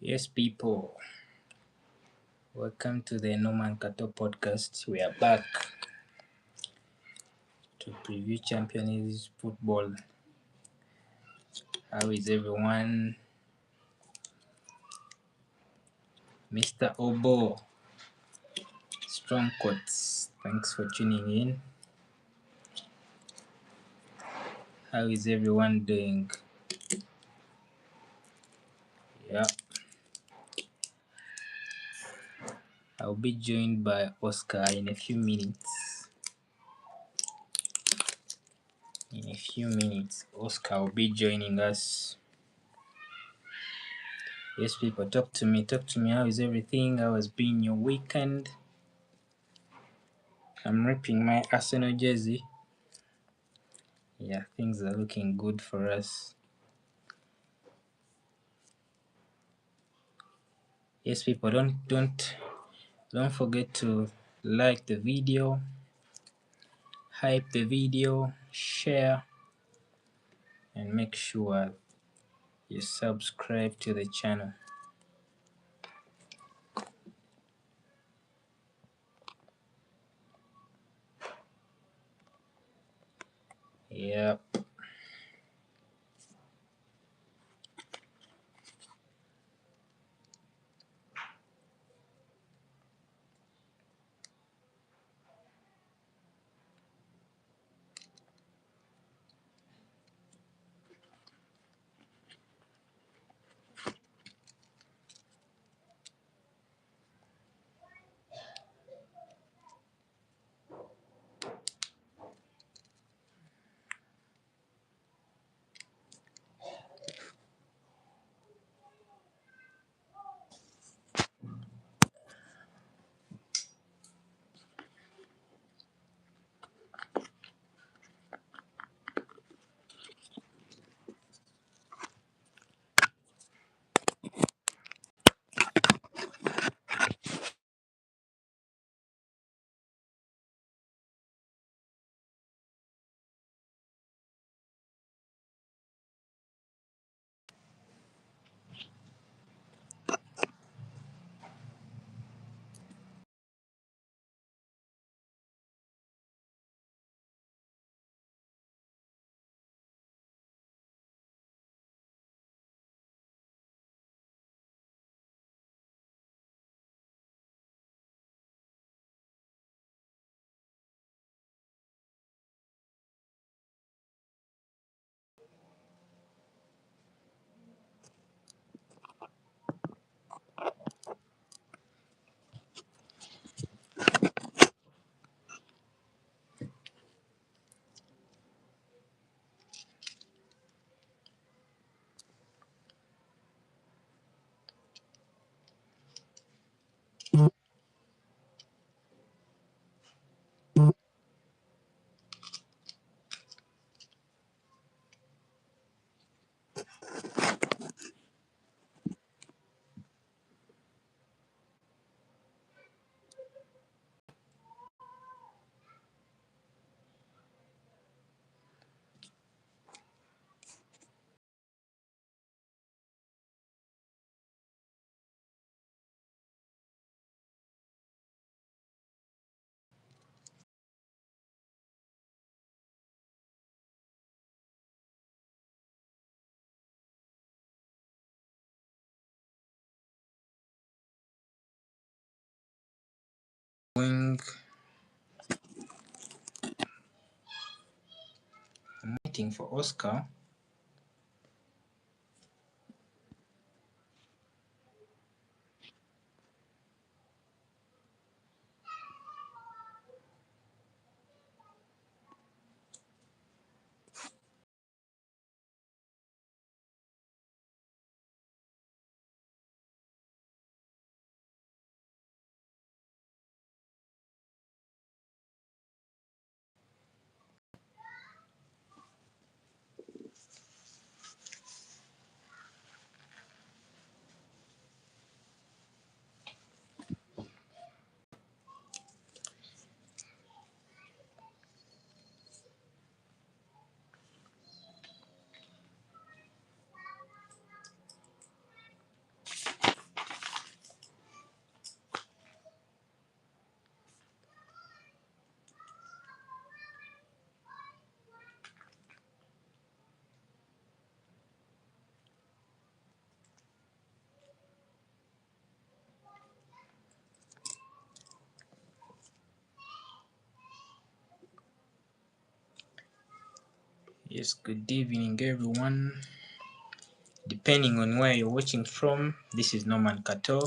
Yes, people, welcome to the Norman Kato podcast. We are back to preview Champions League football. How is everyone? Mr. Obo, Strong Quotes, thanks for tuning in. How is everyone doing? Yeah, I'll be joined by Oscar in a few minutes. Oscar will be joining us. Yes, people, talk to me. How is everything? How has been your weekend? I'm ripping my Arsenal jersey. Yeah, things are looking good for us. Yes, people, don't forget to like the video, hype the video, share, and make sure you subscribe to the channel. Yep. I'm waiting for Oscar. Yes, good evening, everyone. Depending on where you're watching from, this is Norman Kato.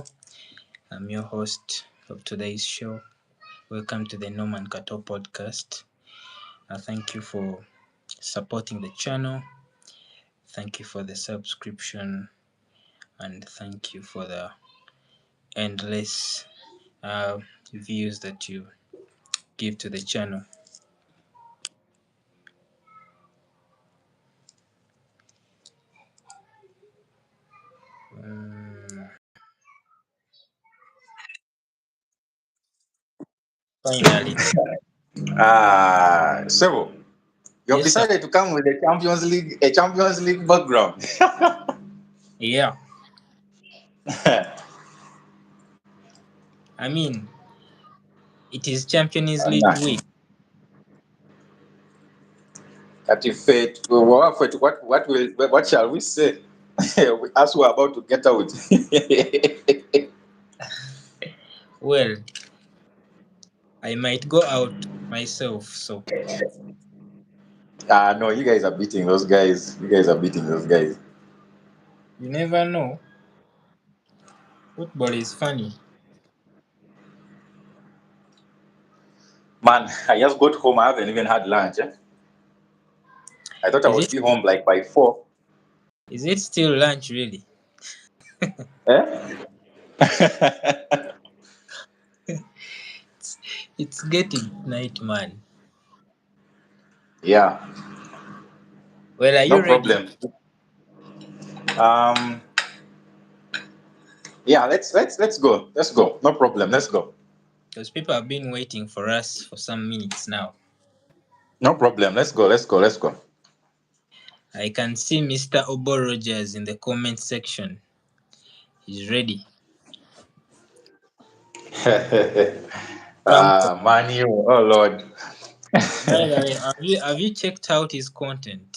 I'm your host of today's show. Welcome to the Norman Kato podcast. Thank you for supporting the channel. Thank you for the subscription, and thank you for the endless views that you give to the channel. Finally, So you have yes, sir. decided to come with a Champions League background. Yeah, I mean, it is Champions League week. Nice. That if it, what shall we say? As we're about to get out. Well, I might go out myself, so No, you guys are beating those guys. You guys are beating those guys. you never know. Football is funny. Man, I just got home. I haven't even had lunch. I thought I Is would it be home like by 4. is it still lunch really? Eh? It's getting night, man. Yeah, Well, are no you ready? problem. Um, yeah, let's go. Let's go. No problem. Let's go. Because people have been waiting for us for some minutes now. No problem. Let's go. Let's go. Let's go. I can see Mr. Obo Rogers in the comment section. He's ready. Pam, Manu. Oh Lord. by the way, have you checked out his content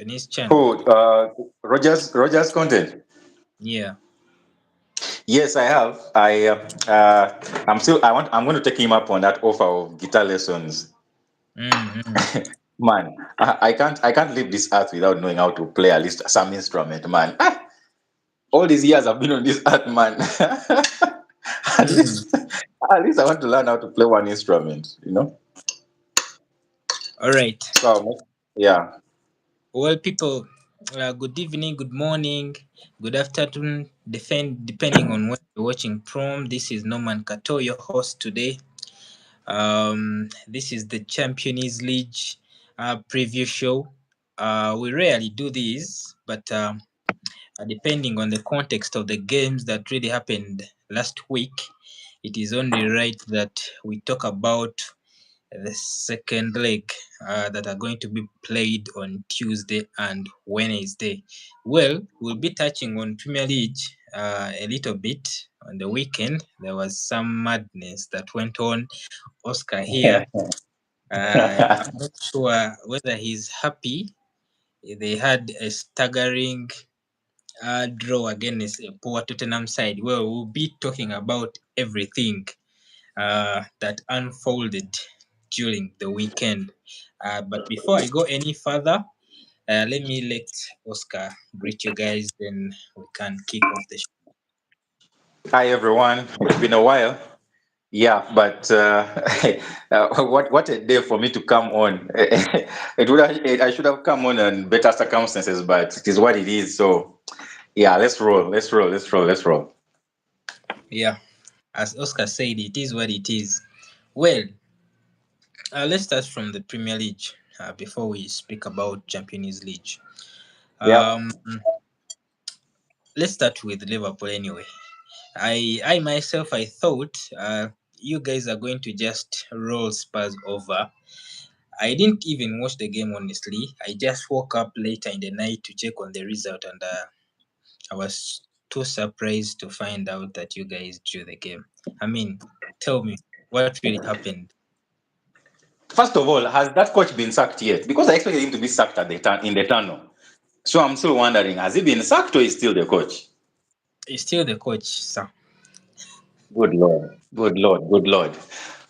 on his channel? Who? Rogers content. Yeah. Yes, I have. I'm still. I'm going to take him up on that offer of guitar lessons. Mm-hmm. Man, I can't. I can't leave this earth without knowing how to play at least some instrument. Man, all these years I've been on this earth, man. at Mm. least, at least I want to learn how to play one instrument. All right. So yeah. Well, people, good evening, good morning, good afternoon, depending on where you're watching from. This is Norman Kato, your host today. This is the Champions League preview show. We rarely do these, but depending on the context of the games that really happened last week, it is only right that we talk about the second leg that are going to be played on Tuesday and Wednesday. Well, we'll be touching on Premier League a little bit on the weekend. There was some madness that went on. Oscar here. I'm not sure whether he's happy. They had a staggering draw against a poor Tottenham side. Well, we'll be talking about everything that unfolded during the weekend. But before I go any further, let me let Oscar greet you guys, then we can kick off the show. Hi everyone. It's been a while. Yeah, but what a day for me to come on. I should have come on in better circumstances, but it is what it is. So yeah, let's roll. Let's roll. Let's roll. Let's roll. Yeah, as Oscar said, it is what it is. Well, let's start from the Premier League before we speak about Champions League. Yeah. Um, let's start with Liverpool anyway. I myself, I thought you guys are going to just roll Spurs over. I didn't even watch the game honestly. I just woke up later in the night to check on the result, and I was too surprised to find out that you guys drew the game. I mean, tell me what really happened. First of all, has that coach been sacked yet? Because I expected him to be sacked at in the tunnel. So I'm still wondering, has he been sacked or is still the coach? He's still the coach, sir. Good lord. Good lord. Good lord.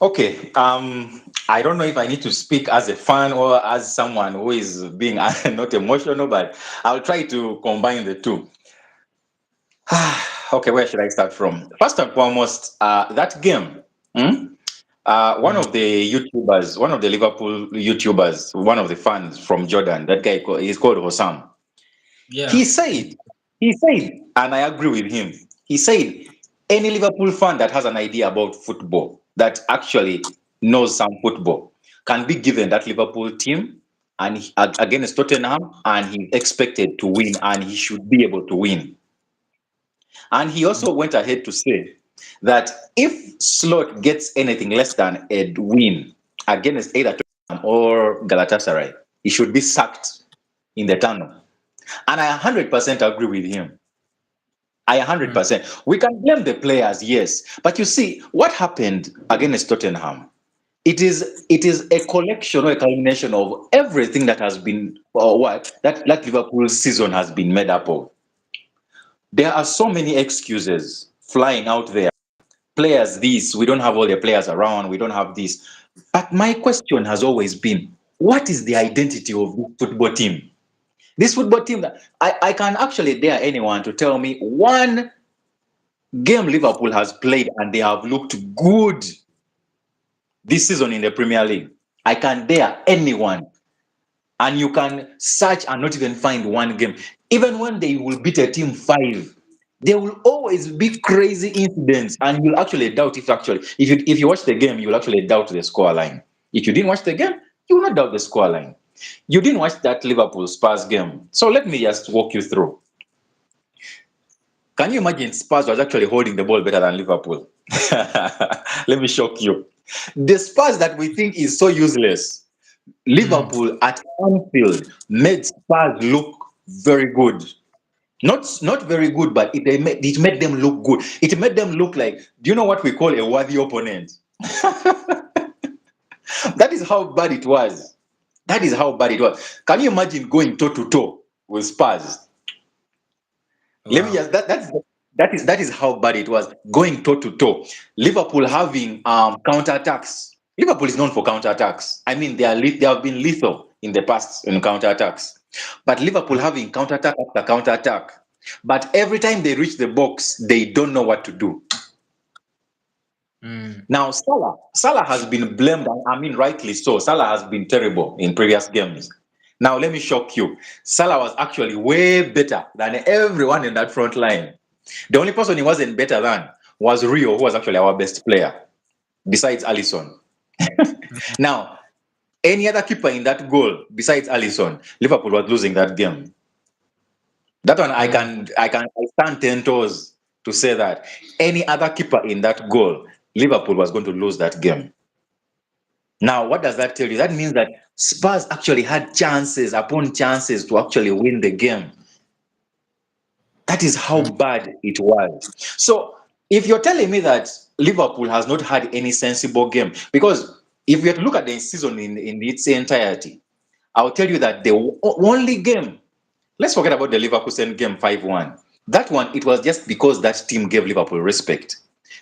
Okay. I don't know if I need to speak as a fan or as someone who is being not emotional, but I'll try to combine the two. Okay, where should I start from? First and foremost, that game. hmm, one Mm. of the YouTubers, one of the Liverpool YouTubers, one of the fans from Jordan, that guy he's called Hossam. Yeah. He said, he said, and I agree with him. He said, any Liverpool fan that has an idea about football, that actually knows some football, can be given that Liverpool team and against Tottenham, and he's expected to win, and he should be able to win. And he also went ahead to say that if Slot gets anything less than a win against either Tottenham or Galatasaray, he should be sacked in the tunnel. And I 100% agree with him. I Mm. 100%. We can blame the players, yes. But you see, what happened against Tottenham? It is a collection or a culmination of everything that has been, or what, that Liverpool's season has been made up of. There are so many excuses flying out there. Players this, we don't have all the players around, we don't have this. But my question has always been, what is the identity of this football team? This football team, that I can actually dare anyone to tell me one game Liverpool has played and they have looked good this season in the Premier League. I can dare anyone, and you can search and not even find one game. Even when they will beat a team 5, there will always be crazy incidents, and you'll actually doubt if actually if you watch the game, you'll actually doubt the score line. If you didn't watch the game, you will not doubt the score line. You didn't watch that Liverpool Spurs game, so let me just walk you through. Can you imagine Spurs was actually holding the ball better than Liverpool? Let me shock you. The Spurs that we think is so useless, Mm. Liverpool at Anfield made Spurs look very good. Not very good, but it made them look good. It made them look like, do you know what we call a worthy opponent? That is how bad it was. That is how bad it was. Can you imagine going toe to toe with Spurs? Let me Wow. just that is how bad it was, going toe to toe. Liverpool having counter attacks. Liverpool is known for counter attacks. I mean, they have been lethal in the past in counter attacks. But Liverpool having counter attack after counter attack. But every time they reach the box, they don't know what to do. Mm. Now, Salah has been blamed, and I mean, rightly so. Salah has been terrible in previous games. Now, let me shock you. Salah was actually way better than everyone in that front line. The only person he wasn't better than was Rio, who was actually our best player, besides Alisson. Now, any other keeper in that goal besides Alisson, Liverpool was losing that game. That one, Mm. I stand 10 toes to say that any other keeper in that goal, Liverpool was going to lose that game. Now, what does that tell you? That means that Spurs actually had chances upon chances to actually win the game. That is how Mm. bad it was. So, if you're telling me that Liverpool has not had any sensible game, because if you have to look at the season in its entirety, I'll tell you that the only game, let's forget about the Leverkusen game 5-1. That one, it was just because that team gave Liverpool respect.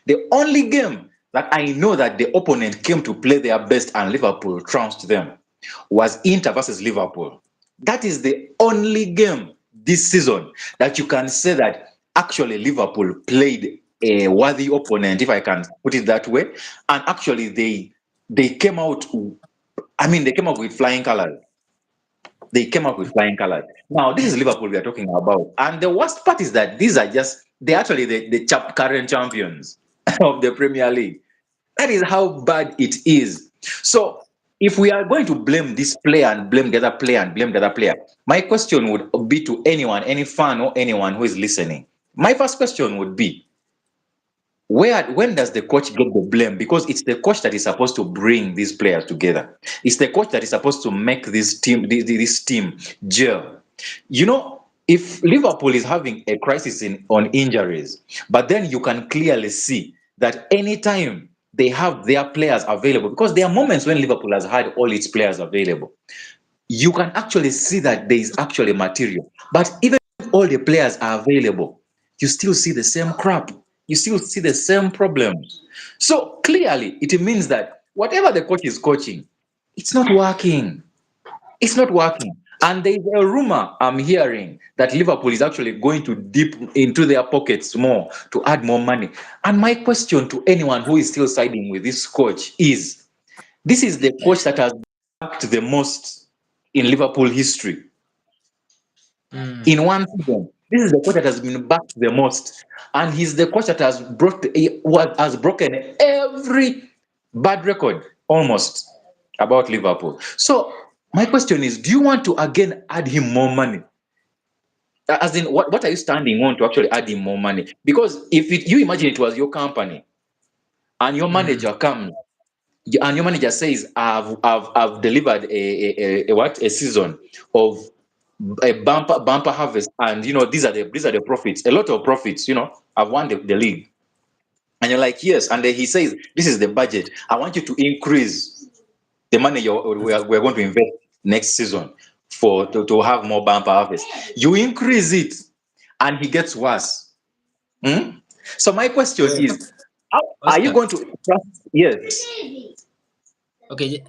The only game that I know that the opponent came to play their best and Liverpool trounced them was Inter versus Liverpool. That is the only game this season that you can say that actually Liverpool played a worthy opponent, if I can put it that way, and actually they came out. I mean, they came up with flying colors. They came up with flying colors. Now, this is Liverpool we are talking about. And the worst part is that these are just, they're actually the current champions of the Premier League. That is how bad it is. So, if we are going to blame this player and blame the other player and blame the other player, my question would be to anyone, any fan or anyone who is listening. My first question would be, when does the coach get the blame? Because it's the coach that is supposed to bring these players together. It's the coach that is supposed to make this team gel. You know, if Liverpool is having a crisis on injuries, but then you can clearly see that anytime they have their players available, because there are moments when Liverpool has had all its players available, you can actually see that there is actually material. But even if all the players are available, you still see the same crap. You still see the same problems. So clearly, it means that whatever the coach is coaching, it's not working. It's not working. And there's a rumor I'm hearing that Liverpool is actually going to dip into their pockets more to add more money. And my question to anyone who is still siding with this coach is, this is the coach that has backed the most in Liverpool history. Mm. In one season, this is the coach that has been backed the most. And he's the coach that has broken every bad record almost about Liverpool. So my question is, do you want to again add him more money? As in, what are you standing on to actually add him more money? Because if you imagine it was your company and your Mm. manager comes and your manager says, I've delivered a season of a bumper harvest, and these are the profits, a lot of profits. I've won the league, and you're like, yes, and then he says, this is the budget. I want you to increase the money we're going to invest next season to have more bumper harvest. You increase it, and he gets worse. Hmm? So my question Well, is, how are you Oscar. going to trust? Yes. Okay,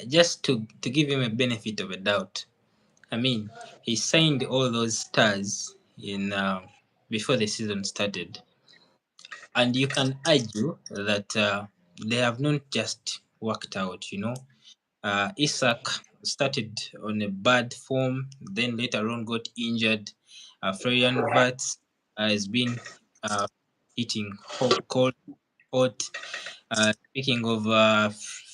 just to give him a benefit of a doubt. I mean, he signed all those stars in before the season started, and you can argue that they have not just worked out. Isak started on a bad form, then later on got injured. Florian Wirtz has been uh, hitting cold, hot. Speaking of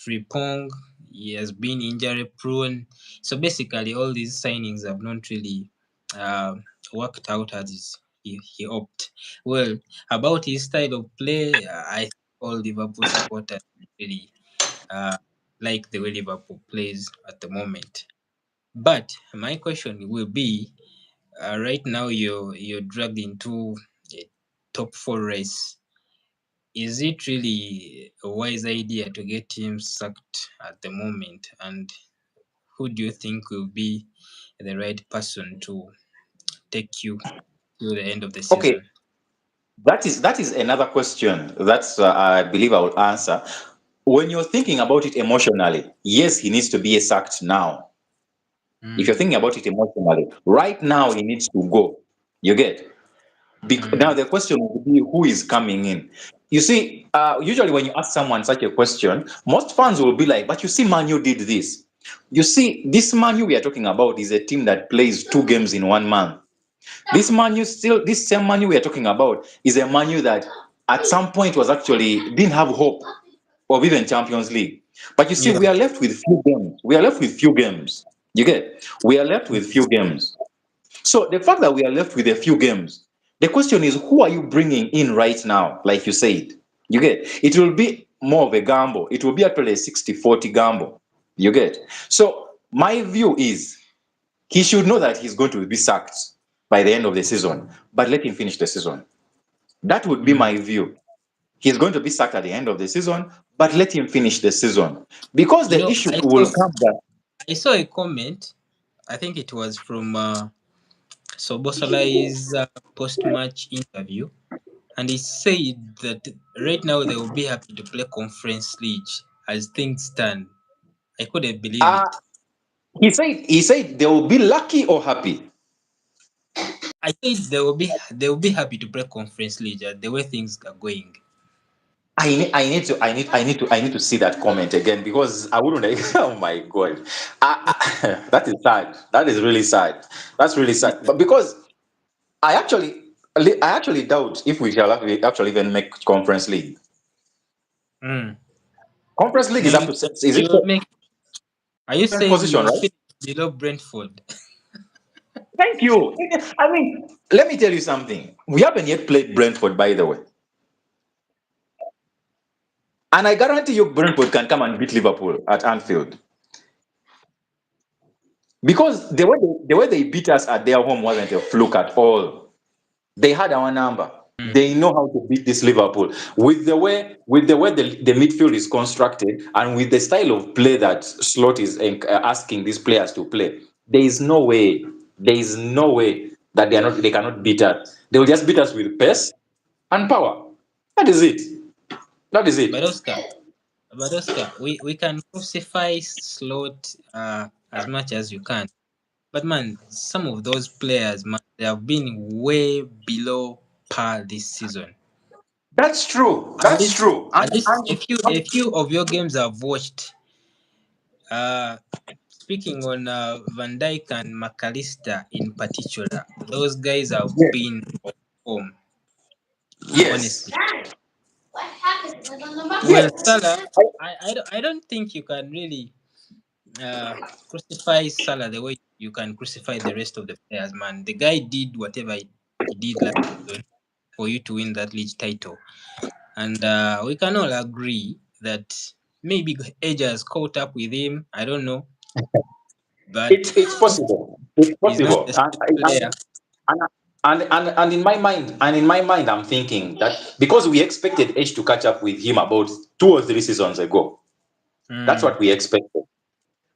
Frimpong, he has been injury prone. So basically, all these signings have not really uh, worked out as he hoped. Well, about his style of play, I think all Liverpool supporters really uh, like the way Liverpool plays at the moment. But my question will be: right now, you're dragged into a top four race. Is it really a wise idea to get him sacked at the moment? And who do you think will be the right person to take you to the end of the Okay. season? That is another question. That's I believe I will answer. When you're thinking about it emotionally, yes, he needs to be sacked now. If you're Mm, thinking about it emotionally, right now he needs to go. You get? Now mm, the question would be, who is coming in? You see, usually when you ask someone such a question, most fans will be like, "But you see, Manu did this." You see, this Manu we are talking about is a team that plays 2 games in 1 month. This same Manu we are talking about is a Manu that at some point was actually didn't have hope of even Champions League. But you see, yeah. we are left with few games. We are left with few games. You get? We are left with few games. So the fact that we are left with a few games, the question is, who are you bringing in right now? Like you said, you get? It will be more of a gamble. It will be actually a 60-40 gamble. You get? So my view is, he should know that he's going to be sacked by the end of the season, but let him finish the season. That would be Mm. my view. He's going to be sacked at the end of the season, but let him finish the season. Because You the know, issue will come that, I saw a comment. I think it was from Sobosalai's post-match interview, and he said that right now they will be happy to play Conference League as things stand. I couldn't believe uh, it. he said they will be lucky or happy. I think they will be happy to play Conference League the way things are going. I need to see that comment again, because I wouldn't. Oh my god, that is sad. That is really sad. That's really sad. Yeah. But because I actually doubt if we shall actually even make Conference League. Mm. Conference League No, is up to is it you make. Are you seventh saying you position, will right? finish below Brentford? Thank you. I mean, let me tell you something. We haven't yet played Brentford, by the way, and I guarantee you, Brentford can come and beat Liverpool at Anfield, because the way they beat us at their home wasn't a fluke at all. They had our number. Mm. They know how to beat this Liverpool with the way the midfield is constructed, and with the style of play that Slot is asking these players to play. There is no way. There is no way that they cannot beat us. They will just beat us with pace and power. That is it. That is But it. Oscar, we can crucify Slot as much as you can. But man, some of those players, man, they have been way below par this season. That's true. At That's least, true. at least a few of your games I've watched. Uh, Speaking on Van Dijk and McAllister in particular, those guys have yes. been on form, Yes. honestly. Well, Yes. Salah, I don't think you can really uh, crucify Salah the way you can crucify the rest of the players, man. The guy did whatever he did last season for you to win that league title. And we can all agree that maybe age has caught up with him. I don't know. But It's possible. It's he's not possible. the same player. And, and in my mind, I'm thinking that because we expected Edge to catch up with him about 2 or 3 seasons ago. That's Mm. what we expected.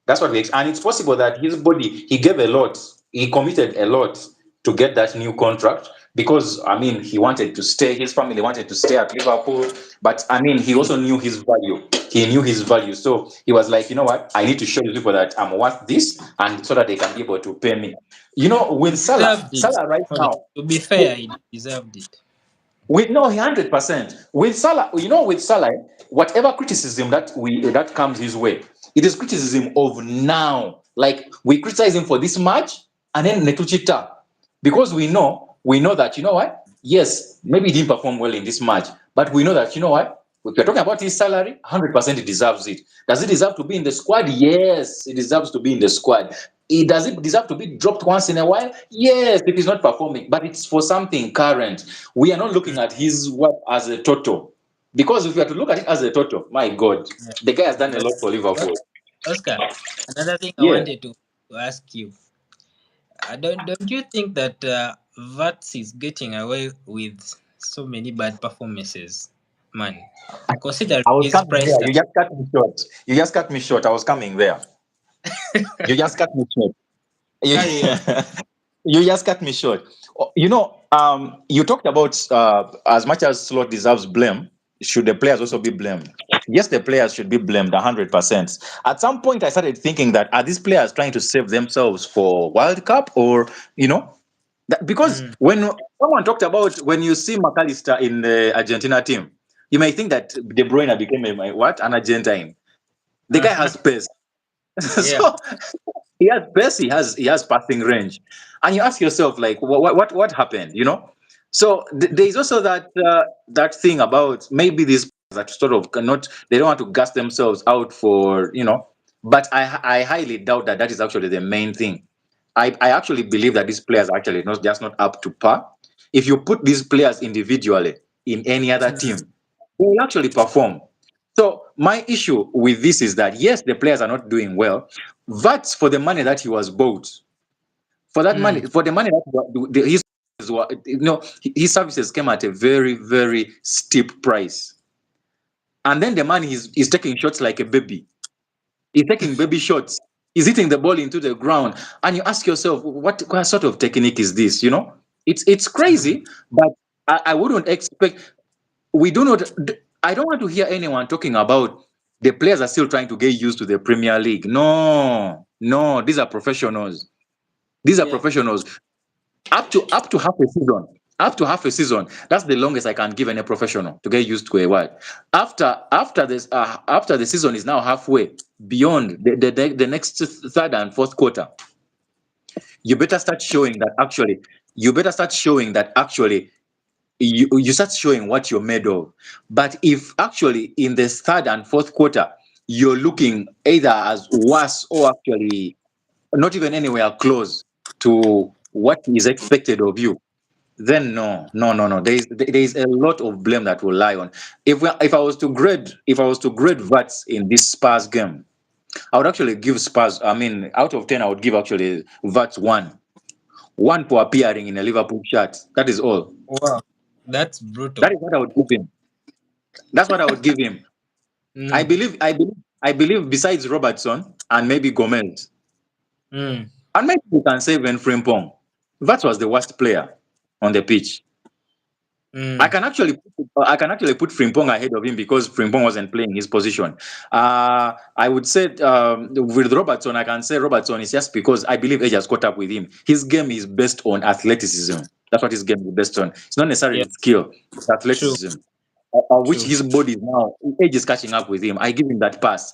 That's what and it's possible that his body, he gave a lot, he committed a lot to get that new contract because I mean he wanted to stay, his family wanted to stay at Liverpool, but I mean he also knew his value. He knew his value, so he was like, you know what, I need to show these people that I'm worth this, and so that they can be able to pay me. You know, He with deserved it. Salah right Honestly, now, to be fair, he deserved it. with no 100% with Salah, you know, with Salah, whatever criticism that comes his way, it is criticism of now. Like we criticize him for this match, and then Netuchita, because we know that, you know what? Yes, maybe he didn't perform well in this match, but we know that, you know what? If you're talking about his salary, 100% he deserves it. Does he deserve to be in the squad? Yes, he deserves to be in the squad. Does it deserve to be dropped once in a while? Yes, if he's not performing, but it's for something current. We are not looking at his work as a total. Because if we are to look at it as a total, my God, Yeah. the guy has done a But lot for Liverpool. Oscar, another thing I Yeah. wanted to ask you, don't you think that Vats is getting away with so many bad performances, man? Considering I was his coming price there. tag. You just cut me short. You just cut me short. I was coming there. You just cut me short. You, Carry on. you just cut me short. You know, you talked about as much as Slot deserves blame, should the players also be blamed? Yes, the players should be blamed 100%. At some point, I started thinking that are these players trying to save themselves for World Cup, or you know, because Mm. when someone talked about when you see McAllister in the Argentina team, you may think that De Bruyne became an Argentine. The guy Uh-huh. has pace, Yeah. so he has pace, he has passing range, and you ask yourself like, what happened? You know. So there is also that thing about maybe these players that sort of cannot, they don't want to gas themselves out for, you know. But I highly doubt that that is actually the main thing. I actually believe that these players are actually not just not up to par. If you put these players individually in any other Mm. team, they will actually perform. So my issue with this is that yes, the players are not doing well. That's for the money that he was bought. For that money, Mm. for the money that his, you know, his services came at a very, very steep price. And then the man is taking shots like a baby. He's taking baby shots. He's hitting the ball into the ground. And you ask yourself, what sort of technique is this? You know, it's Mm. crazy, but I wouldn't expect, we do not, I don't want to hear anyone talking about the players are still trying to get used to the Premier League. No, no, these are professionals. These are Yeah. professionals. Up to half a season. Up to half a season. That's the longest I can give any professional to get used to a word. After the season is now halfway, beyond the next third and fourth quarter, you better start showing that actually. You better start showing that actually you start showing what you're made of. But if actually in the third and fourth quarter you're looking either as worse or actually not even anywhere close to what is expected of you, then no, no, no, no. There is a lot of blame that will lie on. If I was to grade Vats in this Spurs game, I would actually give Spurs. I mean, out of 10, I would give actually Vats one for appearing in a Liverpool shirt. That is all. Wow. That's That brutal. is what I would give him. That's what I would give him. I Mm. believe, I believe, I believe. Besides Robertson and maybe Gomez, Mm. and maybe you can say Frimpong, that was the worst player on the pitch. I Mm. can actually put Frimpong ahead of him because Frimpong wasn't playing his position. I would say with Robertson, I can say Robertson is just because I believe age has caught up with him. His game is based on athleticism. That's what his game is based on. It's not Yeah. necessarily skill, it's True. athleticism. Which True. his body is now, age is catching up with him. I give him that pass.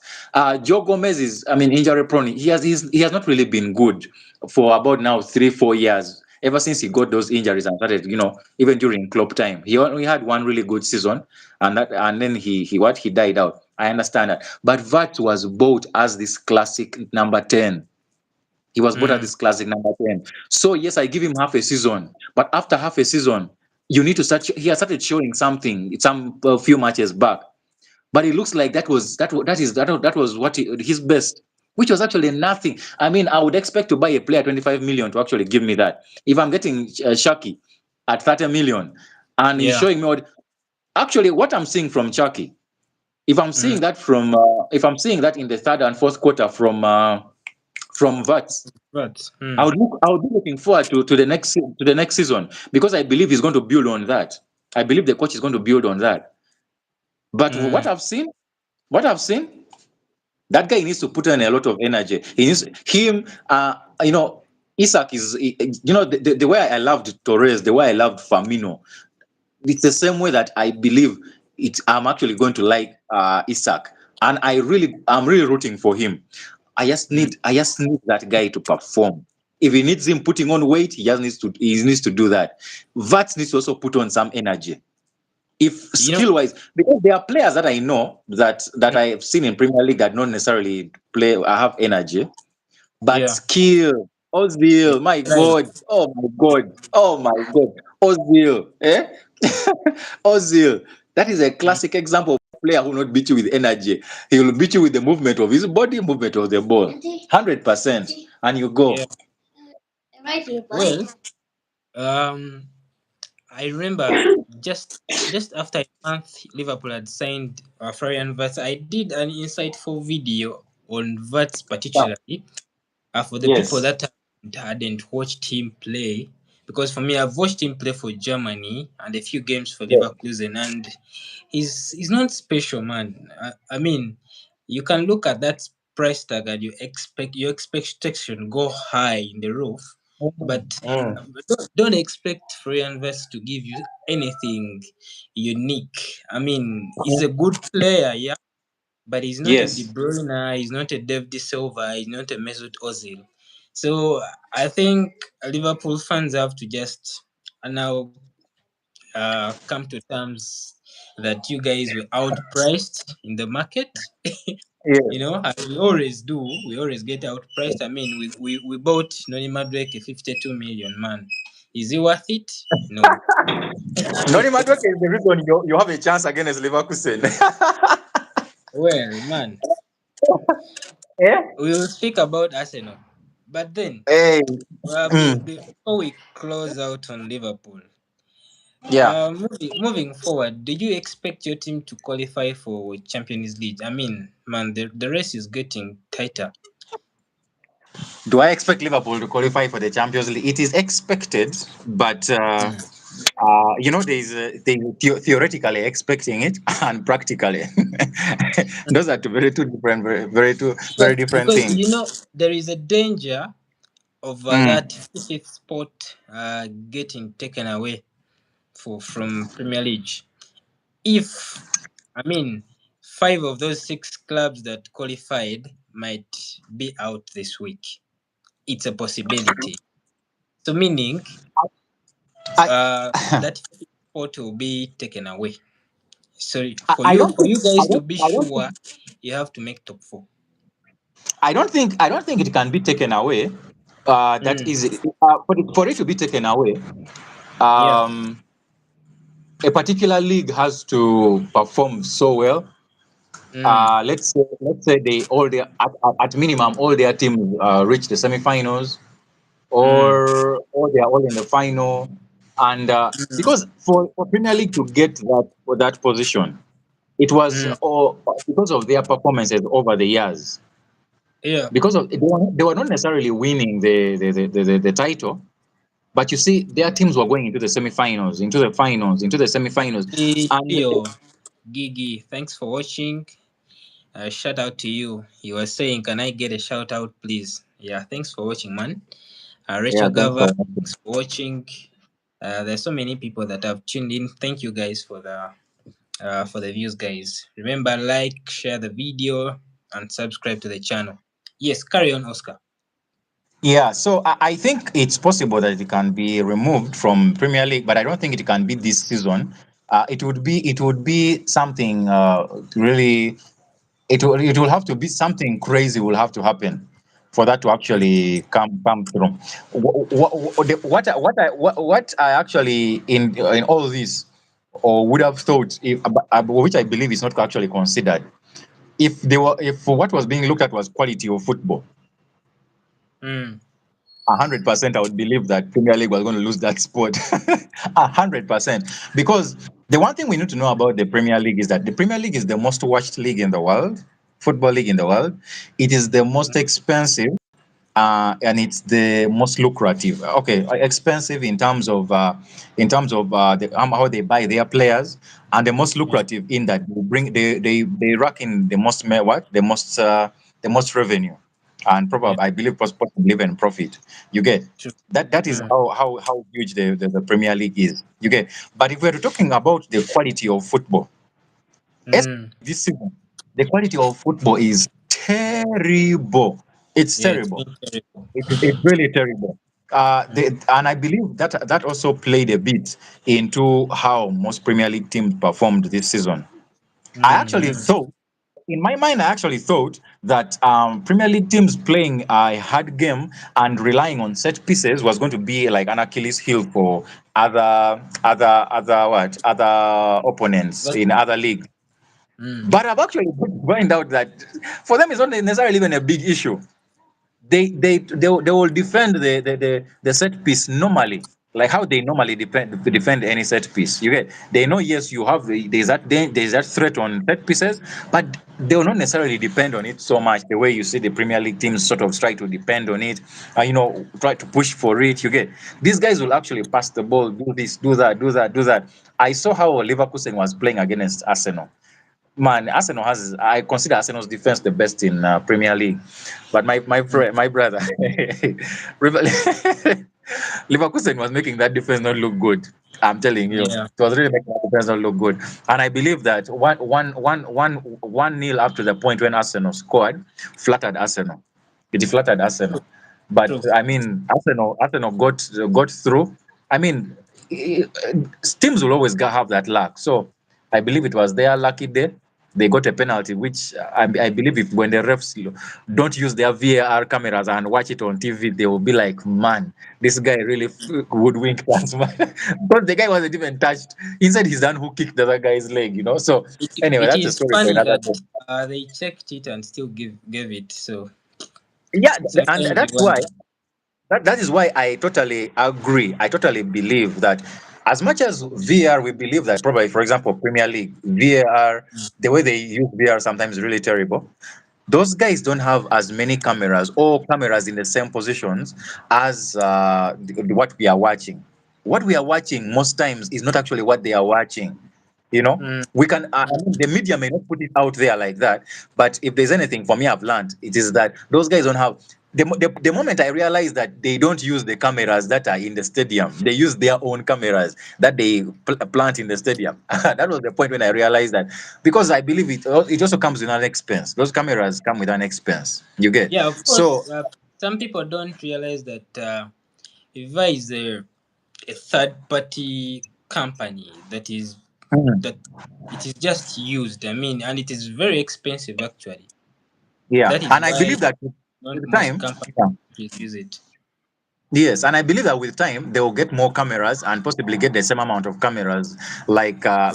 Joe Gomez is, I mean, injury prone. He has not really been good for about now 3-4 years. Ever since he got those injuries and started, even during Klopp time, he only had one really good season, and then he died out. I understand that, but Vat was bought as this classic number 10. He was bought as Mm. this classic number 10. So yes, I give him half a season, but after half a season, you need to start. He has started showing something. Some a few matches back, but it looks like that was his best, which was actually nothing. I mean, I would expect to buy a player 25 million to actually give me that. If I'm getting Shaki at 30 million, and he's Yeah. showing me what I'm seeing from Chucky. If I'm Mm. seeing that if I'm seeing that in the third and fourth quarter from Vats, But I would be looking forward to the next season because I believe he's going to build on that. I believe the coach is going to build on that. But mm. what I've seen, that guy needs to put in a lot of energy. He needs him. Isak is. The way I loved Torres, the way I loved Firmino. It's the same way that I believe it. I'm actually going to like Isak, and I'm really rooting for him. Mm. I just need that guy to perform. If he needs him putting on weight, he needs to do that. Vats needs to also put on some energy. If You know. skill wise, because there are players that I know that Mm. I have seen in Premier League that don't necessarily play have energy, but Yeah. skill. Yeah. Ozil, my Right. God, oh my God, oh my God, Ozil, eh? Ozil, that is a Mm. classic example of a player who will not beat you with energy. He will beat you with the movement of his body, movement of the ball, 100%, and you Yeah. go. Well, um, I remember just after a month Liverpool had signed Florian Wirtz, I did an insightful video on Wirtz Yeah. particularly. For the people Yes. that hadn't watched him play, because for me, I've watched him play for Germany and a few games for Yes. Leverkusen, and he's not special, man. I mean, you can look at that price tag and you expect your expectation go high in the roof, Mm, but mm. don't expect Florian Wirtz to give you anything unique. I mean, he's a good player, yeah, but he's not a De Yes. Bruyne, he's not a David Silva, he's not a Mesut Ozil. So I think Liverpool fans have to just now come to terms that you guys were outpriced in the market. Yes. As we always do, we always get outpriced. I mean, we bought Noni Madweke 52 million, man. Is he worth it? No. Noni Madueke is the reason you have a chance against Leverkusen. Well, man, Yeah. we will speak about Arsenal. But then, Hey. Mm. before we close out on Liverpool, Yeah. moving forward, do you expect your team to qualify for Champions League? I mean, man, the race is getting tighter. Do I expect Liverpool to qualify for the Champions League? It is expected, but theoretically expecting it and practically, those are two different, very different Because things. there is a danger of that Mm. fifth spot getting taken away from Premier League. If I mean 5 of those 6 clubs that qualified might be out this week. It's a possibility. So meaning I, that spot will be taken away. So I, for I you don't for think, you guys to be sure, you have to make top 4. I don't think it can be taken away. That Mm, is, for it to be taken away, yeah. um, a particular league has to perform so well. Mm, Let's say at minimum all their teams reach the semifinals, mm, or they are all in the final, and mm, because for Premier League to get that position, it was mm, all because of their performances over the years. yeah. Because of they were not necessarily winning the title, But you see, their teams were going into the semi-finals, into the finals, into the semi-finals, and Yo, Gigi, thanks for watching. Shout out to you. You were saying, can I get a shout out, please? Yeah, thanks for watching, man. yeah, Rachel thanks Gava, for watching. thanks for watching. There's so many people that have tuned in. Thank you guys for the views, guys. Remember, like, share the video, and subscribe to the channel. Yes, carry on, Oscar. Yeah, so I think it's possible that it can be removed from Premier League, but I don't think it can be this season. It would be something really. It will have to be something crazy will have to happen for that to Mm, actually come through. What I actually in all this or would have thought, if, which I believe is not actually considered, if what was being looked at was quality of football, mm, 100% I would believe that Premier League was going to lose that spot. 100%. Because the one thing we need to know about the Premier League is that the Premier League is the most watched league in the world, football league in the world. It is the most expensive, and it's the most lucrative. Okay, expensive in terms of how they buy their players, and the most mm, lucrative in that they rack in the most the most revenue, and yeah, probably I believe possibly even profit. You get true. that is Mm, how huge the Premier League is. You get, but if we're talking about the quality of football, mm, this season, the quality of football is terrible. It's yeah, it's terrible. been terrible. It's really terrible. And I believe that also played a bit into how most Premier League teams performed this season. I Mm, actually mm. thought, in my mind, I actually thought that Premier League teams playing a hard game and relying on set pieces was going to be like an Achilles heel for other opponents But, in other leagues. mm, But I've actually find out that for them it's not necessarily even a big issue. They will defend the set piece normally, like how they normally defend any set piece. You get, they know, yes, you have there's that threat on set pieces, but they will not necessarily depend on it so much the way you see the Premier League teams sort of try to depend on it, try to push for it. You get, these guys will actually pass the ball, do this, do that, do that, do that. I saw how Leverkusen was playing against Arsenal. Man, Arsenal has. I consider Arsenal's defense the best in Premier League. But mm, my brother, Leverkusen was making that defense not look good. I'm telling you, yeah, it was really making that defense not look good. And I believe that one nil up to the point when Arsenal scored flattered Arsenal. It flattered true, Arsenal. But true. I mean, Arsenal got through. I mean, teams will always have that luck. So I believe it was their lucky day. They got a penalty, which I believe if when the refs don't use their VAR cameras and watch it on TV, they will be like, man, this guy really woodwinked us, man. Because the guy wasn't even touched. Inside his hand, who kicked the other guy's leg, So anyway, It that's a is story for funny another that day. they checked it and still gave it. So Yeah, and sometimes you wonder. that is why I totally agree. I totally believe that as much as VR, we believe that probably, for example, Premier League, VAR, the way they use VR sometimes is really terrible. Those guys don't have as many cameras or cameras in the same positions as what we are watching. What we are watching most times is not actually what they are watching. You know, Mm, we can, I mean, the media may not put it out there like that, but if there's anything for me, I've learned it is that those guys don't have. The moment I realized that they don't use the cameras that are in the stadium, they use their own cameras that they plant in the stadium. That was the point when I realized that, because I believe it also comes with an expense. Those cameras come with an expense. You get, yeah, of so course. Some people don't realize that Viva is a third party company mm, that it is just used. I mean, and it is very expensive actually. yeah, That is and I why believe that not with most time, companies yeah. use it. Yes, and I believe that with time they will get more cameras and possibly get the same amount of cameras, like the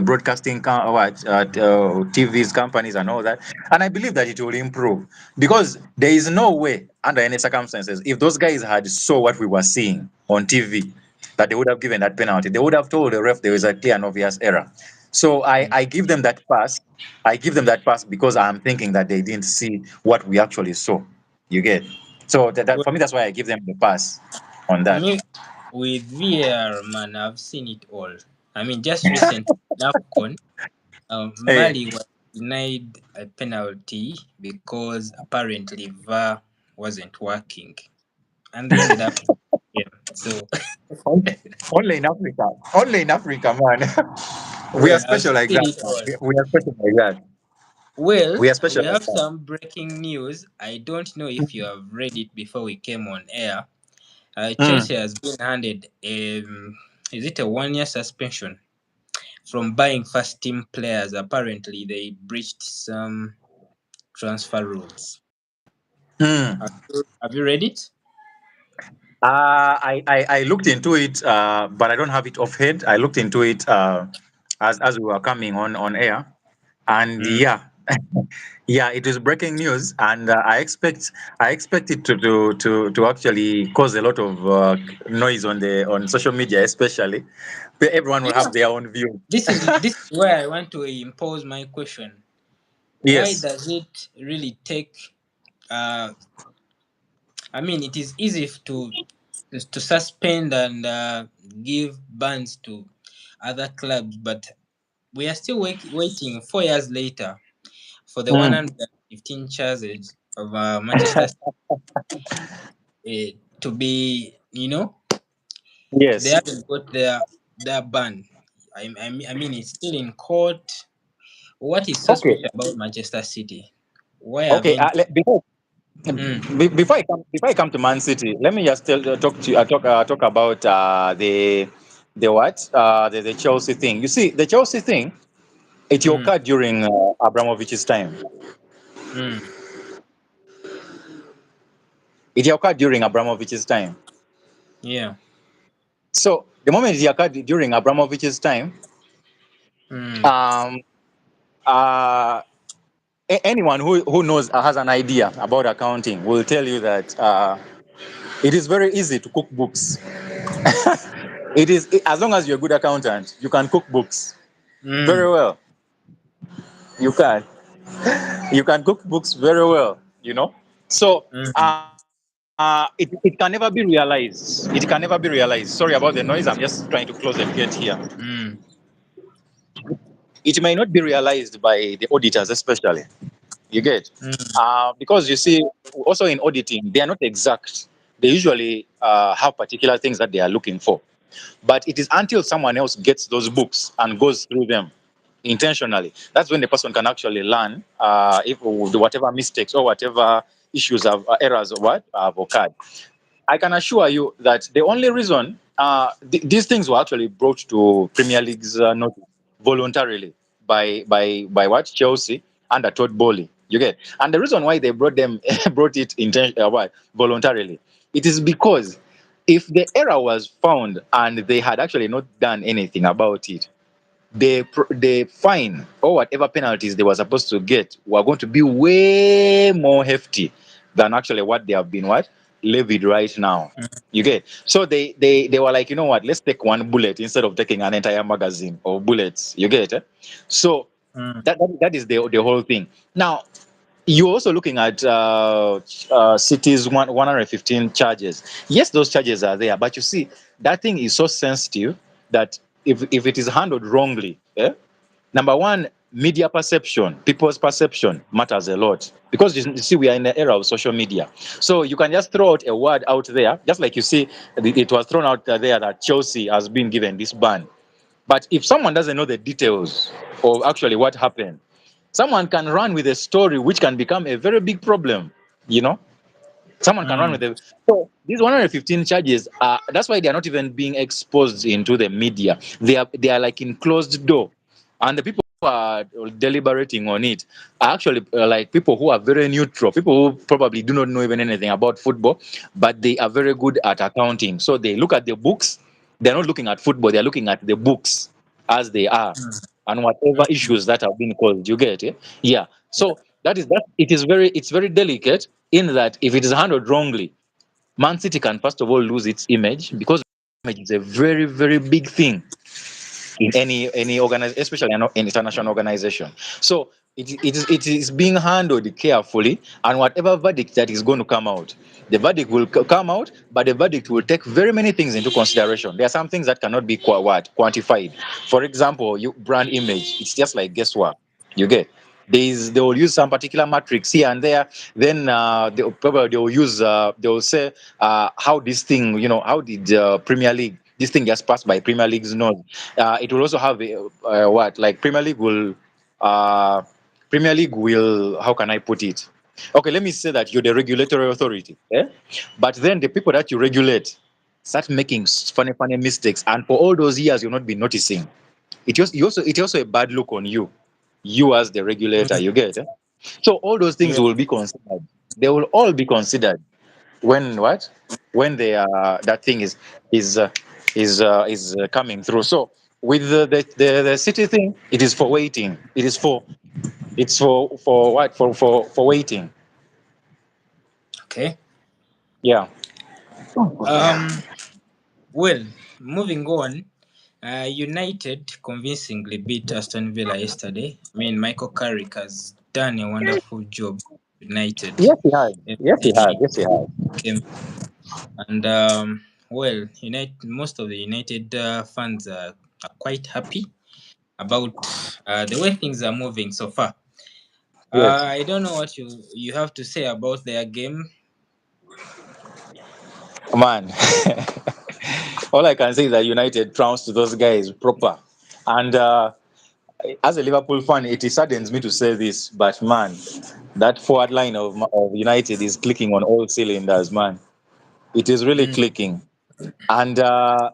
broadcasting TVs companies and all that. And I believe that it will improve, because there is no way under any circumstances, if those guys had saw what we were seeing on TV, that they would have given that penalty. They would have told the ref there is a clear and obvious error. So Mm. I give them that pass. I give them that pass because I'm thinking that they didn't see what we actually saw. You get? So that Well, for me, that's why I give them the pass on for that. me, with VAR, man, I've seen it all. I mean, just recently, AFCON, Hey, Mali was denied a penalty because apparently VAR wasn't working, and they ended up in the game. So, on- only in Africa, only in Africa, man. We are well, I've special like seen that, it man. all. We are special like that. Well, We are special we like have that. some breaking news. I don't know if you have read it before we came on air. Mm. Chelsea has been handed is it a 1 year suspension from buying first team players. Apparently, they breached some transfer rules. Mm. Have you read it? I looked into it, but I don't have it offhand. I looked into it as we were coming on air, and Mm. yeah, yeah, it is breaking news, and I expect it to actually cause a lot of noise on social media, especially where everyone will Yeah. have their own view. This is where I want to impose my question. Why Yes. does it really take? Uh, I mean, it is easy to suspend and give bans to other clubs, but we are still waiting 4 years later for the Mm. 115 charges of Manchester to be, they Yes. haven't got their ban. I mean, it's still in court. What is so Okay. special about Manchester City? Why Okay. haven't? Mm, Before I come to Man City, let me just talk to you. Talk about the what the Chelsea thing. You see, the Chelsea thing, it mm, occurred during Abramovich's time. mm, It occurred during Abramovich's time. yeah. So the moment it occurred during Abramovich's time, Mm, um, uh, anyone who knows has an idea about accounting will tell you that it is very easy to cook books. As long as you're a good accountant, you can cook books very mm, well. You can. You can cook books very well, So mm, it can never be realized. It can never be realized. Sorry about the noise. I'm just trying to close the gate here. mm, It may not be realized by the auditors, especially. You get? mm, Because you see, also in auditing, they are not exact. They usually have particular things that they are looking for. But it is until someone else gets those books and goes through them intentionally, that's when the person can actually learn if whatever mistakes or whatever issues have errors or what have occurred. I can assure you that the only reason these things were actually brought to Premier League's notice voluntarily by what Chelsea under Todd Bowley. You get, and the reason why they brought it what voluntarily, it is because if the error was found and they had actually not done anything about it, the fine or whatever penalties they were supposed to get were going to be way more hefty than actually what they have been levied right now. You get, so they were like, you know what, let's take one bullet instead of taking an entire magazine of bullets. You get it? So mm, that is the whole thing. Now you're also looking at City's 115 charges. Yes, those charges are there, but you see, that thing is so sensitive that if it is handled wrongly, number one, media perception, people's perception matters a lot. Because you see, we are in the era of social media. So you can just throw out a word out there, just like you see, it was thrown out there that Chelsea has been given this ban. But if someone doesn't know the details of actually what happened, someone can run with a story which can become a very big problem, you know? Someone can run mm, with it. So these 115 charges, that's why they are not even being exposed into the media. They are like in closed door. And the people who are deliberating on it are actually like people who are very neutral, people who probably do not know even anything about football, but they are very good at accounting. So they look at the books, they're not looking at football, they're looking at the books as they are and whatever mm, issues that have been caused. You get it? Yeah. yeah, So that it's very delicate in that if it is handled wrongly, Man City can first of all lose its image, because image is a very, very big thing in any organization, especially an international organization. So it is being handled carefully, and whatever verdict that is going to come out, the verdict will come out, but the verdict will take very many things into consideration. There are some things that cannot be quantified. For example, you brand image, it's just like guesswork. You get, they will use some particular matrix here and there. Then they will use they will say how this thing, how did Premier League, this thing just passed by Premier League's nose. It will also have what, like uh, Premier League will, how can I put it? Okay, let me say that you're the regulatory authority, but then the people that you regulate start making funny mistakes, and for all those years you've not been noticing. It also a bad look on you as the regulator. Mm, You get, so all those things yeah. will be considered. They will all be considered when what, when they are, that thing is uh, is coming through. So with the city thing, it is for waiting. It's for what, for waiting. Okay. Yeah. Um. Well, moving on. United convincingly beat Aston Villa yesterday. I mean, Michael Carrick has done a wonderful job. United Yes, he has. in Yes, he has. the Yes, he has. game, and well, United. Most of the United fans are quite happy about the way things are moving so far. Yes, I don't know what you have to say about their game. man. All I can say is that United trounced those guys proper. And as a Liverpool fan, it saddens me to say this, but man, that forward line of United is clicking on all cylinders, man. It is really Mm, clicking. And the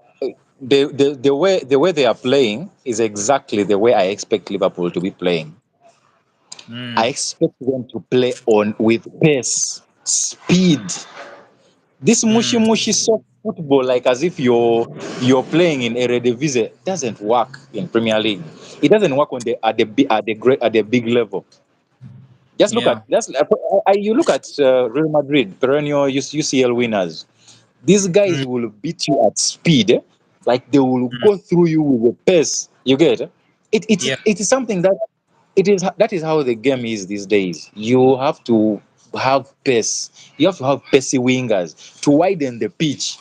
way they are playing is exactly the way I expect Liverpool to be playing. I mm, expect them to play on with pace, speed. This mushy mm, mushy soft football, like as if you're playing in Eredivisie, doesn't work in Premier League. It doesn't work on the at the great at the big level. Just look yeah. at you look at Real Madrid, perennial UCL winners. These guys Mm, will beat you at speed, like they will mm, go through you with a pace. You get, yeah. it is something that is how the game is these days. You have to have pace. You have to have pacey wingers to widen the pitch.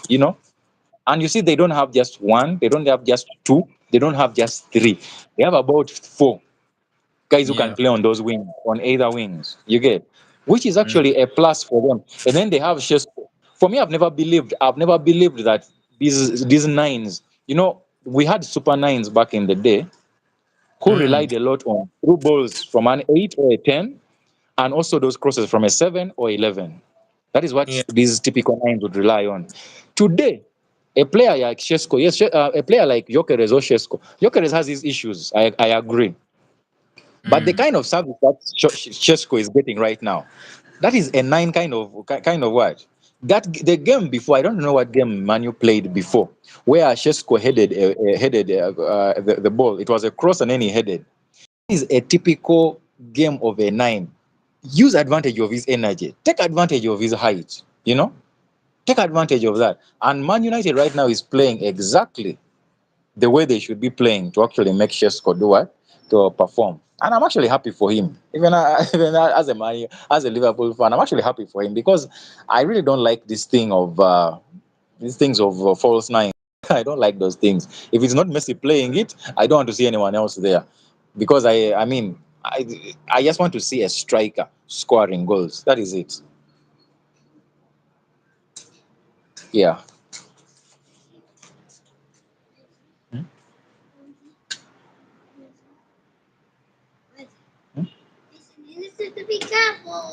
And you see, they don't have just one. They don't have just two. They don't have just three. They have about four guys who can Yeah. play on those wings, on either wings. You get, which is Mm, actually a plus for them. And then they have Shesko. For me, I've never believed that these nines. We had super nines back in the day who mm, relied a lot on through balls from an 8 or a 10, and also those crosses from a 7 or 11. That is what yeah. these typical nines would rely on. Today, a player like Shesko, yes, a player like Gyökeres or Shesko, Gyökeres has his issues. I agree. But the Mm, kind of service that Shesko is getting right now, that is a nine kind of what? That the game before, I don't know what game Manu played before, where Shesko headed the ball. It was a cross and then he headed. Is a typical game of a nine. Use advantage of his energy. Take advantage of his height. Take advantage of that. And Man United right now is playing exactly the way they should be playing to actually make Shesko do what? To perform. And I'm actually happy for him. Even, as as a Liverpool fan, I'm actually happy for him because I really don't like these things of false nine. I don't like those things. If it's not Messi playing it, I don't want to see anyone else there, because I just want to see a striker scoring goals. That is it. Yeah.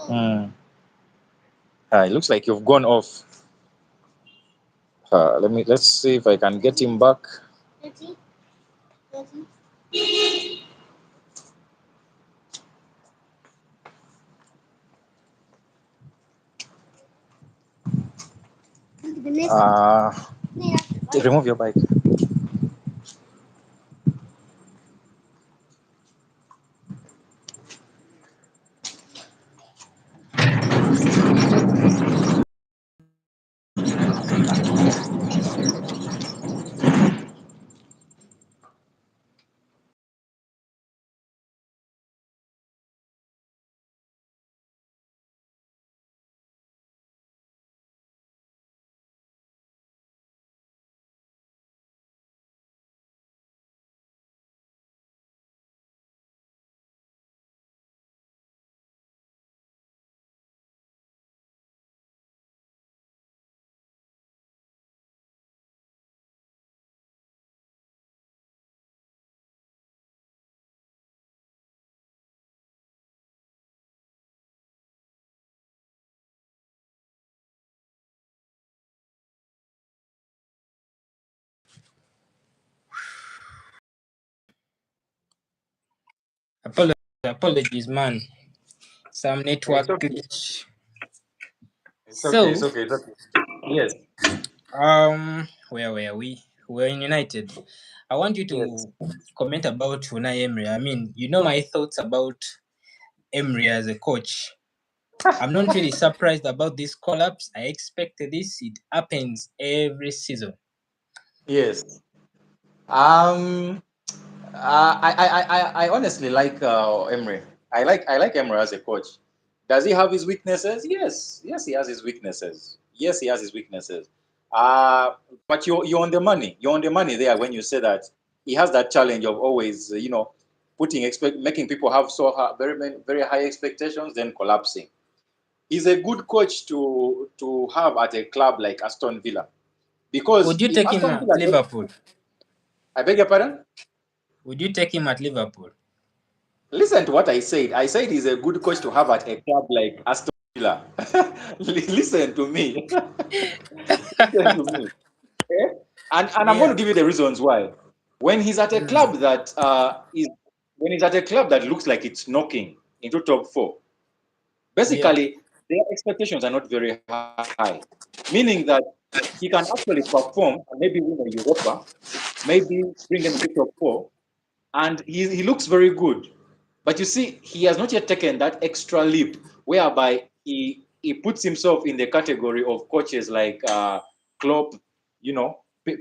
Mm. It looks like you've gone off. Let's see if I can get him back. Uh, remove your bike. Apologies, man. Some It's network okay. glitch. It's okay. It's So, okay. It's okay. Yes. where were we? We're in United. I want you Yes. to comment about Unai Emery. I mean, you know my thoughts about Emery as a coach. I'm not really surprised about this collapse. I expected this. It happens every season. Yes. Um. I honestly like Emery. I like Emery as a coach. Does he have his weaknesses? Yes. Yes, he has his weaknesses. Yes, he has his weaknesses. Uh, but you're on the money. You're on the money there when you say that he has that challenge of always, making people have very high expectations, then collapsing. He's a good coach to have at a club like Aston Villa, Would because you if take him Aston at Villa, Liverpool? I beg your pardon. Would you take him at Liverpool? Listen to what I said. I said he's a good coach to have at a club like Aston Villa. Listen to me. Listen to me. Okay? And I'm going Yeah, to give you the reasons why. When he's at a club that is when he's at a club that looks like it's knocking into top four, yeah, basically their expectations are not very high. Meaning that he can actually perform and maybe win a Europa, maybe bring them into top four, and he looks very good. But you see, he has not yet taken that extra leap whereby he puts himself in the category of coaches like Klopp,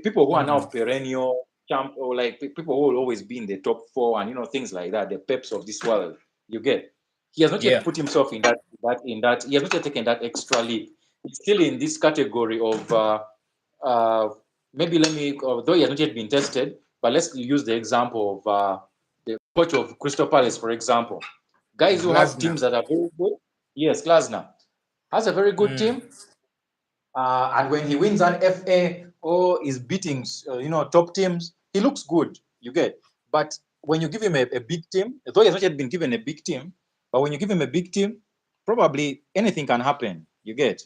people who are now perennial champ, or like people who will always be in the top four, and things like that, the peps of this world. You get. He has not yet yeah. put himself in that. He has not yet taken that extra leap. He's still in this category of uh, maybe let me, though he has not yet been tested, but let's use the example of the coach of Crystal Palace, for example. Guys who have Glasner. teams that are very good. Yes, Glasner has a very good Mm, team, and when he wins an FA or is beating, top teams, he looks good. You get, but when you give him a big team, though he has not yet been given a big team, but when you give him a big team, probably anything can happen. You get.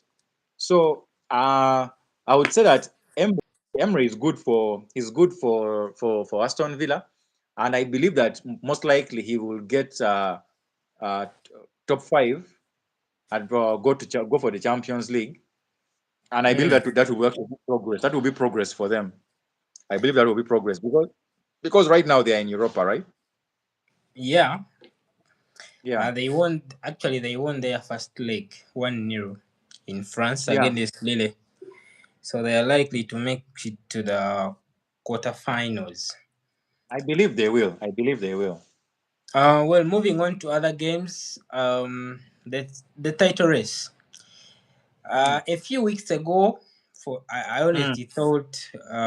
So I would say that Emery is good for Aston Villa, and I believe that most likely he will get uh, top five and go for the Champions League. And I believe mm. that will actually be progress. That will be progress for them. I believe that will be progress because right now they are in Europa, right? Yeah, Yeah, they won their first leg 1-0 in France yeah. against Lille. So they are likely to make it to the quarterfinals. I believe they will. I believe they will. Well, moving on to other games, the title race. Mm, A few weeks ago, I mm, honestly thought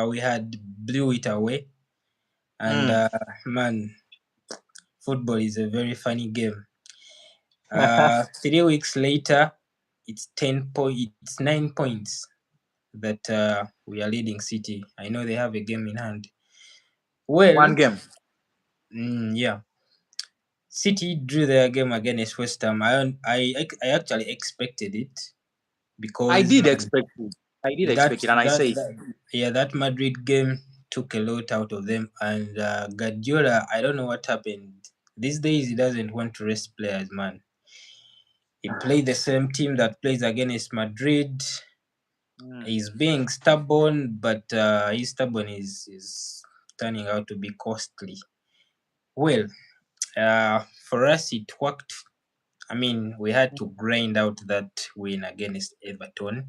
we had blew it away, and mm. man, football is a very funny game. 3 weeks later, it's 9 points that we are leading City. I know they have a game in hand. One Well, game. yeah, City drew their game against West Ham. I actually expected it I because did man, expect it. I did that expect it, and I that say that yeah, that Madrid game took a lot out of them. And Guardiola, I don't know what happened. These days he doesn't want to rest players, man. He played the same team that plays against Madrid. mm, He's being stubborn, but his stubborn is turning out to be costly. Well, for us it worked. I mean, we had to grind out that win against Everton.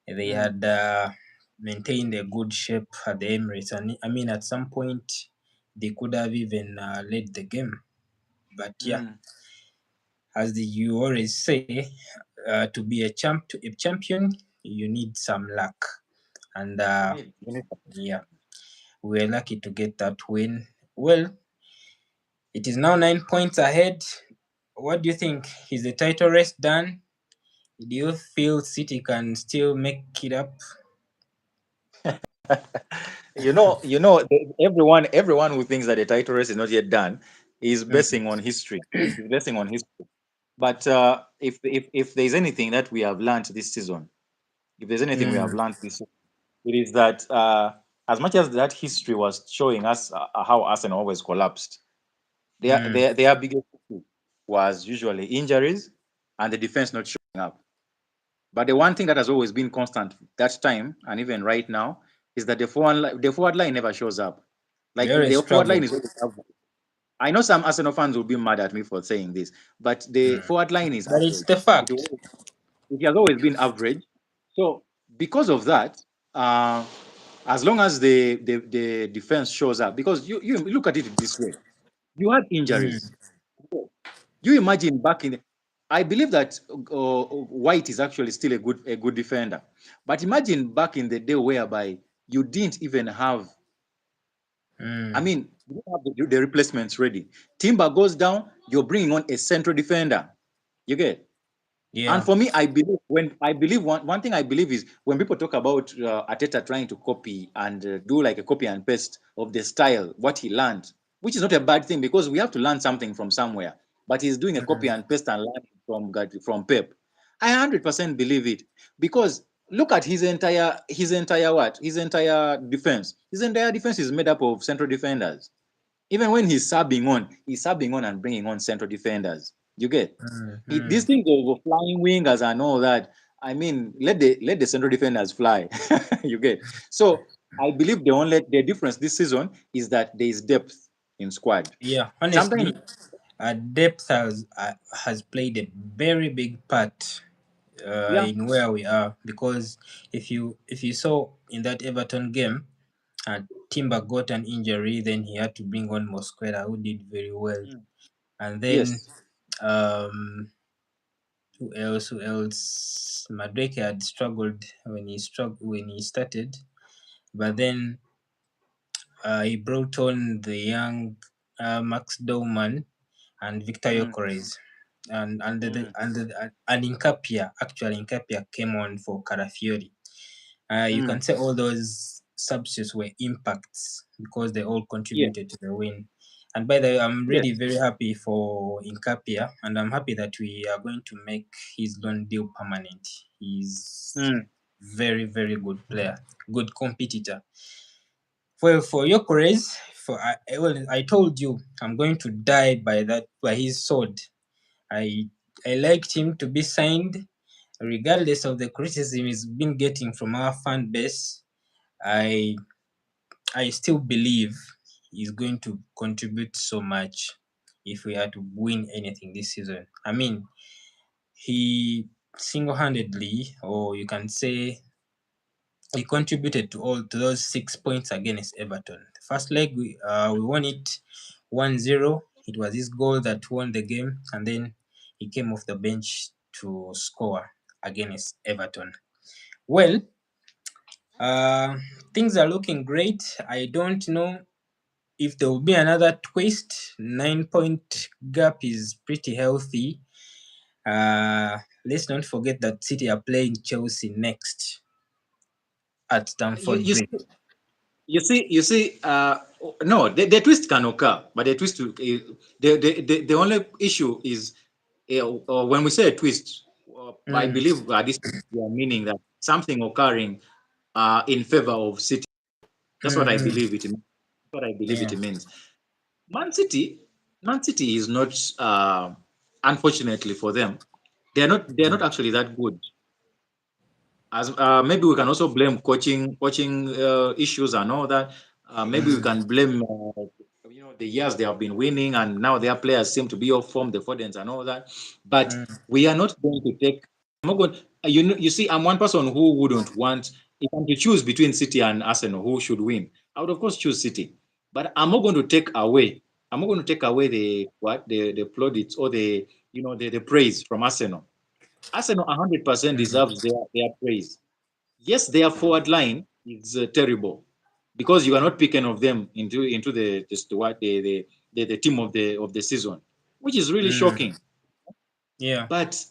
They mm, had maintained a good shape at the Emirates, and I mean, at some point they could have even led the game. But yeah, mm. as you always say, to be a champion, you need some luck, and You need. yeah, we were lucky to get that win. Well, it is now 9 points ahead. What do you think? Is the title race done? Do you feel City can still make it up? Everyone who thinks that the title race is not yet done is Mhm. basing on history. Is basing on history. But if there's anything that we have learned this season, if there's anything we have Mm. learned this season, it is that as much as that history was showing us how Arsenal always collapsed, Mm. Their biggest issue was usually injuries and the defense not showing up. But the one thing that has always been constant that time and even right now is that the forward line never shows up. Like Very the forward line struggle. is always average. I know some Arsenal fans will be mad at me for saying this, but the Mm. forward line is But it's average. the It, fact. al- it has always been average. So because of that, uh, as long as the defense shows up, because you look at it this way, you had injuries. Mm. You imagine back in the, I believe that White is actually still a good defender, but imagine back in the day whereby you didn't even have, I Mm. mean, you don't have the replacements ready. Timber goes down, you're bringing on a central defender. You get. And Yeah. for me, I believe one thing I believe is when people talk about Ateta trying to copy and do like a copy and paste of the style, what he learned, which is not a bad thing because we have to learn something from somewhere. But he's doing a copy Mm. and paste and learning from Pep. I 100% believe it because look at his entire defense. His entire defense is made up of central defenders. Even when he's subbing on and bringing on central defenders. You get Mm. these Mm. things of flying wingers and all that. I mean, let the central defenders fly. You get. So I believe the difference this season is that there is depth in squad. Yeah. Sometimes, Honestly, depth has played a very big part yeah. in where we are, because if you saw in that Everton game, Timber got an injury, then he had to bring on Mosquera, who did very well, Mm. and then Yes. um, who else? Who else? Madrid had struggled when he started, but then he brought on the young Max Dowman and Victor Mm. Gyökeres, Mm. and Incapia came on for Carafiori. You can Mm. say all those substitutes were impacts because they all Yes. contributed to the win. And by the way, I'm Yes. really very happy for Incapia, and I'm happy that we are going to make his loan deal permanent. He's Mm. very, very good player, good competitor. For Gyökeres, I told you I'm going to die by his sword. I I liked him to be signed, regardless of the criticism he's been getting from our fan base. I I still believe he's going to contribute so much if we are to win anything this season. I mean, he single-handedly, or you can say he contributed to those 6 points against Everton. The first leg we won it 1-0. It was his goal that won the game, and then he came off the bench to score against Everton. Well, uh, things are looking great. I don't know if there will be another twist. 9 point gap is pretty healthy. Let's not forget that City are playing Chelsea next at You, Stamford you Bridge. see, you see. No, the twist can occur, but the twist, the only issue is when we say a twist, I Mm, believe at this point we are meaning that something occurring in favor of City. That's what I mm, believe it. What I believe yeah, it means. Man City, Man City is not. Unfortunately for them, they are not. They are not actually that good. As maybe we can also blame coaching issues and all that. Maybe we mm, can blame the years they have been winning and now their players seem to be off form, the Fordens and all that. But mm, we are not going to take. I'm not going. You see, I'm one person who wouldn't want if I'm to choose between City and Arsenal who should win. I would of course choose City, but I'm not going to take away. I'm not going to take away the plaudits or the praise from Arsenal. Arsenal 100% mm, deserves their praise. Yes, their forward line is terrible because you are not picking of them into the just what the team of the season, which is really mm, shocking. yeah, But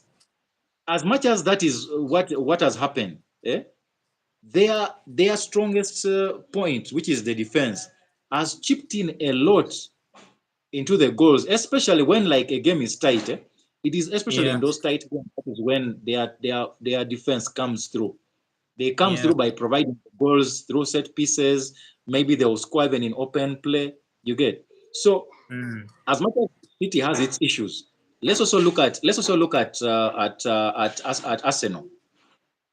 as much as that is what has happened, their strongest point, which is the defense, has chipped in a lot into the goals, especially when like a game is tight. It is especially in yeah, those tight games that is when their defense comes through. They come yeah, through by providing goals through set pieces. Maybe they will score even in open play. You get. So Mm. As much as City has its issues, let's also look at Arsenal.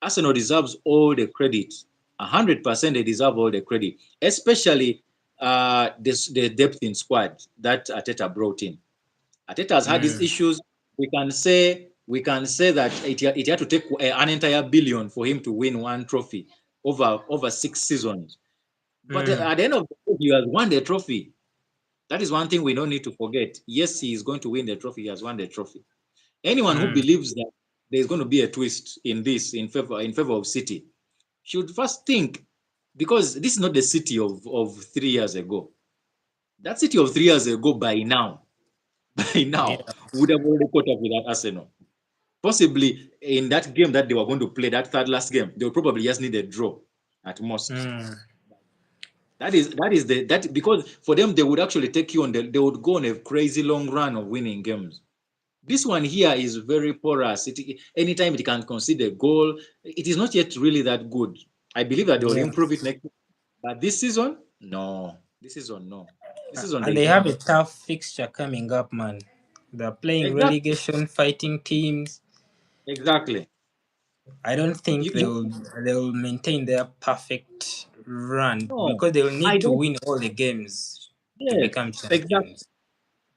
Arsenal deserves all the credit. 100% they deserve all the credit, especially the depth in squad that Arteta brought in. Arteta has had these Mm. issues. We can say that it had to take an entire billion for him to win one trophy over 6 seasons. But Mm. at the end of the day, he has won the trophy. That is one thing we don't need to forget. Yes, he is going to win the trophy. He has won the trophy. Anyone who Mm. believes that there's going to be a twist in this in favor of City should first think, because this is not the City of 3 years ago. That City of 3 years ago, by now, by now, Yeah. would have already caught up with that Arsenal. Possibly in that game that they were going to play, that third last game, they would probably just need a draw at most. Mm. That is because for them they would actually take you on they would go on a crazy long run of winning games. This one here is very porous. Anytime it can concede a goal, it is not yet really that good. I believe that they will Yeah. improve it next, but this season, no. This season, no. This season And they they don't. have a tough fixture coming up, man. They're playing Exactly, relegation, fighting teams. exactly. I don't think You, they you will maintain their perfect run no, because they will I need to don't. win all the games to Yes, become exactly. champions.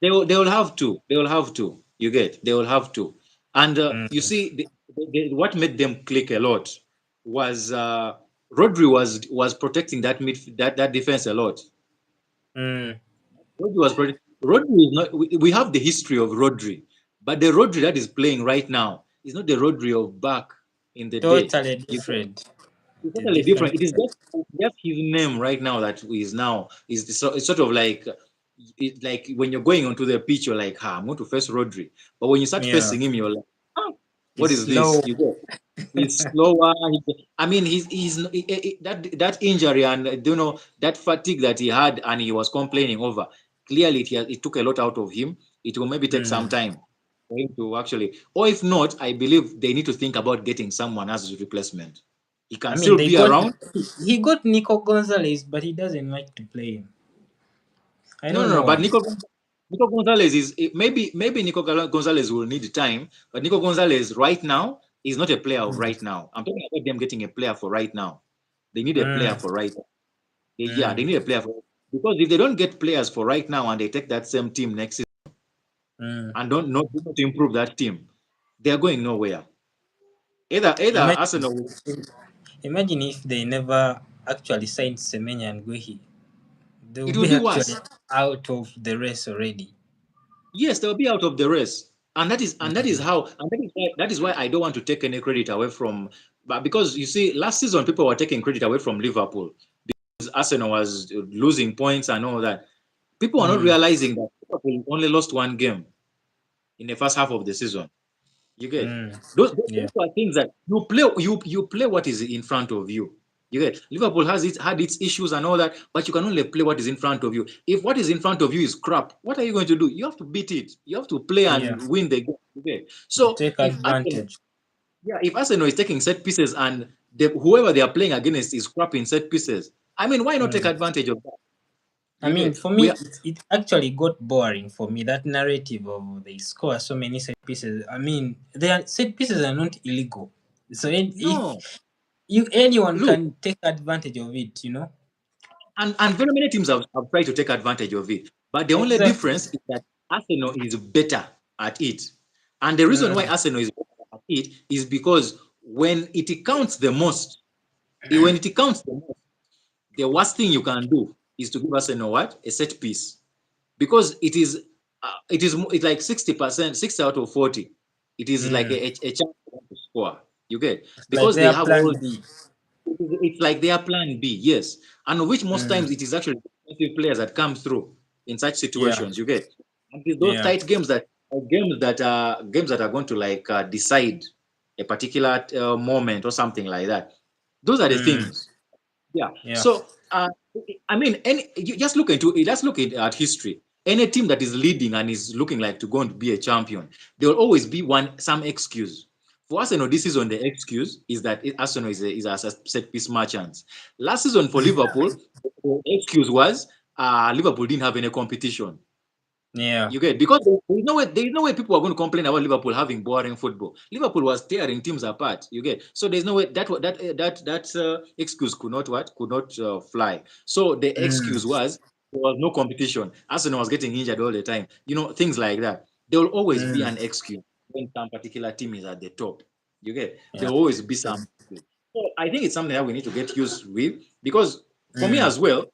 They will have to. They will have to. You get. They will have to. And you Mm. see, what made them click a lot was Rodri was protecting that defense a lot. Mm. Rodri is not. We have the history of Rodri, but the Rodri that is playing right now is not the Rodri of back in the day. Totally You get. different. It's The totally different. different It is player. just his name right now that is now is it's sort of like like when you're going onto the pitch, you're like, I'm going to face Rodri. But when you start Yeah. facing him, you're like, what He's is this? slow. You go. He's slower. I mean, that injury and that fatigue that he had and he was complaining over. Clearly, it took a lot out of him. It will maybe take some Mm. time for him to actually, or if not, I believe they need to think about getting someone as a replacement. He I can mean, still they be got around. he got Nico Gonzalez, but he doesn't like to play him. I No, don't no, know no. But why. Nico Gonzalez maybe Nico Gonzalez will need time. But Nico Gonzalez right now is not a player of Mm. right now. I'm talking about them getting a player for right now. They need a player Mm. for right. Yeah, they Mm. need a player for, because if they don't get players for right now and they take that same team next season Mm. and do not improve that team, they are going nowhere. Either Imagine, Arsenal. imagine if they never actually signed Semenya and Guehi. They will It will be be actually worse. out of the race already. Yes, they'll be out of the race, and that is Mm. how, and that is why I don't want to take any credit away from. But because you see, last season people were taking credit away from Liverpool because Arsenal was losing points and all that. People are not Mm. realizing that Liverpool only lost one game in the first half of the season. You get. Mm. Those Yeah. are things that you play what is in front of you. You get. Liverpool had its issues and all that, but you can only play what is in front of you. If what is in front of you is crap, what are you going to do? You have to beat it. You have to play Yeah. and win the game. Okay. So Take advantage. if Arsenal is taking set pieces and whoever they are playing against is crap in set pieces, I mean, why not take Mm. advantage of that? I You mean, get. for me, it actually got boring for me. That narrative of they score so many set pieces. I mean, their set pieces are not illegal. So if No. you anyone Look, can take advantage of it, you know. and very many teams have tried to take advantage of it. But the only Exactly. difference is that Arsenal is better at it. And the reason why Mm. Arsenal is better at it is because when it counts the most, when it counts the most, the worst thing you can do is to give Arsenal what? A set piece. Because it's like 60%, 60 out of 40. It is like Mm. a chance for them to score. You get, It's like because they their have all. plan B. It's like their plan B, yes, and which most Mm. times it is actually defensive players that come through in such Yeah. situations. You get, and it's those Yeah. tight games that are going to like decide a particular moment or something like that. Those are the Mm. things. Yeah. Yeah. So I mean, just look into it. Let's look at history. Any team that is leading and is looking like to go and be a champion, there will always be some excuse. For Arsenal, this season the excuse is that Arsenal is a set piece merchant. Last season for Liverpool, the excuse was Liverpool didn't have any competition. Yeah. You get, because there is no way people are going to complain about Liverpool having boring football. Liverpool was tearing teams apart. You get, so there's no way that excuse could not fly. So the Mm. excuse was there was no competition. Arsenal was getting injured all the time. Things like that. There will always be Mm. an excuse when some particular team is at the top. You get, there Yeah. will always be True. some. So I think it's something that we need to get used with, because for me Mm. as well,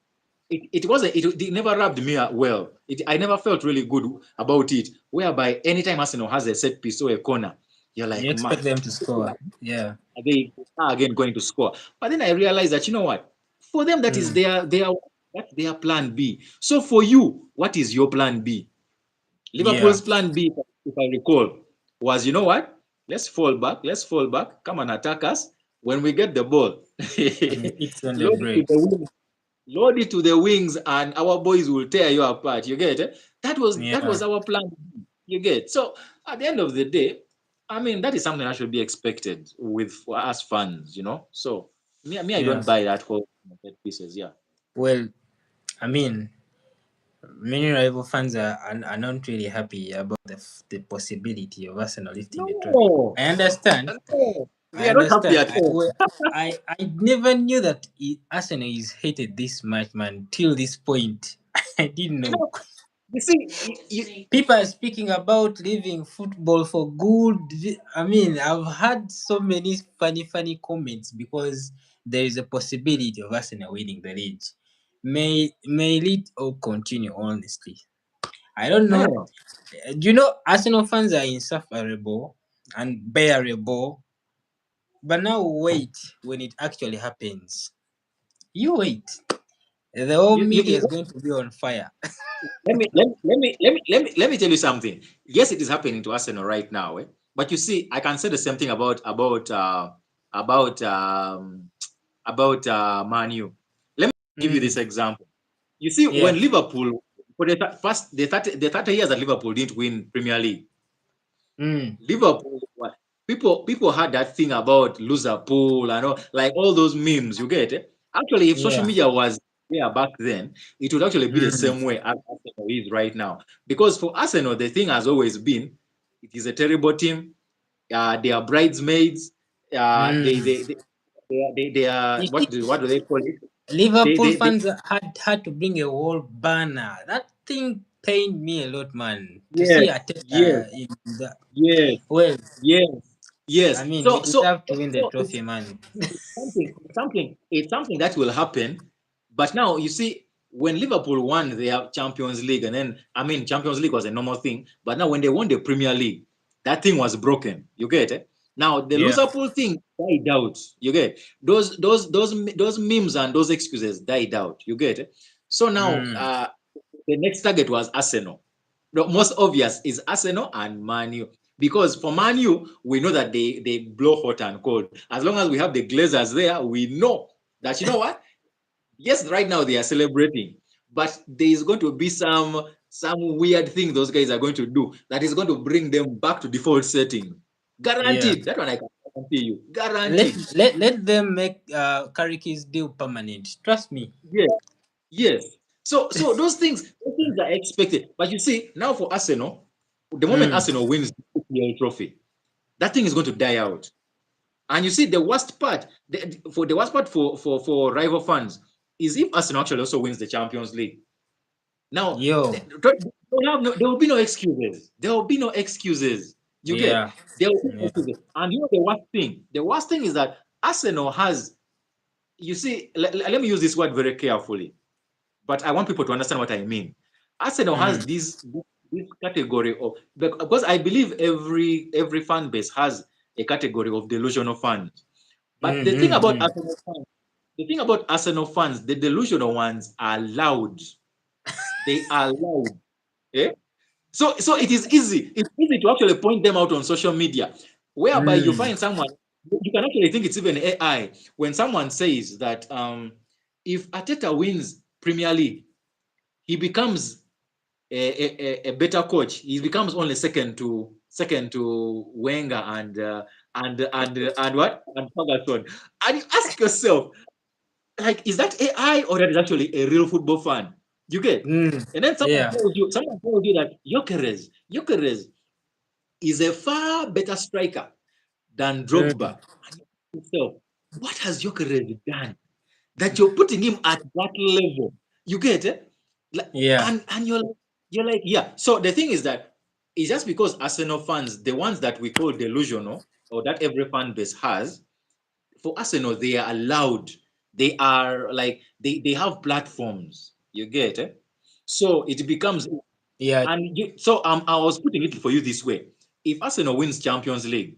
it never rubbed me well. I never felt really good about it. Whereby anytime Arsenal has a set piece or a corner, you're You like, expect man, them to score. Yeah. are they are again going to score? But then I realized that, you know what? For them, that is Mm. their plan B. So for you, what is your plan B? Yeah. Liverpool's plan B, if I recall, was, you know what? Let's fall back, come and attack us. When we get the ball, It's on the load it to break. the wing, load it to the wings, and our boys will tear you apart. You get it? That was Yeah. our plan. You get. So at the end of the day, I mean, that is something that should be expected with for us fans. So I Yeah. don't buy that whole set pieces. Yeah. Well, I mean, many rival fans are not really happy about the possibility of Arsenal lifting the trophy. No, I understand. no, we I are not happy understand. at all. I never knew that Arsenal is hated this much, man. Till this point, I didn't You know. know, you see, People are speaking about leaving football for good. I mean, I've had so many funny comments because there is a possibility of Arsenal winning the league. May it all continue, honestly. I don't no, no, know. no. Do you know Arsenal fans are insufferable and bearable, but now wait when it actually happens. You wait. The whole media is You, going to be on fire. let me tell you something. Yes, it is happening to Arsenal right now, eh? But you see, I can say the same thing about Man U. Let me give you Mm, this example. You see, yeah. when Liverpool, for the 30 years that Liverpool didn't win Premier League, Mm, Liverpool, people had that thing about loser pool and all those memes. You get it? Actually, if social yeah. media was there back then, it would actually be the Mm, same way as Arsenal is right now. Because for Arsenal, the thing has always been, it is a terrible team. They are bridesmaids. mm. They are, You see, what do they call it? Liverpool They fans had to bring a whole banner. That thing pained me a lot, man. To see yes, yes, Ateta in the yes, well, yes, I yes. mean, we So so deserve to win the so trophy, man. it's something that will happen. But now you see, when Liverpool won their Champions League, and then I mean Champions League was a normal thing, but now when they won the Premier League, that thing was broken. You get it? Now the Yeah. Liverpool thing died out. You get those memes and those excuses died out. You get it? So now Mm, the next target was Arsenal. The most obvious is Arsenal and Man U. Because for Man U, we know that they blow hot and cold. As long as we have the Glazers there, we know that, you know what? Yes, right now they are celebrating, but there is going to be some weird thing those guys are going to do that is going to bring them back to default setting. yeah. Guaranteed. That one I can guarantee you. Let Guaranteed. let them make Kariki's deal permanent. Trust me. Yes. Yes. So those things are expected. But you see, now for Arsenal, the moment Mm, Arsenal wins the EPL trophy, that thing is going to die out. And you see, the worst part, the worst part for rival fans is if Arsenal actually also wins the Champions League. Now, yo. there will be no excuses. There will be no excuses. You get? Yeah. There will be no Yeah. excuses. And you know the worst thing? The worst thing is that Arsenal has, you see, let me use this word very carefully, but I want people to understand what I mean. Arsenal has Mm, this category of, because I believe every fan base has a category of delusional fans. But mm, mm, mm. The thing about Arsenal fans, the delusional ones are loud. They are loud. Eh? So it is easy. It's easy to actually point them out on social media, whereby you Mm. find someone, you can actually think it's even AI when someone says that if Ateta wins Premier League, he becomes a better coach. He becomes only second to Wenger and what and Ferguson. And you ask yourself, like, is that AI or that is actually a real football fan? You get? And then Yeah. someone told you that Gyökeres is a far better striker than Mm, Drogba. And you ask yourself, what has Gyökeres done that you're putting him at that level? You get it? Like, yeah. and you're like, yeah. So the thing is that it's just because Arsenal fans, the ones that we call delusional, or that every fan base has, for Arsenal, they are allowed. They are like they have platforms. You get it? So it becomes Yeah. so I was putting it for you this way. If Arsenal wins Champions League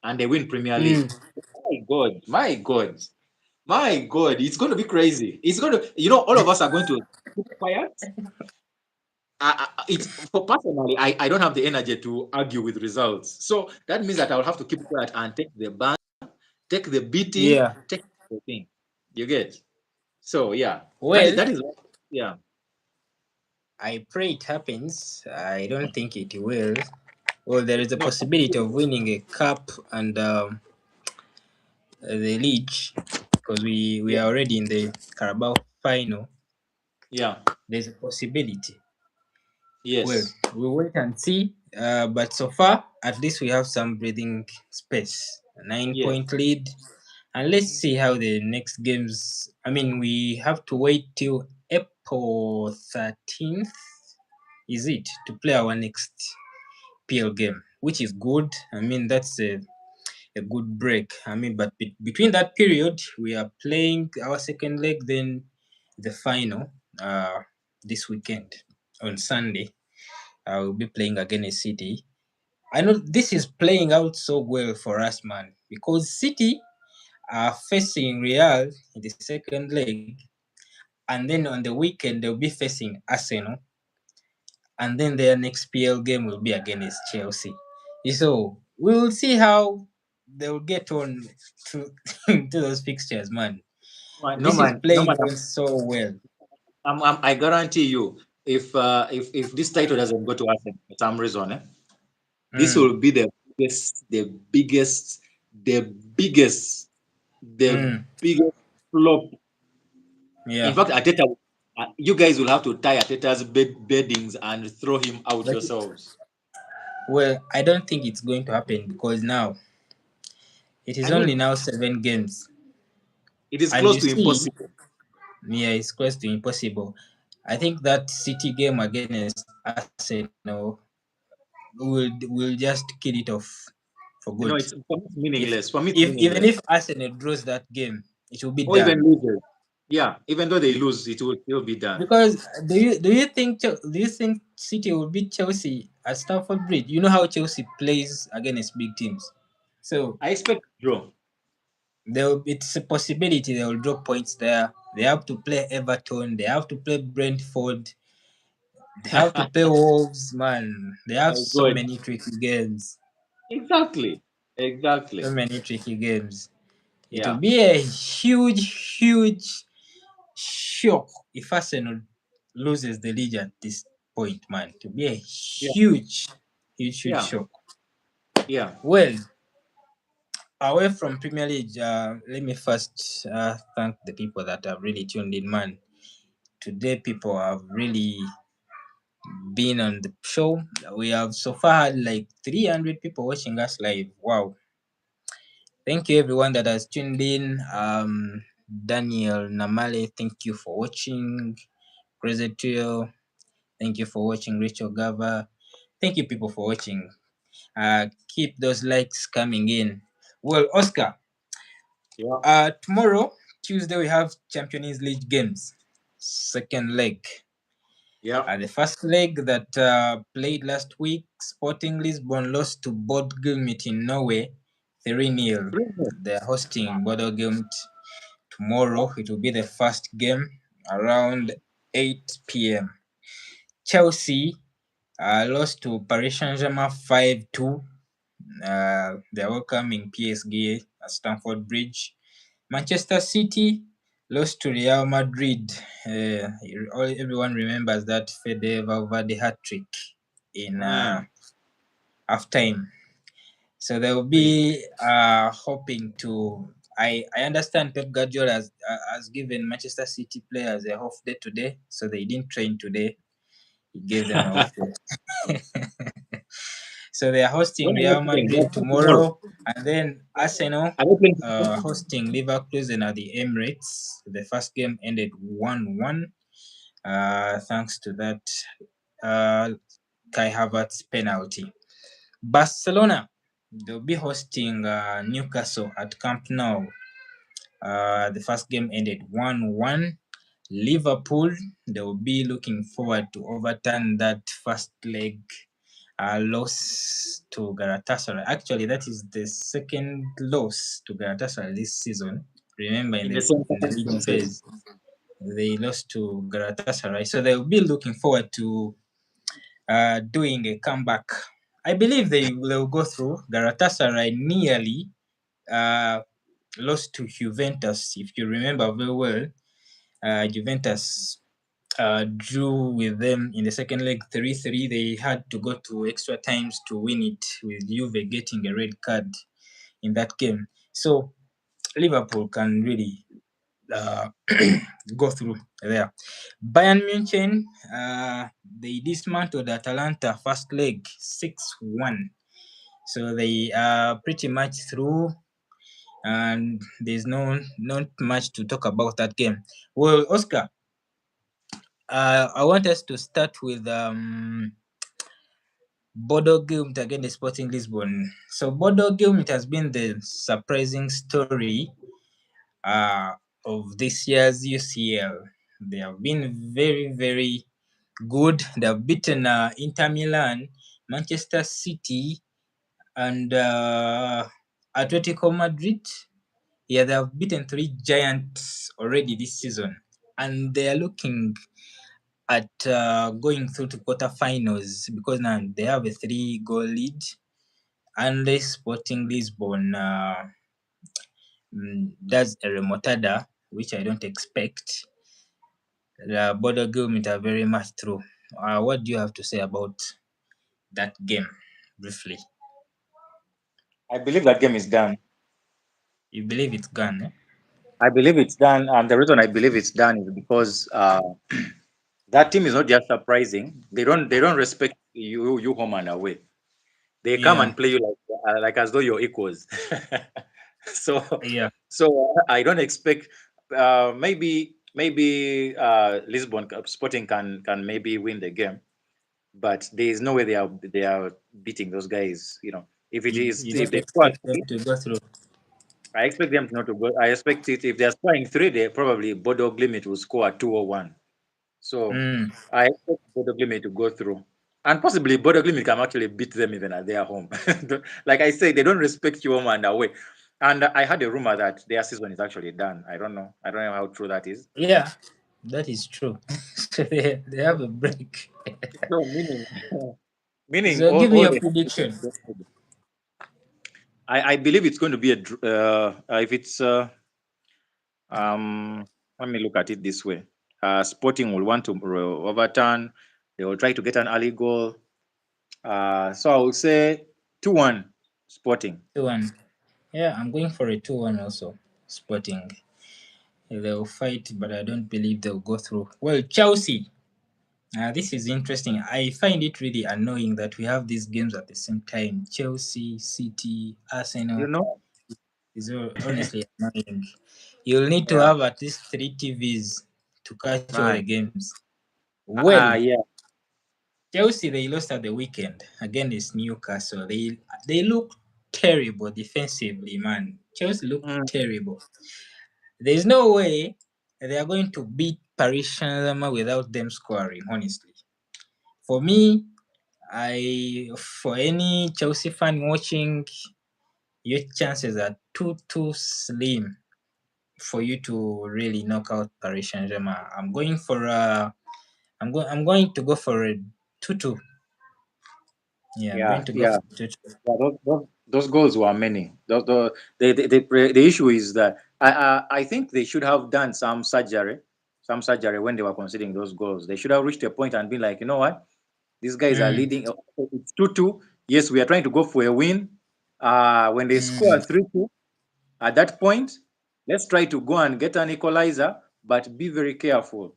and they win Premier League, Mm, my God, it's going to be crazy. It's going to, all of us are going to keep quiet. It's for personally, I don't have the energy to argue with results. So that means that I'll have to keep quiet and take the ban, take the beating, yeah. take the thing. You get? So yeah, Well, that is yeah. I pray it happens. I don't think it will. Well, there is a No, possibility of winning a cup and the league because we yeah, are already in the Carabao final. yeah, There's a possibility. Well, yes, we'll wait and see. But so far, at least we have some breathing space. A nine yes. point lead. And let's see how the next games. I mean, we have to wait till April 13th, is it, to play our next PL game, which is good. I mean, that's a good break. I mean, but between that period, we are playing our second leg, then the final this weekend on Sunday. We'll be playing against City. I know this is playing out so well for us, man, because City are facing Real in the second leg, and then on the weekend they'll be facing Arsenal, and then their next PL game will be against Chelsea. So we will see how they'll get on to to those fixtures, man. No This is man, no man. playing on so well. I guarantee you, if this title doesn't go to us for some reason, this Mm, will be the biggest, the mm, biggest flop. In yeah. fact, Ateta, you guys will have to tie Ateta's beddings and throw him out But yourselves. well, I don't think it's going to happen because now it is I mean, only now 7 games, it is and close you to see, impossible. yeah, it's close to impossible. I think that City game against Arsenal will just kill it off for good. It's for me, it's If meaningless. For me, it's if even meaningless. if Arsenal draws that game, it will be Or even done. loses. Yeah, even though they lose, it will still be done. Because do you think City will beat Chelsea at Stamford Bridge? You know how Chelsea plays against big teams, so I expect draw. it's a possibility they will drop points there. They have to play Everton. They have to play Brentford. They have to play Wolves. Man, they have My so God. many tricky games. Exactly. So Exactly. many tricky games. It will Yeah. be a huge, huge shock if Arsenal loses the league at this point, man. To be a Yeah. huge, huge, huge Yeah. shock. Yeah. Well, away from Premier League, let me first thank the people that have really tuned in, man. Today, people have really been on the show. We have so far had like 300 people watching us live. Wow. Thank you, everyone that has tuned in. Daniel Namale, thank you for watching. Crazy Trio, thank you for watching. Rachel Gava, thank you, people, for watching. Keep those likes coming in. Well, Oscar, Yeah. tomorrow, Tuesday, we have Champions League games. Second leg. Yeah. The first leg that played last week, Sporting Lisbon lost to Bodø/Glimt in Norway 3-0. Brilliant. They're hosting Bodø/Glimt tomorrow. It will be the first game around 8 p.m. Chelsea lost to Paris Saint-Germain 5-2. They're welcoming PSG at Stamford Bridge. Manchester City lost to Real Madrid. Everyone remembers that Fede Valverde hat trick in Ah, halftime. So they will crazy. be hoping to I understand Pep Guardiola has given Manchester City players a off day today, so they didn't train today. He gave them an off day. So they are hosting When are they Real playing? They're Madrid playing tomorrow. tomorrow, and then Arsenal Are they playing tomorrow? hosting Liverpool and at the Emirates. The first game ended 1-1. Thanks to that Kai Havertz penalty. Barcelona, they'll be hosting Newcastle at Camp Nou. The first game ended 1-1. Liverpool, they will be looking forward to overturn that first leg loss to Galatasaray. Actually, that is the second loss to Galatasaray this season. Remember, In the same in the league phase, they lost to Galatasaray. So they'll be looking forward to doing a comeback. I believe they will go through. Galatasaray nearly lost to Juventus, if you remember very well. Juventus drew with them in the second leg 3-3. They had to go to extra times to win it, with Juve getting a red card in that game. So Liverpool can really go through there. Bayern Munich, they dismantled Atalanta first leg 6-1. So they are pretty much through, and there's not much to talk about that game. Well, Oscar, I want us to start with Bodo Glimt against the Sporting Lisbon. So Bodo Glimt has been the surprising story of this year's UCL. They have been very, very good. They have beaten Inter Milan, Manchester City, and Atletico Madrid. Yeah, they have beaten 3 giants already this season, and they are looking at going through to quarterfinals because now they have a 3-goal lead. Unless Sporting Lisbon does a remontada, which I don't expect, the Bodo Glimt are very much through. What do you have to say about that game, briefly? I believe that game is done. You believe it's gone, eh? I believe it's done, and the reason I believe it's done is because that team is not just surprising. They don't respect you home and away. They come Yeah, and play you like as though you're equals. so yeah, I don't expect maybe Lisbon Sporting can maybe win the game, but there is no way they are beating those guys. If it is you if don't they score expect them three, to go through. I expect them not to go. I expect it if they're scoring three, they probably Bodo Glimt will score a 2-1. So Mm. I expect Bodo Glimt to go through. And possibly Bodo Glimt can actually beat them even at their home. Like I say, they don't respect you home and away. And I had a rumor that their season is actually done. I don't know. I don't know how true that is. Yeah, that is true. So they have a break. So meaning So give me all your they have to prediction. do is I believe it's going to be if it's let me look at it this way. Sporting will want to overturn. They will try to get an early goal. So I will say 2-1 Sporting. 2-1. Yeah, I'm going for a 2-1 also. Sporting. They'll fight, but I don't believe they'll go through. Well, Chelsea. This is interesting. I find it really annoying that we have these games at the same time. Chelsea, City, You Arsenal. know? Is honestly annoying. You'll need to Yeah. have at least 3 TVs to catch all the Right. games. Well, Yeah. Chelsea, they lost at the weekend against Newcastle. They look terrible defensively, man. Chelsea look Mm, terrible. There's no way they are going to beat Paris Saint-Germain without them scoring, honestly. For me, for any Chelsea fan watching, your chances are too slim for you to really knock out Paris Saint-Germain. I'm going to go for a 2-2. Yeah, I'm going yeah. to go Yeah. for 2-2. Yeah, those goals were many. The issue is that I think they should have done some surgery when they were conceding those goals. They should have reached a point and been like, you know what, these guys are Mm, leading. It's 2-2. Yes, we are trying to go for a win. When they score mm, 3-2, at that point, let's try to go and get an equalizer, but be very careful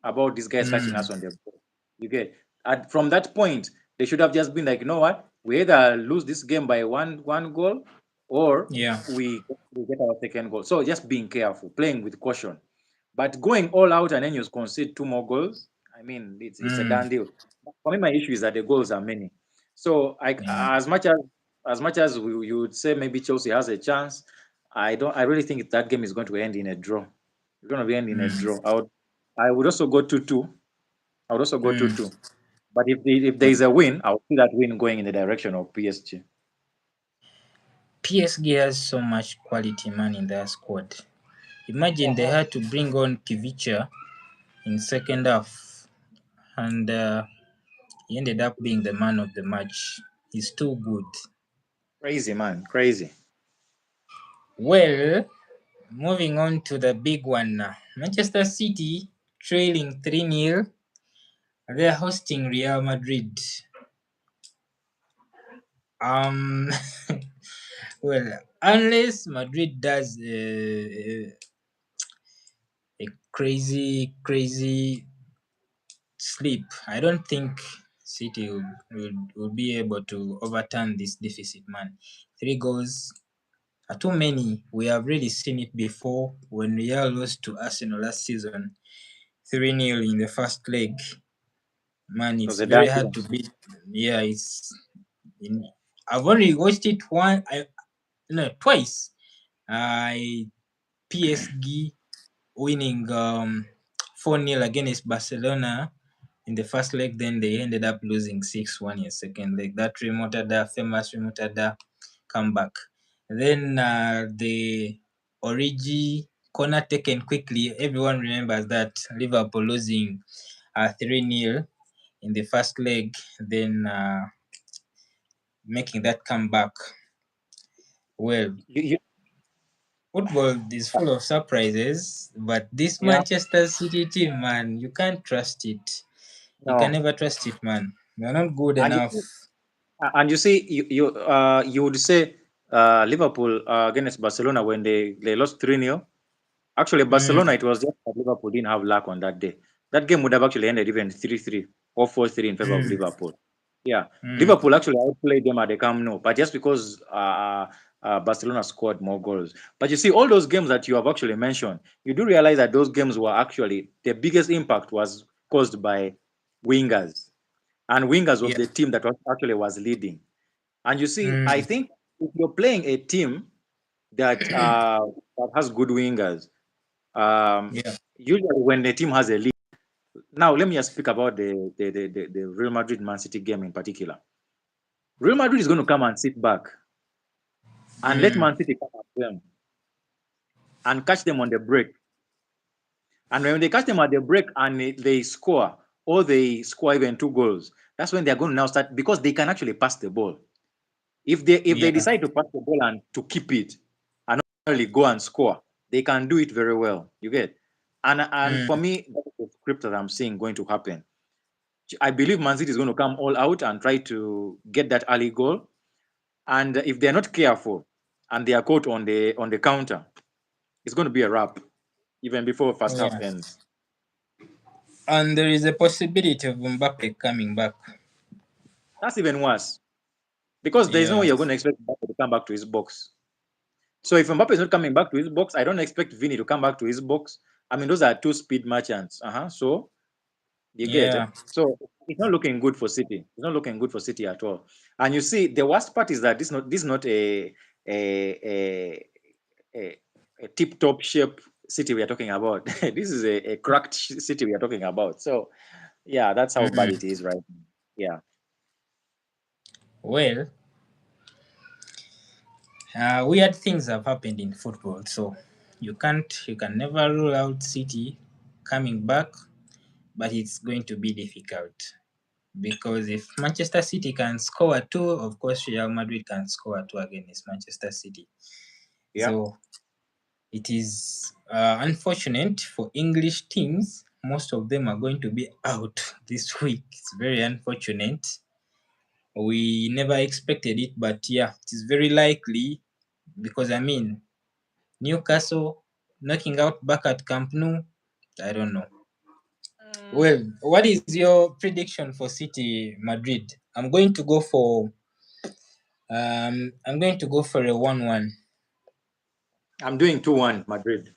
about these guys catching us on the ball. You get, and from that point, they should have just been like, you know what, we either lose this game by one goal, or Yeah. we get our second goal. So just being careful, playing with caution. But going all out and then you concede 2 more goals, I mean, it's a done deal. For me, my issue is that the goals are many. So Yeah. as much as you would say maybe Chelsea has a chance, I really think that game is going to end in a draw. It's going to be end in a draw. I would also go 2-2. I would also go 2-2. But if there is a win, I would see that win going in the direction of PSG. PSG has so much quality man in their squad. Imagine they had to bring on Kivicha in second half, and he ended up being the man of the match. He's too good. Crazy, man. Crazy. Well, moving on to the big one now. Manchester City trailing 3-0. They're hosting Real Madrid. Well, unless Madrid does a crazy sleep, I don't think City will be able to overturn this deficit, man. 3 goals are too many. We have really seen it before when Real lost to Arsenal last season, 3-0 in the first leg. Man, it's very hard to beat. Yeah, I've only watched it twice. PSG winning 4-0 against Barcelona in the first leg, then they ended up losing 6-1 in the second leg. That famous remontada comeback. Then the Origi corner taken quickly. Everyone remembers that. Liverpool losing 3-0 in the first leg, then making that comeback. Well, football is full of surprises, but this Manchester City team, man, you can't trust it. You can never trust it, man. They're not good enough. And you see, you would say Liverpool against Barcelona when they lost 3-0. Actually, Barcelona, it was just that Liverpool didn't have luck on that day. That game would have actually ended even 3-3 or 4-3 in favor of Liverpool. Yeah, Liverpool actually outplayed them at the Camp Nou, but just because Barcelona scored more goals. But you see, all those games that you have actually mentioned, you do realize that those games were actually, the biggest impact was caused by wingers. And wingers was the team that actually was leading. And you see, I think if you're playing a team that that has good wingers, usually when the team has a lead. Now let me just speak about the Real Madrid Man City game in particular. Real Madrid is going to come and sit back and let Man City come at them and catch them on the break. And when they catch them at the break and they score, or they score even 2 goals, that's when they're going to now start, because they can actually pass the ball. If they decide to pass the ball and to keep it and not only go and score, they can do it very well. You get? And for me, that's the script that I'm seeing going to happen. I believe Man City is going to come all out and try to get that early goal. And if they're not careful and they are caught on the counter, it's going to be a wrap even before first half ends. And there is a possibility of Mbappe coming back. That's even worse, because there's no way you're going to expect Mbappe to come back to his box. So if Mbappe is not coming back to his box, I don't expect Vini to come back to his box. I mean, those are two speed merchants. So you get it. So it's not looking good for City. It's not looking good for City at all. And you see, the worst part is that this is not a tip-top shape City we are talking about. This is a cracked City we are talking about. So yeah, that's how bad it is right now. Yeah. Well, weird things have happened in football, so you can never rule out City coming back, but it's going to be difficult, because if Manchester City can score 2, of course Real Madrid can score 2 against Manchester City. So it is unfortunate for English teams. Most of them are going to be out this week. It's very unfortunate. We never expected it, but yeah, it is very likely, because I mean, Newcastle knocking out back at Camp Nou. I don't know. Well, what is your prediction for City Madrid? I'm going to go for a 1-1. I'm doing 2-1 Madrid.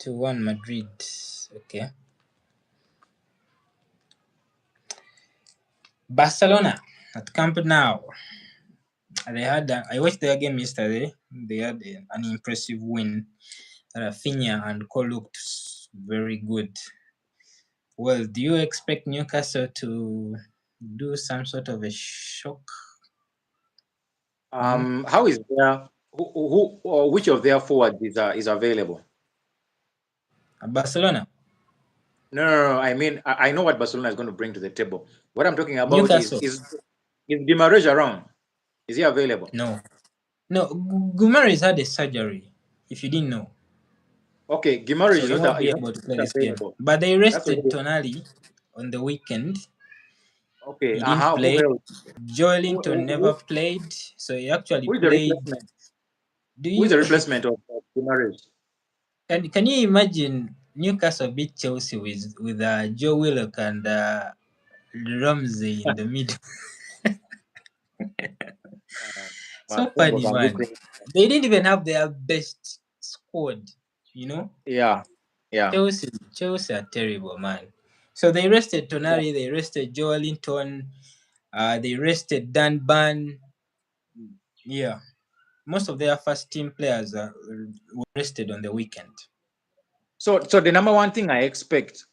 2-1 Madrid. Okay. Barcelona at Camp Nou. I watched their game yesterday. They had an impressive win. Rafinha and Cole looked very good. Well, do you expect Newcastle to do some sort of a shock? How is their who or which of their forwards is available? Barcelona. No. I mean, I know what Barcelona is going to bring to the table. What I'm talking about Newcastle. is Guimaraes around? Is he available? No. Guimaraes had a surgery. If you didn't know, Okay, Guimaraes so is he not won't be is not able to play this game. available. But they That's rested already Tonali on the weekend. okay. He didn't Who play. else? Joelinton never played, so he actually Who is the played. replacement? Do Who is the you replacement of Guimaraes? can you imagine Newcastle beat Chelsea with Joe Willock and Ramsey in the middle? So Football funny, can be man. crazy. They didn't even have their best squad, you know. Yeah. Chelsea are terrible, man. So they rested Tonali, they rested Joelinton, they rested Dan Ban. Yeah, most of their first team players were rested on the weekend. So the number one thing I expect,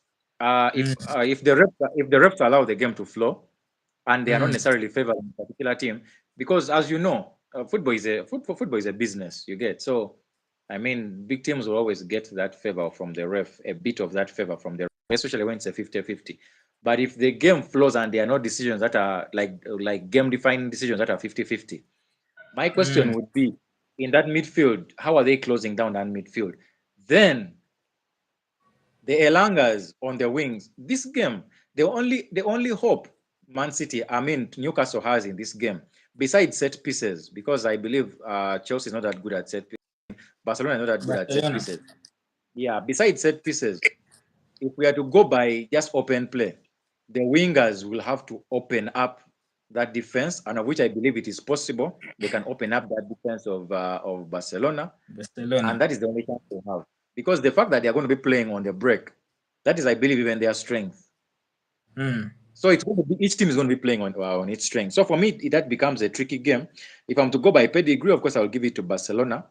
if the refs allow the game to flow, and they are not Mm. necessarily favoring a particular team, because as you know, football is a business. You get so. I mean, big teams will always get that favor from the ref, a bit of that favor from the ref, especially when it's a 50-50. But if the game flows and there are no decisions that are like game-defining decisions that are 50-50, my question Mm. would be, in that midfield, how are they closing down that midfield? Then the Elangas on the wings. This game, the only hope Newcastle has in this game, besides set pieces, because I believe Chelsea is not that good at set pieces. Barcelona is not that good at set Barcelona. pieces. Yeah, besides set pieces, if we are to go by just open play, the wingers will have to open up that defense, and of which I believe it is possible. They can open up that defense of Barcelona, Barcelona. and that is the only chance they have. Because the fact that they are going to be playing on the break, that is, I believe, even their strength. Mm. So it's going to be, each team is going to be playing on its strength. So for me, that becomes a tricky game. If I'm to go by pedigree, of course, I'll give it to Barcelona.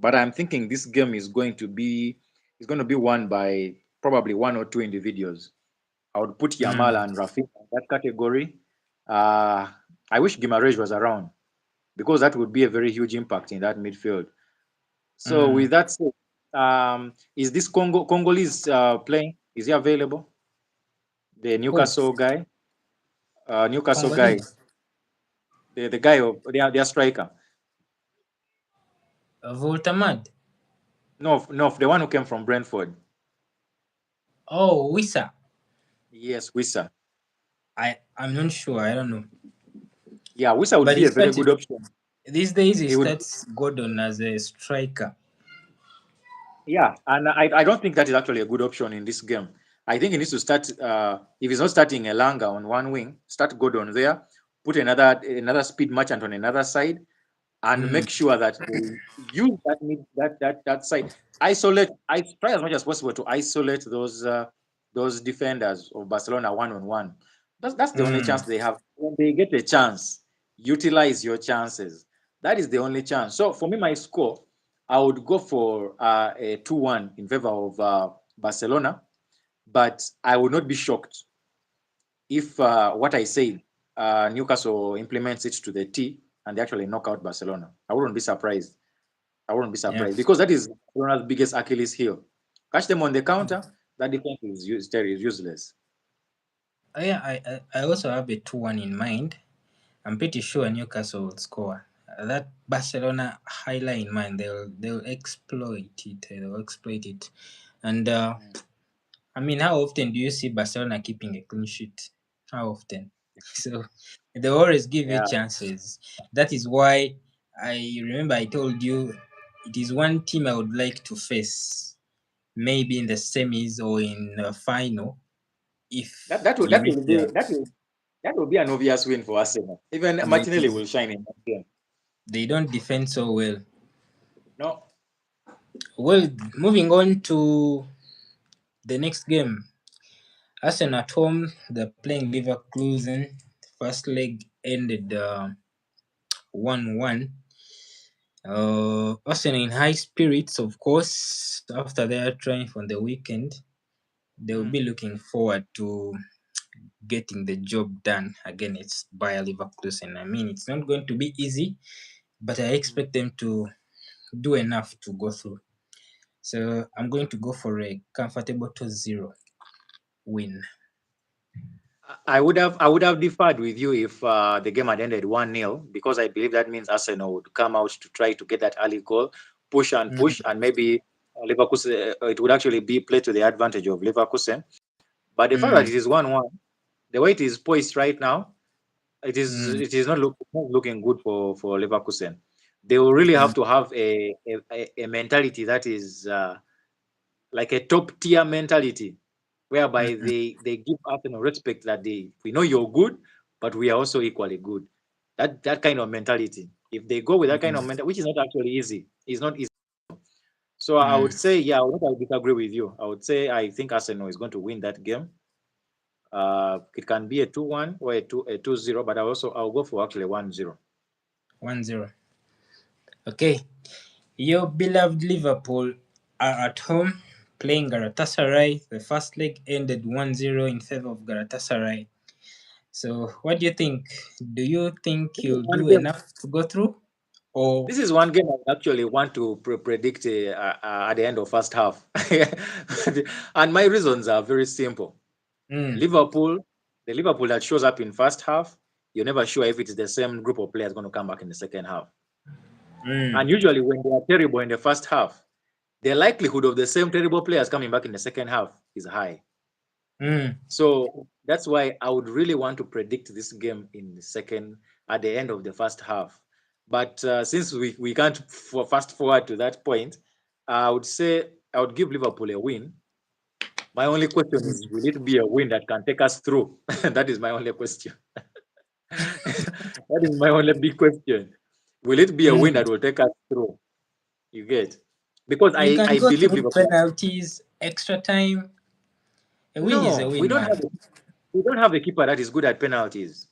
But I'm thinking this game is going to be won by probably one or two individuals. I would put Yamal Mm. and Rafi in that category. I wish Guimaraes was around because that would be a very huge impact in that midfield. So Mm. with that said, is this Congolese playing? Is he available? The Who? Newcastle guy, Congolese. the guy of their striker. Voltamad. No, the one who came from Brentford. Oh, Wissa. Yes, Wissa. I'm not sure. I don't know. Yeah, Wissa would But be a very good option. these days he He would. starts Gordon as a striker. Yeah, and I don't think that is actually a good option in this game. I think he needs to start. If he's not starting Elanga on one wing, start Gordon there, put another speed merchant on another side, and Mm. make sure that they use that side. I try as much as possible to isolate those defenders of Barcelona one on one. That's the only chance Mm. they have. When they get a chance, utilize your chances. That is the only chance. So for me, my score, I would go for a 2-1 in favor of Barcelona, but I would not be shocked if what I say, Newcastle implements it to the T and they actually knock out Barcelona. I wouldn't be surprised. I wouldn't be Yeah. surprised because that is Barcelona's biggest Achilles heel. Catch them on the counter, that defense is useless. Yeah. I also have a 2-1 in mind. I'm pretty sure Newcastle will score. That Barcelona highlight in mind, they'll exploit it. They'll exploit it. And I mean, how often do you see Barcelona keeping a clean sheet? How often? So they always give you Yeah. chances. That is why I remember I told you it is one team I would like to face, maybe in the semis or in the final, if That we reach there. will be an obvious win for Arsenal. Even No, it Martinelli is. will shine in that game. They don't defend so well. No. Well, moving on to the next game. Arsenal at home, they're playing Leverkusen. First leg ended 1-1. Arsenal in high spirits, of course, after their triumph on the weekend. They will be looking forward to getting the job done against Bayer Leverkusen. I mean, it's not going to be easy, but I expect them to do enough to go through. So I'm going to go for a comfortable 2-0 win. I would have differed with you if the game had ended 1-0, because I believe that means Arsenal would come out to try to get that early goal, push, and maybe Leverkusen, it would actually be played to the advantage of Leverkusen. But the fact that it is 1-1, the way it is poised right now, it is not looking good for Leverkusen. They will really have to have a mentality that is like a top tier mentality, whereby they give Arsenal respect that we know you're good, but we are also equally good. That kind of mentality. If they go with that kind of mentality, which is not actually easy, it's not easy. So I would say, yeah, I would disagree with you. I would say I think Arsenal is going to win that game. It can be a 2-1 or a 2-0, but I'll go for actually 1-0. 1-0. Okay. Your beloved Liverpool are at home playing Galatasaray. The first leg ended 1-0 in favor of Galatasaray. So what do you think? Do you think you'll do enough to go through? Or This is one game I actually want to predict at the end of first half. And my reasons are very simple. Liverpool, the Liverpool that shows up in first half, you're never sure if it's the same group of players going to come back in the second half. And usually when they are terrible in the first half, the likelihood of the same terrible players coming back in the second half is high. So that's why I would really want to predict this game in the at the end of the first half. But since we can't fast forward to that point, I would say I would give Liverpool a win. My only question is, will it be a win that can take us through? That is my only question. That is my only big question. Will it be a win that will take us through? You get? Because you can I go believe through Liverpool. penalties, extra time. A win is a No, win, man. we don't have a keeper that is good at penalties.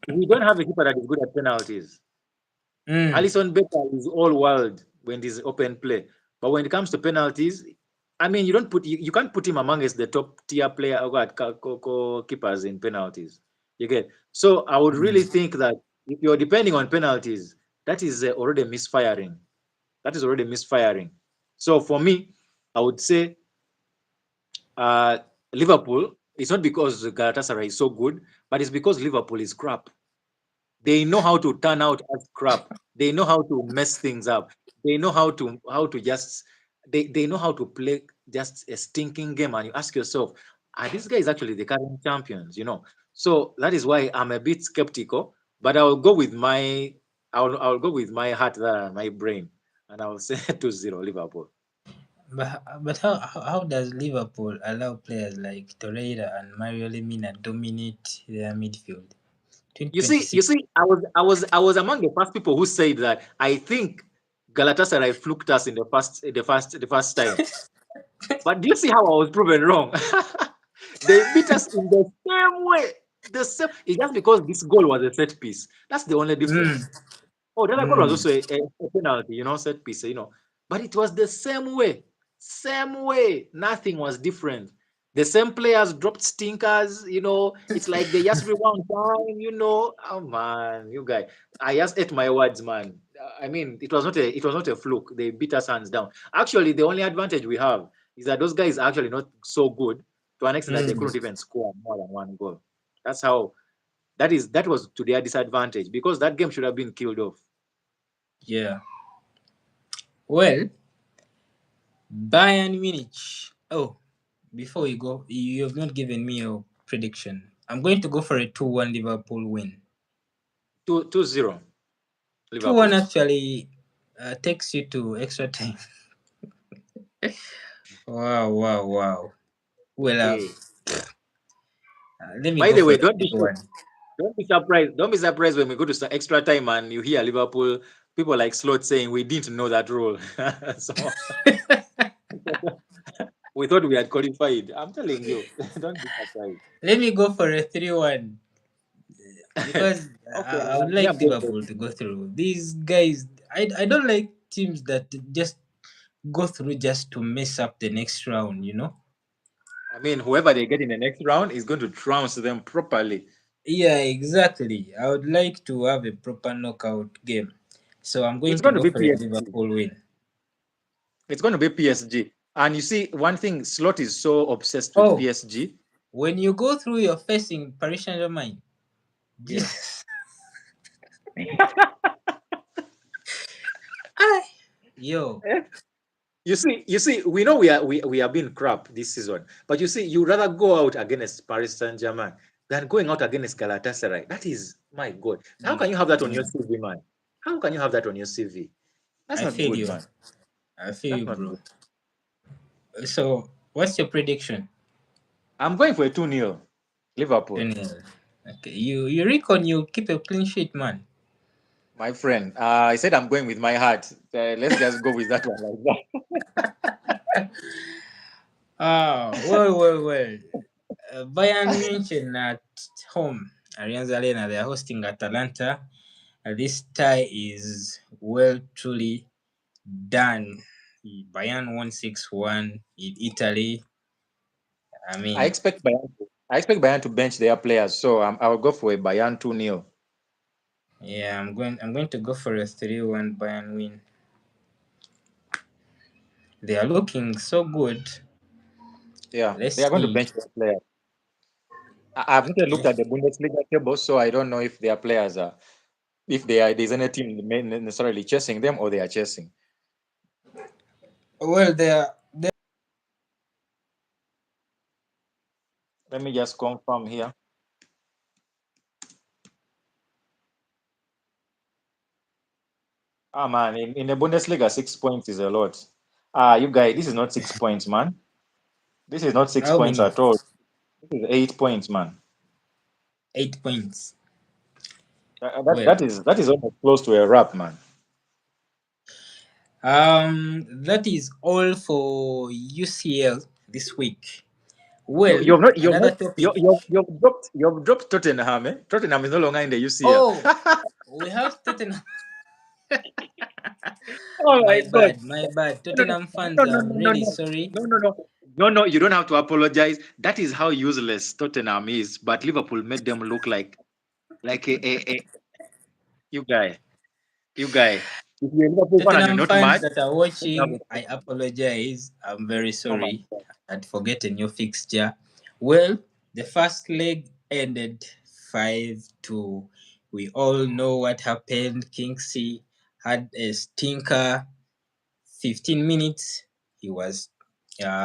We don't have a keeper that is good at penalties. Alisson Becker is all world when there's open play, but when it comes to penalties, I mean, you can't put him amongst the top tier player keepers in penalties. You get? So I would really think that if you're depending on penalties, that is already misfiring. That is already misfiring. So for me, I would say Liverpool. It's not because Galatasaray is so good, but it's because Liverpool is crap. They know how to turn out as crap. They know how to mess things up. They know how to just they know how to play just a stinking game. And you ask yourself, are these guys actually the current champions? So that is why I'm a bit skeptical. But I'll go with my I'll go with my heart and my brain, and I'll say 2-0 Liverpool. But how does Liverpool allow players like Torreira and Mario Lemina dominate their midfield? You see, 2026. I was among the first people who said that I think Galatasaray fluked us in the first time. But do you see how I was proven wrong? They beat us in the same way. It's just because this goal was a set piece. That's the only difference. Oh, the other goal was also a penalty, set piece, But it was the same way. Same way. Nothing was different. The same players dropped stinkers, It's like they just rewound time, Oh man, you guys. I just ate my words, man. I mean, it was not a fluke. They beat us hands down. Actually, the only advantage we have is that those guys are actually not so good to an extent that they couldn't even score more than one goal. That's how that was to their disadvantage, because that game should have been killed off. Yeah. Well, Bayern Munich. Oh, before we go, you have not given me a prediction. I'm going to go for a 2-1 Liverpool win. 2-0 Liverpool. 2-1 actually. takes you to extra time. Wow, wow, wow. Well, Hey. let me By go the for way, a 3-1. don't be surprised. Don't be surprised when we go to extra time and you hear Liverpool people like Slot saying we didn't know that rule. So we thought we had qualified. I'm telling you, don't be surprised. Let me go for a 3-1 because Okay, I would yeah, like Liverpool to go through. These guys, I don't like teams that just go through just to mess up the next round, you know? I mean, whoever they get in the next round is going to trounce them properly. Yeah, exactly. I would like to have a proper knockout game. So I'm It's going to going to go be for a PSG. Liverpool win. It's going to be PSG. And you see, one thing, Slot is so obsessed with Oh, PSG. when you go through, you're facing Paris Saint-Germain. Yeah. Jesus. Ah, yo. You see, we know we are being crap this season, but you see, you rather go out against Paris Saint-Germain than going out against Galatasaray. That is, my God, how can you have that on your Yeah, CV, man? How can you have that on your CV? That's I not feel good, you. man. I feel That's you, not bro. good. So, what's your prediction? I'm going for a 2-0 Liverpool. 2-0. Okay, you reckon you keep a clean sheet, man? My friend, I said I'm going with my heart. Let's just go with that one like that. Ah, well. Bayern München at home, Allianz Arena, they are hosting Atalanta. This tie is well truly done. Bayern won 6-1 in Italy. I I mean, expect Bayern. I expect Bayern to bench their players, so I will go for a Bayern 2-0. yeah, I'm going to go for a 3-1 Bayern win. They are looking so good. Yeah, they Let's are going to see. bench their players. I've not Okay. looked at the Bundesliga table, so I don't know if their players are, if there's any team necessarily chasing them or they are chasing. Well, they are. Let me just confirm here. Ah man, in the Bundesliga, 6 points is a lot. You guys, this is not 6 points, man. This is not six How points many? at all. This is 8 points, man. 8 points. That Well, that is almost close to a wrap, man. that is all for UCL this week. You, Well, you've not you've another not topic. you've dropped Tottenham, eh? Tottenham is no longer in the UCL. Oh, we have Tottenham. Oh my My God. bad, my bad. No, no, Tottenham no, fans, no, I'm no, no, really no, sorry. no, no, no, no, no. You don't have to apologize. That is how useless Tottenham is. But Liverpool made them look like a you guy, you guy. If you're a Liverpool fan and you're Tottenham not fans mad, that are don't have watching, I a- apologize. I'm very oh my sorry. God. I'd forgotten your fixture. Well, the first leg ended 5-2. We all know what happened. Kingsley had a stinker. 15 minutes, he was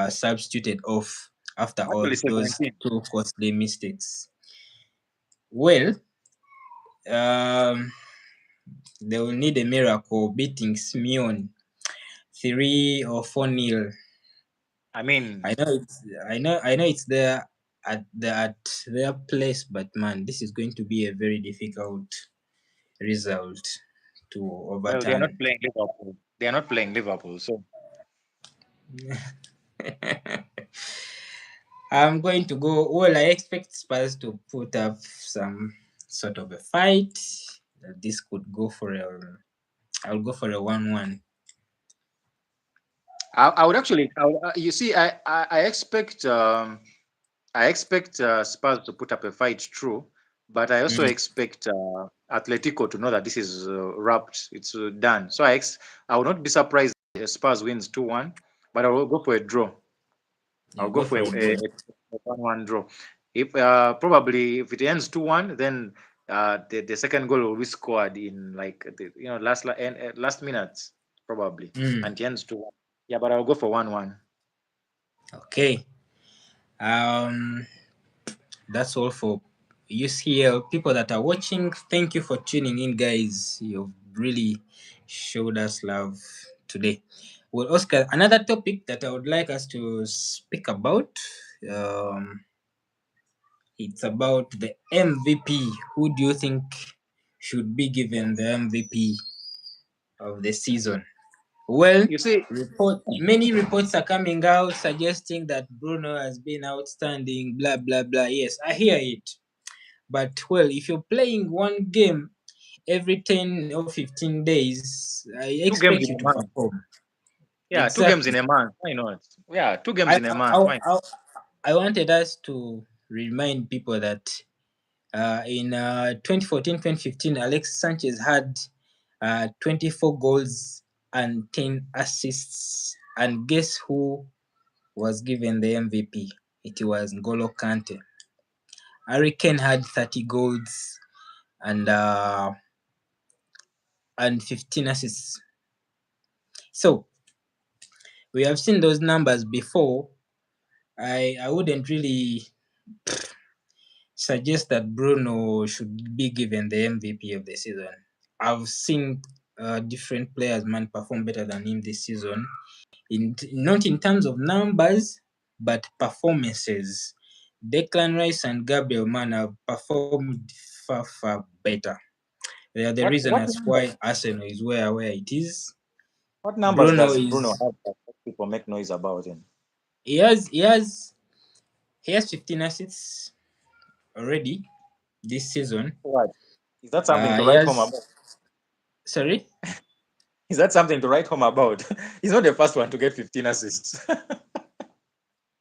substituted off after all Actually, those 17. two costly mistakes. Well, um, they will need a miracle beating Simeon 3 or 4-0. I mean, I know it's there at their place, but man, this is going to be a very difficult result to well, they are not overturn. playing Liverpool. They are not playing Liverpool. So I'm going to go. Well, I expect Spurs to put up some sort of a fight. This could go for a. I'll go for a 1-1. I would actually, you see, I expect Spurs to put up a fight, true, but I also Mm, expect Atletico to know that this is wrapped, it's done. So I would not be surprised if Spurs wins 2-1, but I will go for a draw. I'll you go go for for a draw. a 1-1 draw. If probably if it ends 2-1, then the second goal will be scored in like last minutes probably, Mm, and it ends 2-1. Yeah, but I'll go for 1-1. okay. Um, that's all for UCL people that are watching. Thank you for tuning in, guys. You've really showed us love today. Well, Oscar, another topic that I would like us to speak about, um, it's about the MVP. Who do you think should be given the MVP of the season? Well, You see, many reports are coming out suggesting that Bruno has been outstanding, blah, blah, blah. Yes, I hear it. But, well, if you're playing one game every 10 or 15 days, I 2 games expect in you a to month. perform. Yeah, 2 games in Exactly. a month. Why not? Yeah, 2 games I, in a I, month. Why? I, I wanted us to remind people that in 2014-2015, Alex Sanchez had 24 goals and 10 assists. And guess who was given the MVP? It was N'Golo Kante. Harry Kane had 30 goals and 15 assists. So we have seen those numbers before. I wouldn't really suggest that Bruno should be given the MVP of the season. I've seen different players man perform better than him this season, not in terms of numbers, but performances. Declan Rice and Gabriel Man have performed far better. They are the reason What as why Arsenal is where it is. what numbers Bruno does Bruno is have that people make noise about him? he has 15 assists already this season. What? Is that something to He write home has about? sorry. Is that something to write home about? He's not the first one to get 15 assists.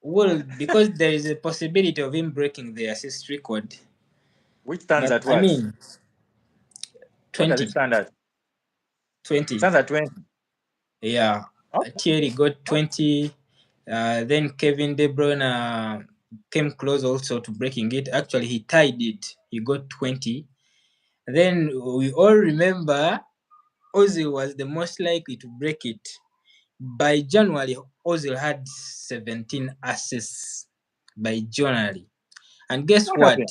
Well, because there is a possibility of him breaking the assist record. Which stands But at I what? mean, What does it 20, stand at? It 20. stands at 20. Yeah, Okay. Thierry got 20. Then Kevin De Bruyne came close also to breaking it. Actually, he tied it. He got 20. Then we all remember Ozil was the most likely to break it. By January, Ozil had 17 assists by January. And guess What what? happened?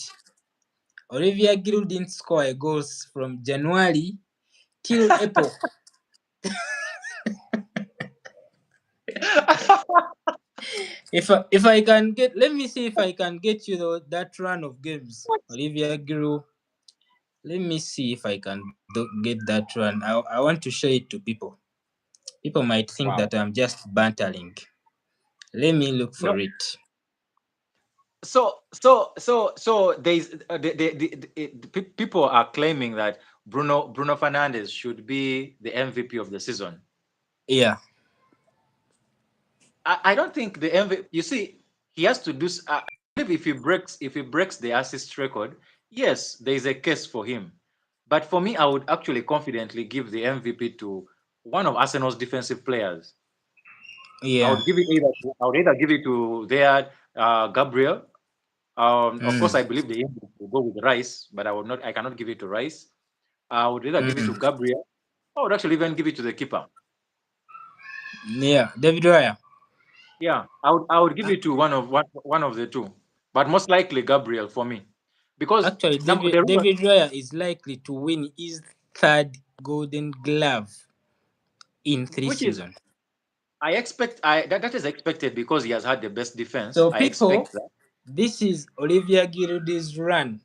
Olivier Giroud didn't score a goals from January till April. If I can get, let me see if I can get you that run of games, Olivier Giroud. Let me see if I can get that run. I want to show it to people. People might think Wow. that I'm just bantering. Let me look No. for it. So there's people are claiming that Bruno Fernandes should be the MVP of the season. Yeah. I don't think the MVP. You see, he has to do. If he breaks the assist record, yes, there is a case for him. But for me, I would actually confidently give the MVP to one of Arsenal's defensive players. Yeah. I would either give it to their Gabriel. Of course, I believe the English will go with Rice, but I cannot give it to Rice. I would either give it to Gabriel. I would actually even give it to the keeper. Yeah. David Raya. Yeah, I would give it to one of the two, but most likely Gabriel for me, because Actually, David Raya is likely to win his third Golden Glove in 3 which is seasons. I expect that is expected because he has had the best defense. So I people, expect that. this is Olivier Giroud's run.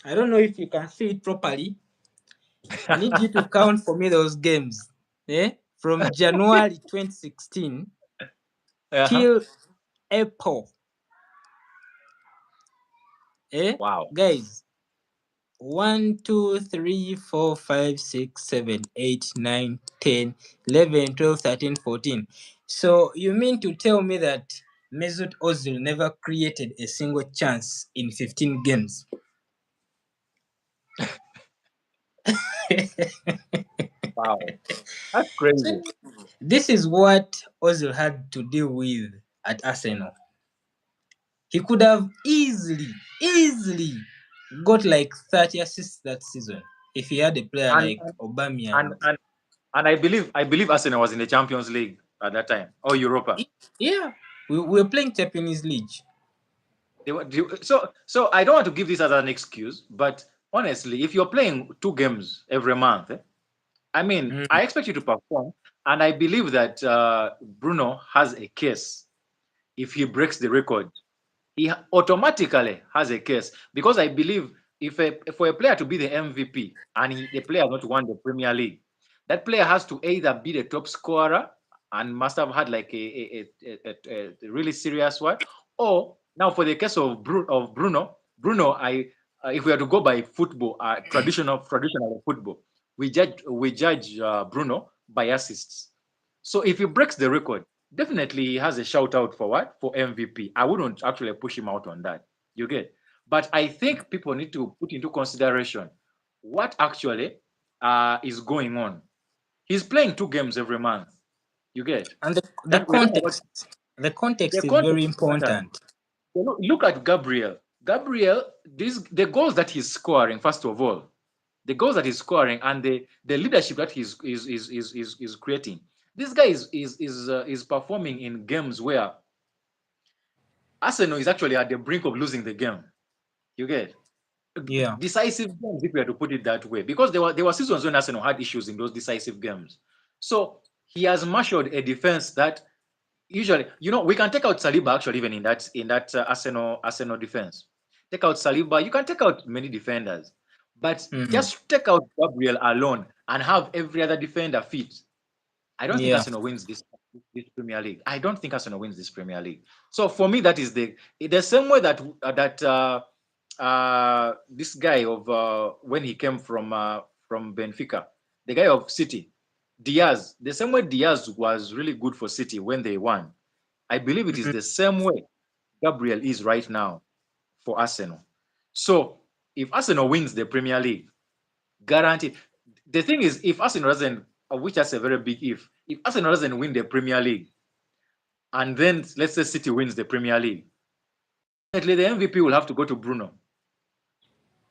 I don't know if you can see it properly. I need you to count for me those games. From January 2016 Uh-huh. till April. Wow. Guys, 1, 2, 3, 4, 5, 6, 7, 8, 9, 10, 11, 12, 13, 14. So you mean to tell me that Mesut Ozil never created a single chance in 15 games? Wow. That's So crazy. this is what Ozil had to deal with at Arsenal. He could have easily got like 30 assists that season if he had a player And like Aubameyang. and and and I believe Arsenal was in the Champions League at that time, or Europa. Yeah, we were playing Champions League. So I don't want to give this as an excuse, but honestly, if you're playing 2 games every month, I mean, Mm. I expect you to perform, and I believe that Bruno has a case. If he breaks the record, he automatically has a case, because I believe for a player to be the MVP and the player has not won the Premier League, that player has to either be the top scorer and must have had like a really serious one, or now for the case of Bruno, if we are to go by football, traditional football, we judge Bruno by assists. So if he breaks the record, definitely he has a shout out for what? For MVP. I wouldn't actually push him out on that. You get? But I think people need to put into consideration what actually is going on. He's playing 2 games every month. You get? And the That we don't know what the context the is context very is important. important. Look at Gabriel. Gabriel, the goals that he's scoring, first of all, the goals that he's scoring and the leadership that he's creating. This guy is performing in games where Arsenal is actually at the brink of losing the game. You get? Yeah. Decisive games, if we are to put it that way, because there were seasons when Arsenal had issues in those decisive games. So he has marshaled a defense that usually, we can take out Saliba actually even in that Arsenal defense. Take out Saliba, you can take out many defenders, but Mm. just take out Gabriel alone and have every other defender fit. I don't think Yeah. Arsenal wins this Premier League. I don't think Arsenal wins this Premier League. So for me, that is the same way that this guy of when he came from Benfica, the guy of City, Diaz. The same way Diaz was really good for City when they won. I believe it is Mm. the same way Gabriel is right now for Arsenal. So if Arsenal wins the Premier League, guaranteed. The thing is, if Arsenal doesn't, which that's a very big if Arsenal doesn't win the Premier League, and then let's say City wins the Premier League, definitely the MVP will have to go to Bruno.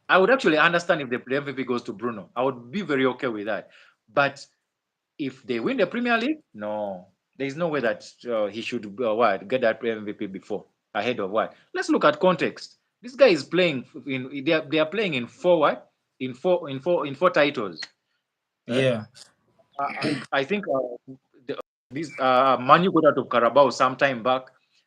I would actually understand if the MVP goes to Bruno. I would be very okay with that. But if they win the Premier League, no, there's no way that he should get that MVP before ahead of what. Let's look at context. This guy is playing they are playing in four what in four titles. Eh? Yeah. I think this Manu got out of Carabao some time back.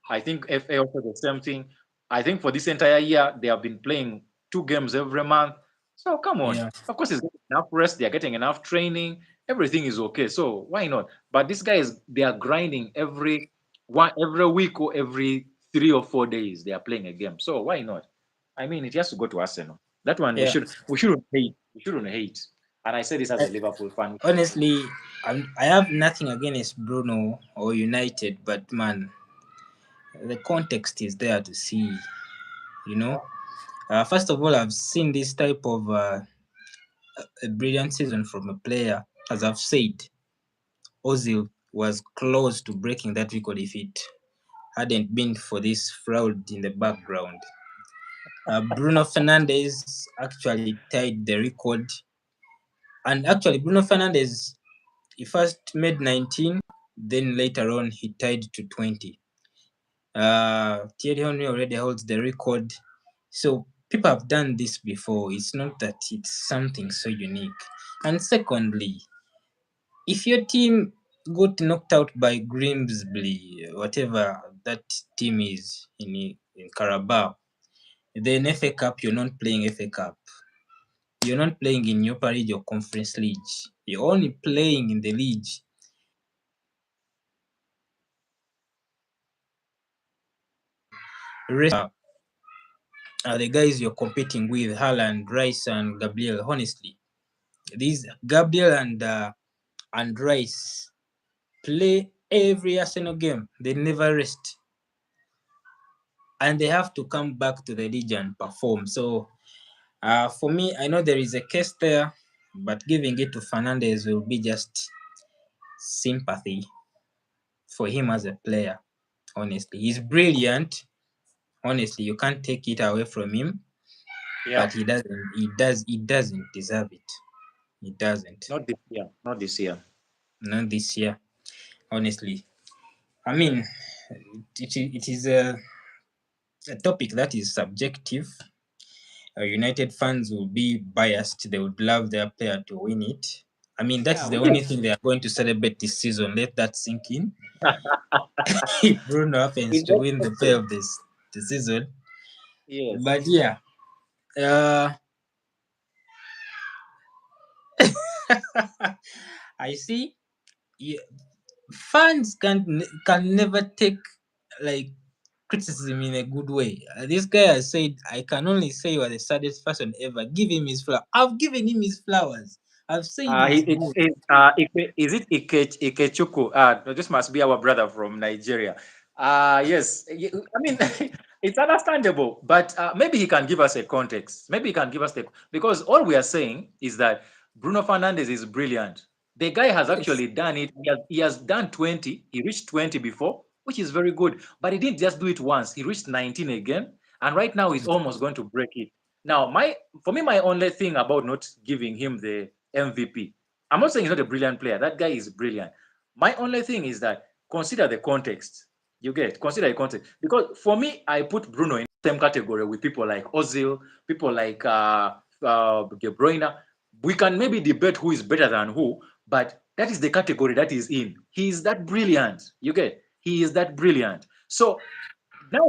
I think FA also the same thing. I think for this entire year they have been playing 2 games every month. So come on. Yeah. Of course, it's getting enough rest. They are getting enough training. Everything is okay. So why not? But these guys, they are grinding every week or every 3 or 4 days. They are playing a game. So why not? I mean, it has to go to Arsenal. That one Yeah. we shouldn't hate. We shouldn't hate. And I say this as I, a Liverpool fan. honestly, I have nothing against Bruno or United, but man, the context is there to see. You know, first of all, I've seen this type of a brilliant season from a player. As I've said, Ozil was close to breaking that record if it hadn't been for this fraud in the background. Bruno Fernandes actually tied the record, and actually Bruno Fernandes he first made 19, then later on he tied to 20. Thierry Henry already holds the record, so people have done this before. It's not that it's something so unique. And secondly, if your team got knocked out by Grimsby, whatever that team is in Carabao, then FA Cup, you're not playing FA Cup. You're not playing in Europa League or Conference League. You're only playing in the league. Rest are the guys you're competing with, Haaland, Rice, and Gabriel. Honestly, these Gabriel and Rice play every Arsenal game. They never rest, and they have to come back to the league and perform. So, for me, I know there is a case there, but giving it to Fernandes will be just sympathy for him as a player. Honestly, he's brilliant. Honestly, you can't take it away from him, Yeah, but he doesn't deserve it. He doesn't. not this year. Not this year. Not this year. Honestly, I mean, it is a topic that is subjective. United fans will be biased. They would love their player to win it. I mean, that Yeah, is the we only thing they are going to celebrate this season. Let that sink in. If Bruno happens it's to win the play expected. of this the season. Yes. But yeah, uh, I see. Yeah, fans can never take like criticism in a good way. This guy has said, "I can only say you are the saddest person ever. Give him his flower." I've given him his flowers. I've said he's good. Is it Ikechuku? No, this must be our brother from Nigeria. Yes. I mean, it's understandable, but maybe he can give us a context. Maybe he can give us the because all we are saying is that Bruno Fernandes is brilliant. The guy has Yes. actually done it. He has done 20. He reached 20 before, which is very good. But he didn't just do it once. He reached 19 again, and right now he's almost going to break it. Now, for me, my only thing about not giving him the MVP, I'm not saying he's not a brilliant player. That guy is brilliant. My only thing is that consider the context. You get consider the context because for me, I put Bruno in the same category with people like Ozil, people like De Bruyne. We can maybe debate who is better than who, but that is the category that is in. He is that brilliant. You get he is that brilliant. So now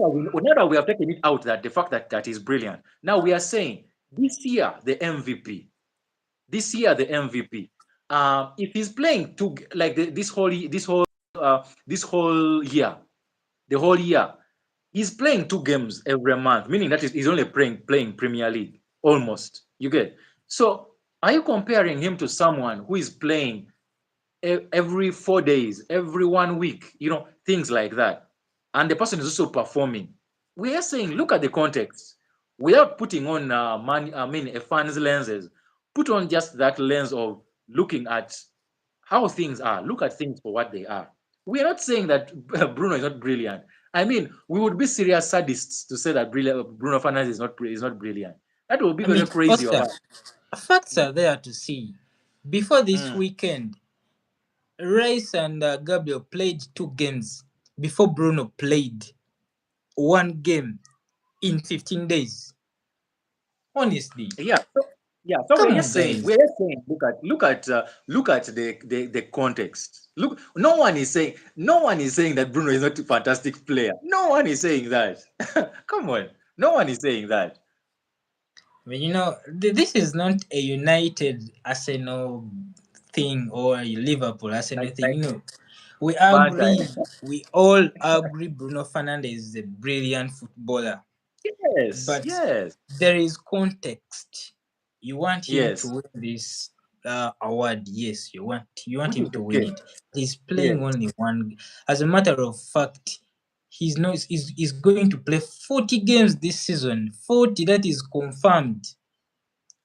that we have taken it out that the fact that is brilliant. Now we are saying this year the MVP. This year the MVP. If he's playing like this whole year, the whole year, he's playing 2 games every month, meaning that he's only playing Premier League almost. You get so. Are you comparing him to someone who is playing every 4 days, every 1 week, things like that. And the person is also performing. We are saying, look at the context without putting on a fan's lenses. Put on just that lens of looking at how things are. Look at things for what they are. We are not saying that Bruno is not brilliant. I mean, we would be serious sadists to say that Bruno Fernandes is not brilliant. That would be I mean, very crazy of Oscar, us. facts are there to see. Before this Mm. weekend, Rice and Gabriel played 2 games before Bruno played 1 game in 15 days. Honestly, Yeah. So come on, we're guys. just saying, look at the context. Look, no one is saying that Bruno is not a fantastic player. No one is saying that. Come on, no one is saying that. I mean, this is not a United Arsenal thing or a Liverpool Arsenal thing. Like We banter. agree. We all agree Bruno Fernandes is a brilliant footballer. Yes, But yes, there is context. You want him to yes. win this award, yes. You want Which him is to win okay. it. He's playing Yes. only one. As a matter of fact, he's going to play 40 games this season. 40, that is confirmed.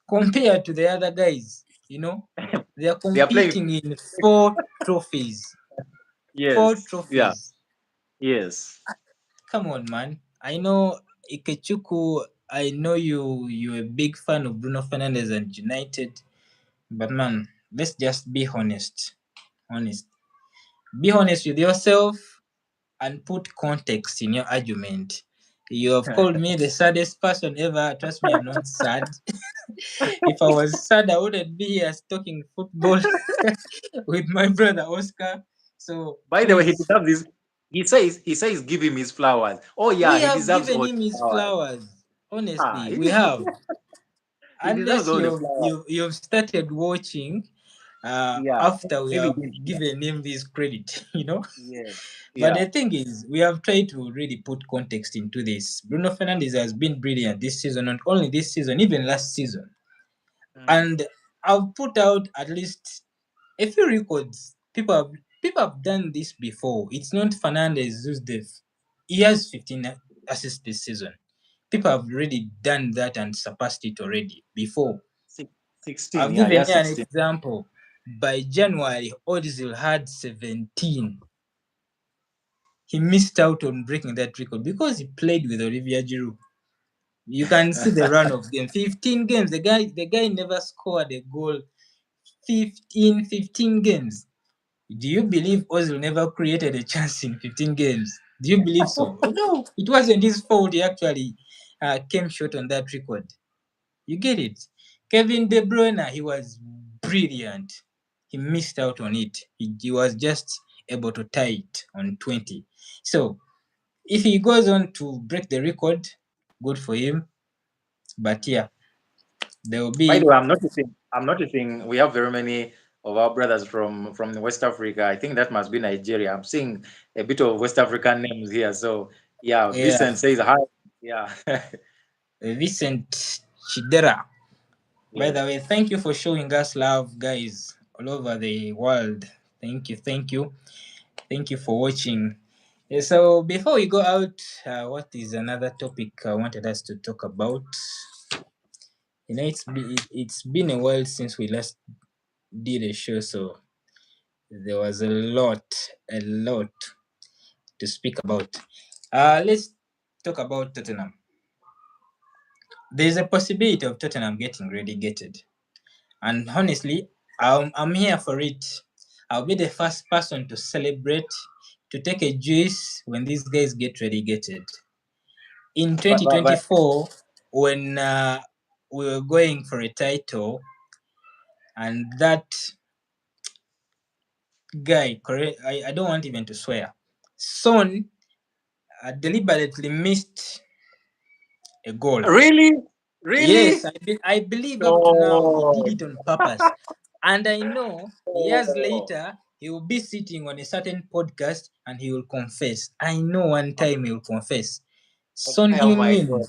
Compared to the other guys, they are They are playing. competing in four trophies. Four Yes. Yeah. trophies. Yes. Come on, man. I know Ikechuku. I know you're a big fan of Bruno Fernandes and United, but man, let's just be honest. Honest. Be honest with yourself and put context in your argument. You have called me the saddest person ever. Trust me, I'm not sad. If I was sad, I wouldn't be here talking football with my brother Oscar. So By the way, he please, deserves this. He says give him his flowers. Oh yeah, we he have deserves given all him the his flowers. flowers. Ah, Honestly, he, we have. he deserves Unless all the you've flowers. you've, you've started watching Yeah, after we maybe he have didn't. Yeah. given him this credit, Yes. But Yeah. the thing is, we have tried to really put context into this. Bruno Fernandes has been brilliant this season, not only this season, even last season. Mm. And I've put out at least a few records. People have done this before. It's not Fernandes who's the he has 15 assists this season. People have already done that and surpassed it already before. Six, 16. I've Yeah, given yeah, you an 16. example. By January, Ozil had 17. He missed out on breaking that record because he played with Olivier Giroud. You can see the run of game. 15 games. The guy never scored a goal. 15 games. Do you believe Ozil never created a chance in 15 games? Do you believe so? No, it wasn't his fault. He actually came short on that record. You get it? Kevin De Bruyne, he was brilliant. he missed out on it. He was just able to tie it on 20. So if he goes on to break the record, good for him. But yeah, there will By the be way, I'm noticing we have very many of our brothers from West Africa. I think that must be Nigeria. I'm seeing a bit of West African names here. So yeah, yeah, Vincent says hi. Yeah. Vincent Chidera. By Yes. the way, thank you for showing us love, guys, all over the world. Thank you. Thank you for watching. So before we go out, what is another topic I wanted us to talk about? It's been a while since we last did a show, so there was a lot to speak about. Let's talk about Tottenham. There's a possibility of Tottenham getting relegated, and honestly, I'm here for it. I'll be the first person to celebrate, to take a juice when these guys get relegated. In But 2024, when we were going for a title, and that guy, correct? I don't want even to swear. Son deliberately missed a goal. really, Yes, really? I believe up to now he No. did it on purpose. And I know years later he will be sitting on a certain podcast and he will confess. I know one time he will confess. Son Oh my Heung-min God.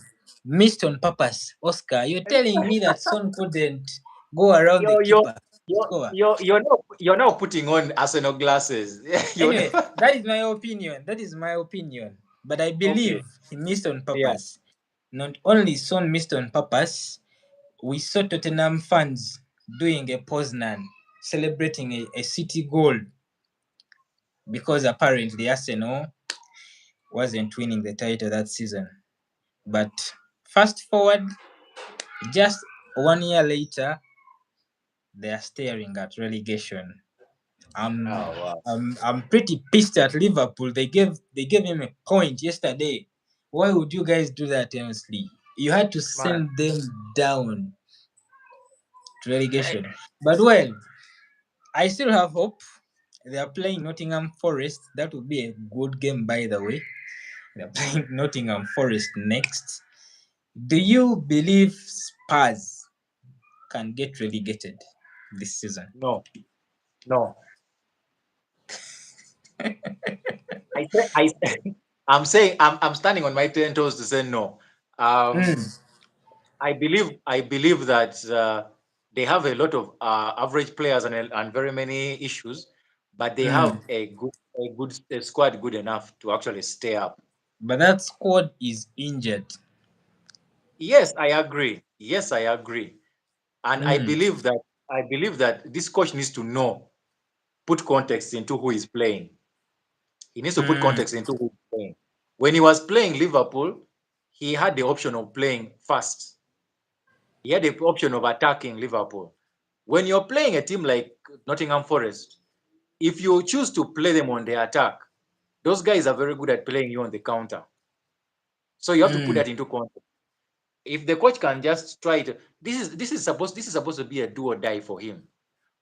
missed on purpose. Oscar, you're telling me that Son couldn't go around the You're you're keeper you're score? you're now putting on Arsenal glasses. You're Anyway, not, that is my opinion. That is my opinion. But I okay. believe he missed on Yeah. purpose. Not only Son missed on purpose, we saw Tottenham fans doing a Poznan, celebrating a City goal because apparently Arsenal wasn't winning the title that season. But fast forward, just 1 year later, they are staring at relegation. I'm Oh wow. I'm pretty pissed at Liverpool. They gave him a point yesterday. Why would you guys do that, honestly? You had to Man. send them down to Eh, relegation. But well, I still have hope. They are playing Nottingham Forest. That would be a good game, by the way. They're playing Nottingham Forest next. Do you believe Spurs can get relegated this season? No, no. I I'm saying I'm standing on my 10 toes to say no. Mm, Um, I believe that they have a lot of average players and very many issues, but they mm. have a squad good enough to actually stay up. But that squad is injured. Yes, I agree. Yes, I agree. And I Mm, believe that I believe that this coach needs to put context into who is playing. He needs to put mm, context into who he's playing. When he was playing Liverpool, he had the option of playing fast. He had the option of attacking Liverpool. When you're playing a team like Nottingham Forest, if you choose to play them on the attack, those guys are very good at playing you on the counter. So you have to put mm. that into context. If the coach can just try to, this is supposed to be a do or die for him.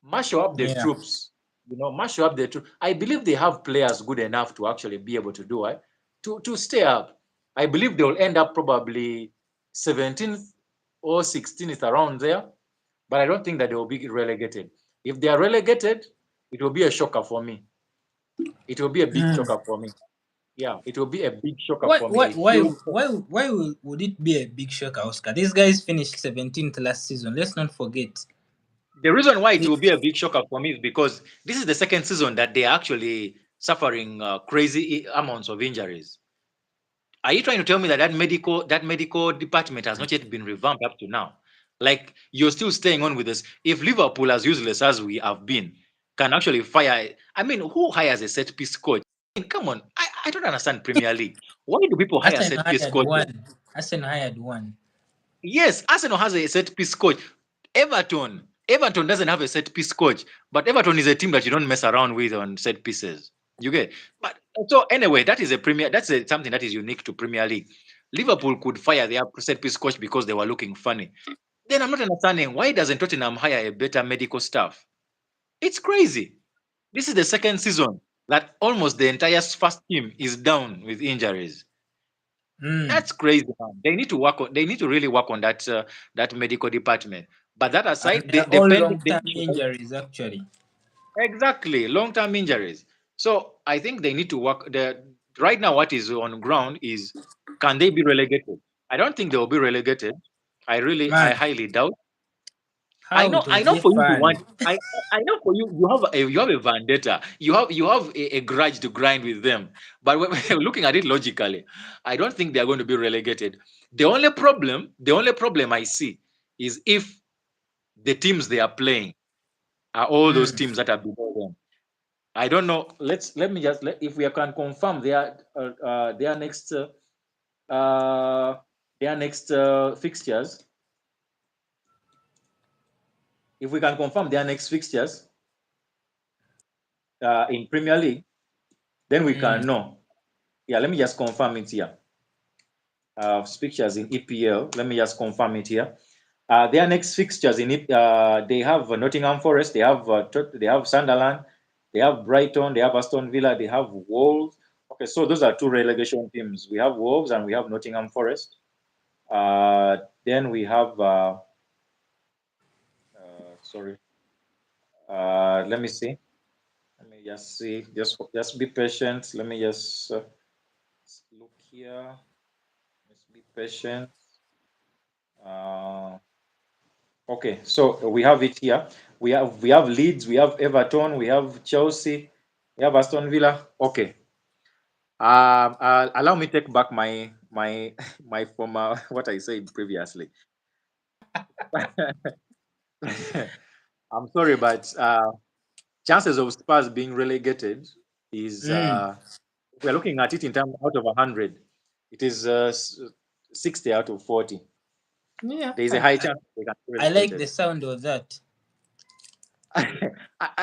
Marshal up the Yeah. troops. Marshal up the troops. I believe they have players good enough to actually be able to do it, to stay up. I believe they will end up probably 17th or 16th around there, but I don't think that they will be relegated. If they are relegated, it will be a shocker for me. It will be a big Mm. shocker for me. Yeah, it will be a big shocker Why, for me. why, A why, huge shocker. would it be a big shock, Oscar? These guys finished 17th last season. Let's not forget. The reason why it will be a big shocker for me is because this is the second season that they are actually suffering crazy amounts of injuries. Are you trying to tell me that that medical department has not yet been revamped up to now? Like you're still staying on with this? If Liverpool, as useless as we have been, can actually fire, I mean, who hires a set piece coach? I mean, come on, I don't understand Premier League. Why do people hire Arsenal set piece hired coaches? one. Arsenal hired one. Yes, Arsenal has a set piece coach. Everton doesn't have a set piece coach, but Everton is a team that you don't mess around with on set pieces. You get, but so anyway, that is a premier. Something that is unique to Premier League. Liverpool could fire their set piece coach because they were looking funny. Then I'm not understanding why doesn't Tottenham hire a better medical staff? It's crazy. This is the second season that almost the entire first team is down with injuries. Mm. That's crazy, man. They need to work on. They need to really work on that medical department. But that And aside, they're the all pending long the term injuries, actually. exactly long-term injuries. So I think they need to work. The right now, what is on ground is can they be relegated? I don't think they will be relegated. I Man, highly doubt. how it I will know be for you, you fun. want. I know for you, you have a vendetta. You have a grudge to grind with them. But when looking at it logically, I don't think they are going to be relegated. The only problem I see is if the teams they are playing are all those Mm. teams that are below them. I don't know. Let me just if we can confirm uh, their next fixtures. If we can confirm their next fixtures in Premier League, then we Mm. can know. Yeah, let me just confirm it here. Fixtures in EPL. Let me just confirm it here. Their next fixtures in it, they have Nottingham Forest, they have Sunderland, they have Brighton, they have Aston Villa, they have Wolves. Okay, so those are two relegation teams. We have Wolves and we have Nottingham Forest. Then we have sorry. Let me see. Let me just see. Just be patient. Let me just look here. Just be patient. Uh, okay, so we have it here. We have Leeds, we have Everton, we have Chelsea, we have Aston Villa. Okay. Allow me take back my my former what I said previously. I'm sorry, but chances of Spurs being relegated is Mm. we're looking at it in terms out of 100. It is 60 out of 40. Yeah, There is a high chance they can be I like the relegated. sound of that.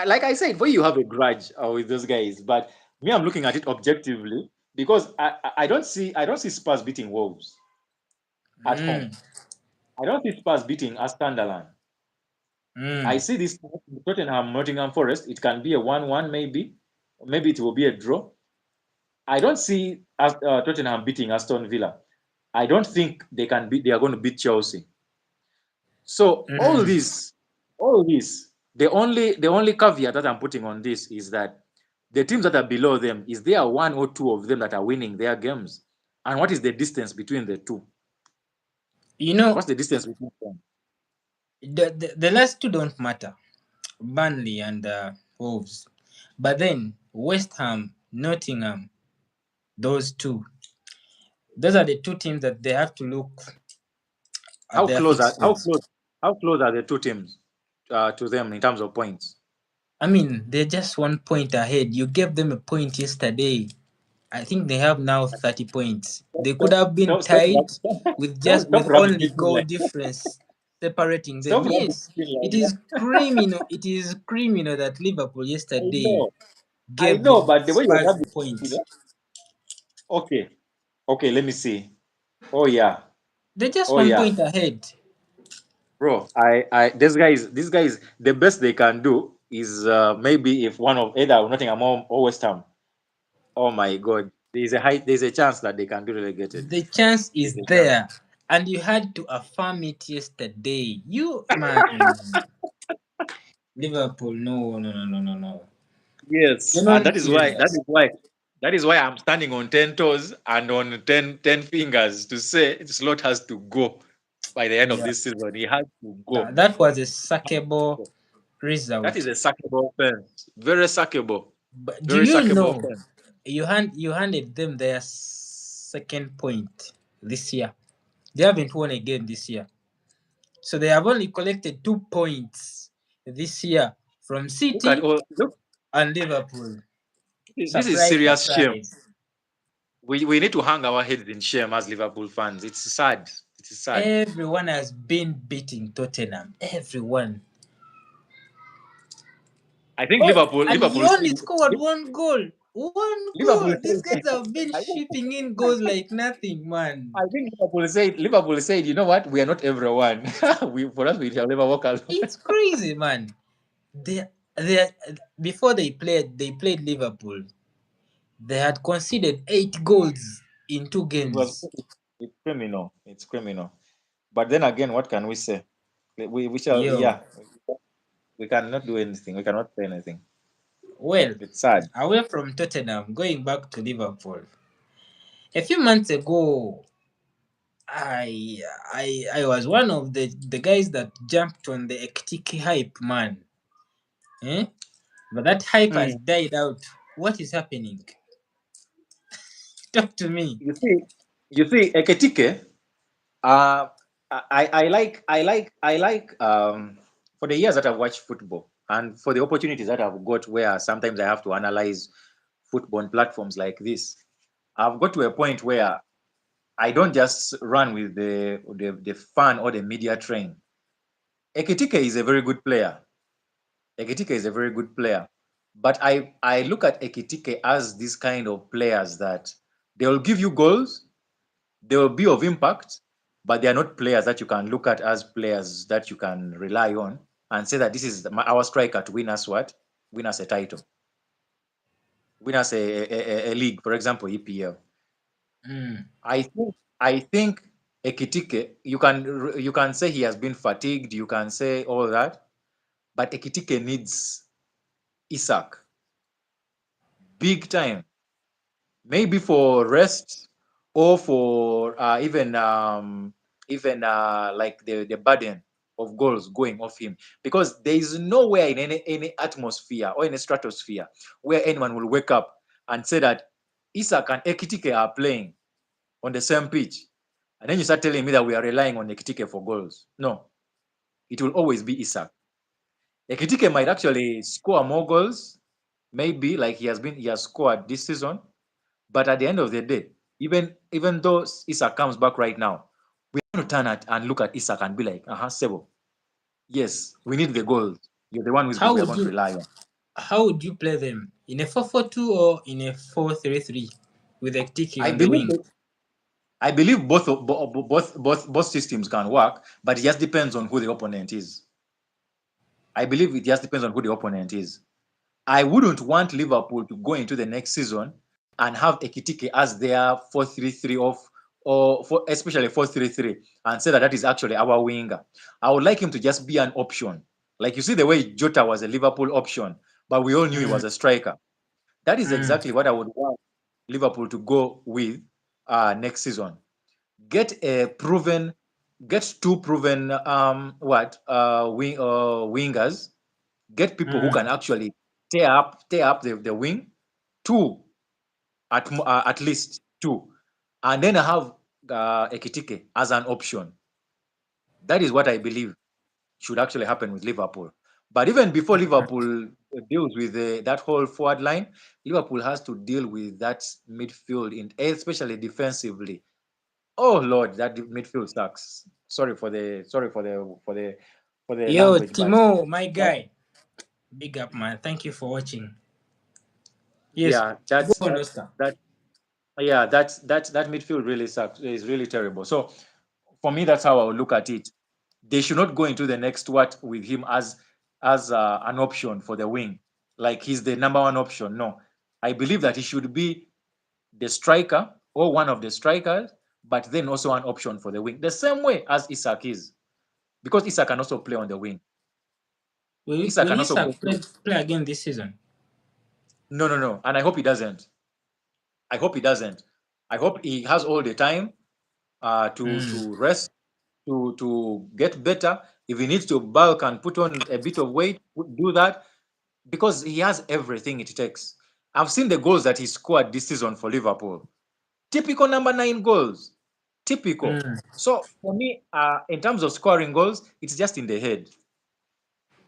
Like I said, where you have a grudge with those guys, but me, I'm looking at it objectively because I don't see Spurs beating Wolves at home. Mm. I don't see Spurs beating Sunderland. I Mm. see this Tottenham Nottingham Forest. It can be a 1-1 maybe, maybe it will be a draw. I don't see Tottenham beating Aston Villa. I don't think they can beat. They are going to beat Chelsea. So Mm. all this, the only caveat that I'm putting on this is that the teams that are below them, is there one or two of them that are winning their games? And what is the distance between the two? You know, What's the distance between them? the last two don't matter, Burnley and Wolves. But then West Ham, Nottingham, those are the two teams that they have to look at How their close are fixtures. how close are the two teams to them in terms of points? I mean, they're just 1 point ahead. You gave them a point yesterday. I think they have now 30 points. They could have been tied with just Stop with rubbing only it in goal like difference separating them. stop rubbing Yes, it in it like is criminal. It is criminal that Liverpool that. yesterday I gave know, but the way you're Spurs a rubbing point. it, okay, okay, let me see. Oh yeah, They're just oh one yeah. point ahead. Bro, these guys, the best they can do is maybe if one of either Nottingham or West Ham. Oh my God, there's a chance that they can be relegated. The chance There's is a chance. there, and you had to affirm it yesterday. You man, Liverpool. No, no, no, no, no, no. Yes, You're and not serious. that is why I'm standing on 10 toes and on ten fingers to say Slot has to go by the end of Yeah, this season. He has to go. that was a sackable That is result. a sackable offense. Very sackable. But do Very you sackable know offense. you handed them their second point this year? They haven't won a game this year, so they have only collected 2 points this year from Look at City all look, and Liverpool. this is Surprise, serious shame. surprise. We need to hang our heads in shame as Liverpool fans. It's sad. It is sad. Everyone has been beating Tottenham. Everyone. I think Oh, and you only scored Liverpool one goal. One Liverpool goal. These guys have been I think shipping in goals like nothing, man. Liverpool said, you know what? We are not everyone. For us we shall never walk alone. It's crazy, man. They they before they played Liverpool. They had conceded 8 goals in two It was games. it's criminal. It's criminal. But then again, what can we say? We shall, Yo, yeah, we cannot do anything. We cannot say anything. well, It's sad. away from Tottenham, going back to Liverpool. A few months ago, I was one of the guys that jumped on the Ekitike hype, man. Eh? But that hype has Mm. died out. What is happening? Talk to me. You see, Eketike. Uh, I like for the years that I've watched football and for the opportunities that I've got where sometimes I have to analyze football on platforms like this. I've got to a point where I don't just run with the fan or the media train. Ekitike is a very good player. Ekitike is a very good player. But I look at Ekitike as these kind of players that they will give you goals, they will be of impact, but they are not players that you can look at as players that you can rely on and say that this is our striker to win us what? Win us a title, win us a league, for example, EPL. Mm, I think Ekitike, you can say he has been fatigued, you can say all that, but Ekitike needs Isak big time, maybe for rest or for even like the burden of goals going off him, because there is nowhere in any atmosphere or in a stratosphere where anyone will wake up and say that Isak and Ekitike are playing on the same pitch, and then you start telling me that we are relying on Ekitike for goals. No, it will always be Isak. Ekitike might actually score more goals, maybe like he has scored this season, but at the end of the day, even though Isak comes back right now, we're going to turn at and look at Isak and be like, Sebo, yes, we need the goals. You're the one how we are would going to you rely on. how would you play them in a 4-4-2 or in a 4-3-3 with Ekitike I on the believe wing? that, I believe both systems can work, but it just depends on who the opponent is. I believe it just depends on who the opponent is. I wouldn't want Liverpool to go into the next season and have Ekitike as their 4-3-3 or especially 4-3-3 and say that that is actually our winger. I would like him to just be an option. Like you see the way Jota was a Liverpool option, but we all knew he Mm, was a striker. That is mm, exactly what I would want Liverpool to go with next season. Get a proven, get two proven wingers. Get people who mm, can actually tear up the wing. Two at least two, and then I have Ekitike as an option. That is what I believe should actually happen with Liverpool. But even before Liverpool deals with that whole forward line, Liverpool has to deal with that midfield, especially defensively. Oh Lord, that midfield sucks. Sorry for the Yo, language, but Timo, my that, guy. Big up, man. Thank you for watching. Yes, yeah, go that's on, that Oscar. that yeah, that midfield really sucks. It's really terrible. So for me, that's how I would look at it. They should not go into the next what with him as an option for the wing, like he's the number one option. No, I believe that he should be the striker or one of the strikers, but then also an option for the wing, the same way as Isak is, because Isak can also play on the wing. Isak Will can also go Isak play, through. play again this season? No, no, no, and I hope he doesn't. I hope he doesn't. I hope he has all the time to Mm, rest, to get better. If he needs to bulk and put on a bit of weight, do that, because he has everything it takes. I've seen the goals that he scored this season for Liverpool. Typical number 9 goals. Typical. mm. So for me, in terms of scoring goals, it's just in the head.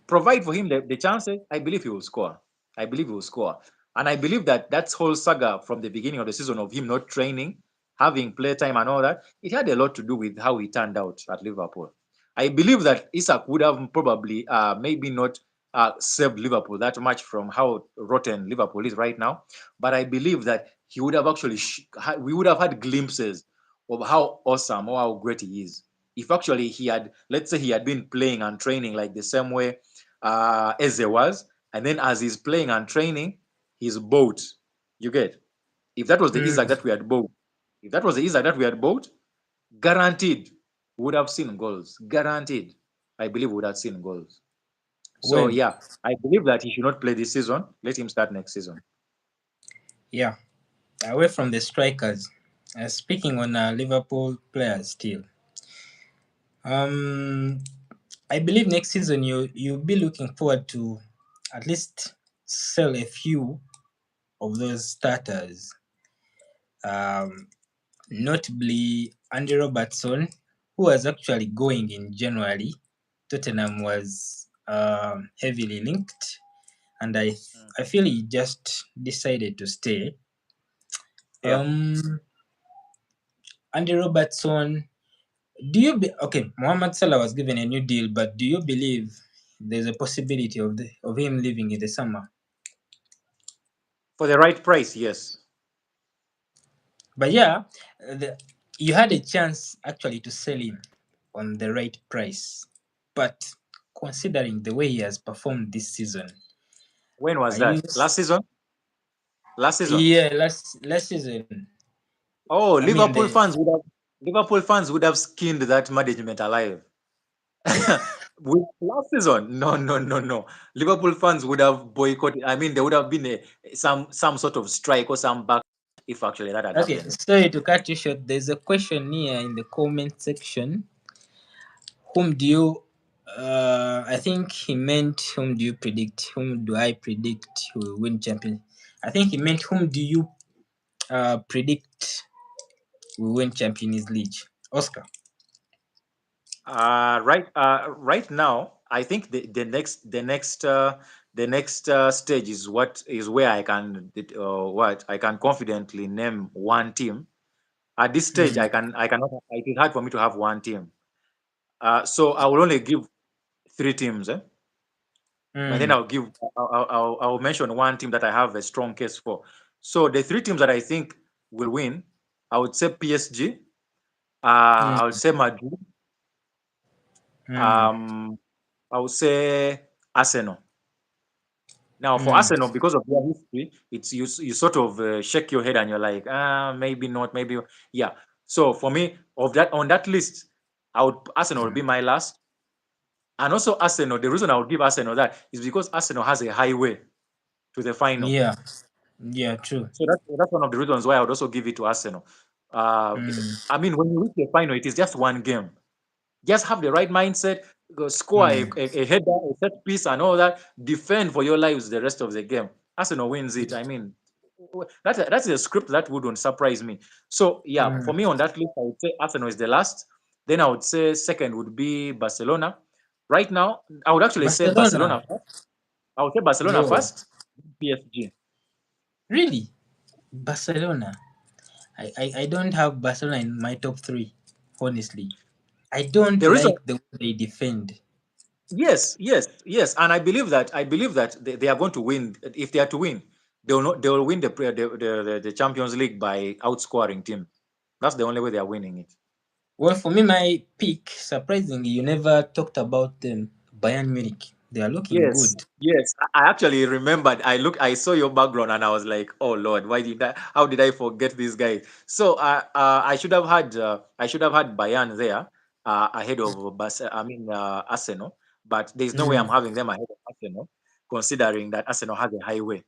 Provide for him the chances, I believe he will score. I believe he will score. And I believe that that whole saga from the beginning of the season of him not training, having play time and all that, it had a lot to do with how he turned out at Liverpool. I believe that Isak would have probably maybe not saved Liverpool that much from how rotten Liverpool is right now. But I believe that he would have actually, we would have had glimpses of how awesome or how great he is. If actually he had, let's say he had been playing and training like the same way Eze was, and then as he's playing and training, he's bought. You get? If that was the Isaac Mm. that we had bought, if that was the Isaac that we had bought, guaranteed we would have seen goals. Guaranteed. I believe we would have seen goals. So Well, yeah, I believe that he should not play this season. Let him start next season. yeah. Away from the strikers, speaking on Liverpool players still, um, I believe next season you'll be looking forward to at least sell a few of those starters. Um, Notably Andy Robertson, who was actually going in January. Tottenham was heavily linked, and I feel he just decided to stay. Yeah. Um, Andy Robertson, okay? Mohamed Salah was given a new deal, but do you believe there's a possibility of him leaving in the summer? For the right price, yes. But yeah, you had a chance actually to sell him on the right price. But considering the way he has performed this season, When was are you? that? Last season? Last season. Yeah, last season. Oh, I mean the Liverpool fans would have skinned that management alive. With last season, no, no, no, no. Liverpool fans would have boycotted. I mean, there would have been some sort of strike or some back if actually that had okay. happened. Sorry to cut you short. There's a question here in the comment section. Whom do you? I think he meant whom do you predict? Whom do I predict will win champion? I think he meant whom do you predict will win Champions League? Oscar. Right now, I think the next stage is where I can confidently name one team. At this stage, Mm, I cannot. It is hard for me to have one team. So I will only give three teams. But then mm, I'll mention one team that I have a strong case for. So the three teams that I think will win, I would say PSG. I would mm, say Madrid. mm, Um, I would say Arsenal. Now for mm. Arsenal, because of their history, it's you sort of shake your head and you're like, maybe not, maybe yeah. So for me, of that on that list, Arsenal will be my last. And also Arsenal, the reason I would give Arsenal that is because Arsenal has a highway to the final. Yeah, yeah, true. So that's one of the reasons why I would also give it to Arsenal. Mm, I mean, when you reach the final, it is just one game. Just have the right mindset, go score mm, a header, a set piece, and all that. Defend for your lives the rest of the game. Arsenal wins it. I mean, that's a script that wouldn't surprise me. So yeah, for mm. me on that list, I would say Arsenal is the last. Then I would say second would be Barcelona. Right now, I would actually say Barcelona. Barcelona first. I would say Barcelona Yo, first, PSG. really? Barcelona. I don't have Barcelona in my top three, honestly. I don't The reason like the way they defend. Yes, yes, yes, and I believe that they are going to win. If they are to win, they will win the Champions League by outscoring team. That's the only way they are winning it. Well, for me, my pick, surprisingly, you never talked about them. Bayern Munich. They are looking Yes, good. yes. I actually remembered. I saw your background, and I was like, "Oh Lord, why did I? How did I forget this guy?" So, I should have had Bayern there ahead of Arsenal. But there's no way I'm Mm, having them ahead of Arsenal, considering that Arsenal has a highway.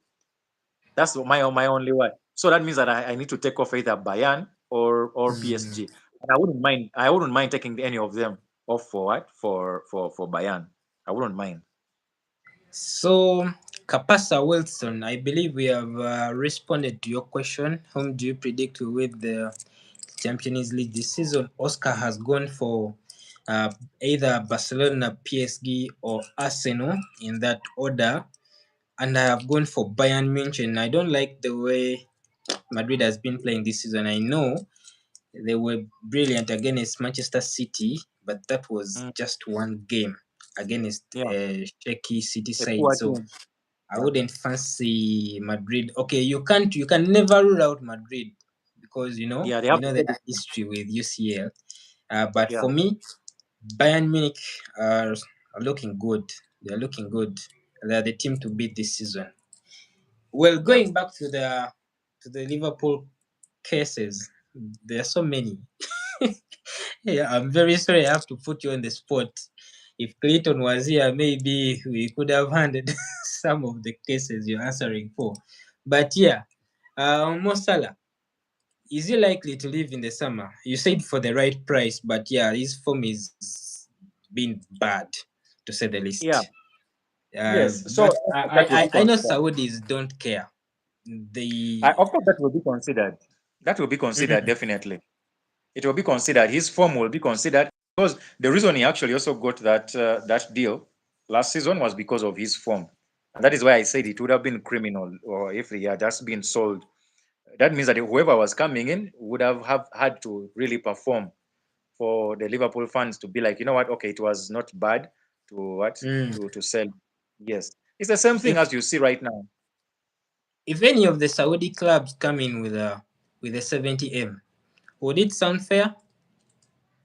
That's my only one. So that means that I need to take off either Bayern or mm. PSG. And I wouldn't mind taking any of them off for what? For Bayern. I wouldn't mind. So, Kapasa Wilson, I believe we have responded to your question. Whom do you predict will win the Champions League this season? Oscar has gone for either Barcelona, PSG, or Arsenal in that order. And I have gone for Bayern Munich. I don't like the way Madrid has been playing this season. I know they were brilliant against Manchester City, but that was Mm, just one game against yeah, a shaky City a side. poor So team. I Yeah, wouldn't fancy Madrid. Okay, you can never rule out Madrid because yeah, they you have know the their history with UCL. But yeah. for me, Bayern Munich are looking good. They're looking good. They're the team to beat this season. Well, Yeah. going back to the Liverpool cases, there are so many. Yeah, I'm very sorry I have to put you on the spot. If Clayton was here, maybe we could have handled some of the cases you're answering for. But yeah, Mo Salah, is he likely to leave in the summer? You said for the right price, but yeah, his form is been bad, to say the Yeah. least. Yes. So But that will be I know considered. Saudis don't care. They Of course, that will be considered. That will be considered Mhm. definitely. It will be considered. His form will be considered because the reason he actually also got that deal last season was because of his form, and that is why I said it would have been criminal, or if he had just been sold. That means that whoever was coming in would have had to really perform for the Liverpool fans to be like, you know what, okay, it was not bad to what Mm. to sell. Yes, it's the same thing If as you see right now. if any of the Saudi clubs come in with a 70M, would it sound fair?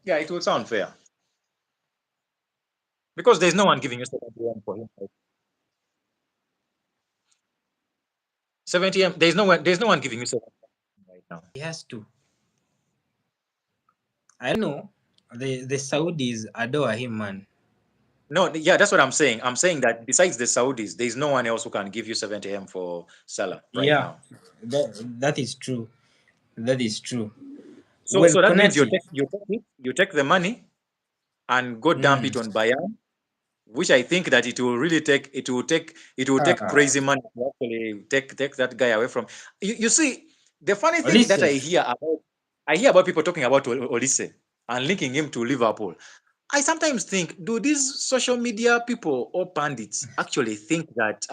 Yeah, it will sound fair because there's no one giving you 70 M for him. 70 M. There's no one giving you 70 M right now. He has to. I know the Saudis adore him, man. No, yeah, that's what I'm saying. I'm saying that besides the Saudis, there's no one else who can give you 70 M for Salah right Yeah, now. that is true. That is true. So Well, so that means Konati. you take the money and go dump Mm. it on Bayern, which I think that it will take Ah, crazy money to actually take that guy away from. You see, the funny thing that listen, I hear about people talking about Olise and linking him to Liverpool. I sometimes think, do these social media people or pundits actually think that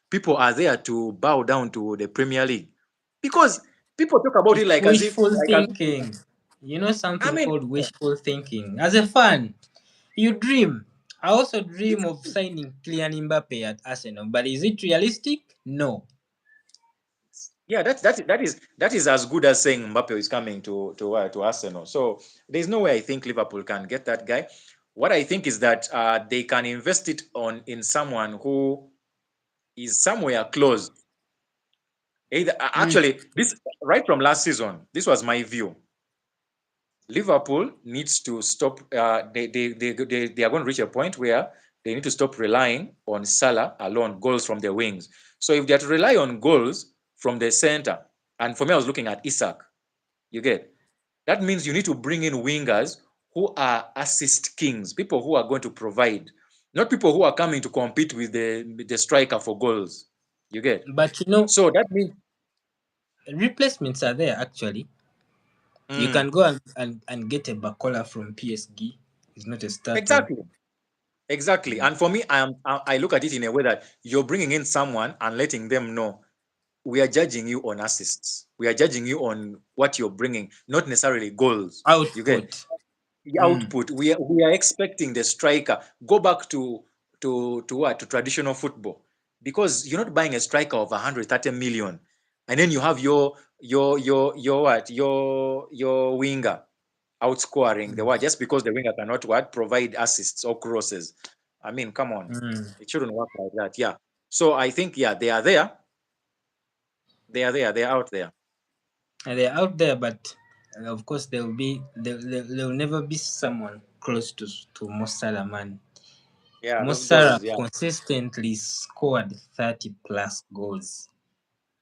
people are there to bow down to the Premier League? Because people talk about it it's wishful like as if, thinking. You know I something mean, called wishful thinking. As a fan, you dream. I also dream of signing Kylian Mbappe at Arsenal, but is it realistic? No. yeah, that is as good as saying Mbappe is coming to Arsenal. So there's no way I think Liverpool can get that guy. What I think is that they can invest it in someone who is somewhere close. Either, Mm. actually, this right from last season, this was my view. Liverpool needs to stop. They are going to reach a point where they need to stop relying on Salah alone, goals from the wings. So if they are to rely on goals from the center, and for me, I was looking at Isak. You get that means you need to bring in wingers who are assist kings, people who are going to provide, not people who are coming to compete with the striker for goals. You get But you know, so that means replacements are there actually. You mm, can go and get a Bakola from PSG. He's not a starter. exactly. Exactly. And for me, I look at it in a way that you're bringing in someone and letting them know we are judging you on assists. We are judging you on what you're bringing, not necessarily goals. You get Output. the Mm. output. We are expecting the striker go back to what to traditional football because you're not buying a striker of 130 million, and then you have your what your winger outscoring the what just because the winger cannot what provide assists or crosses. I mean, come on, Mm. it shouldn't work like that. Yeah. So I think yeah, they are there. They are there. They are out there. And they're out there, but of course there'll never be someone close to Mo Salah, man. Yeah, Mo Salah those yeah, consistently scored 30 plus goals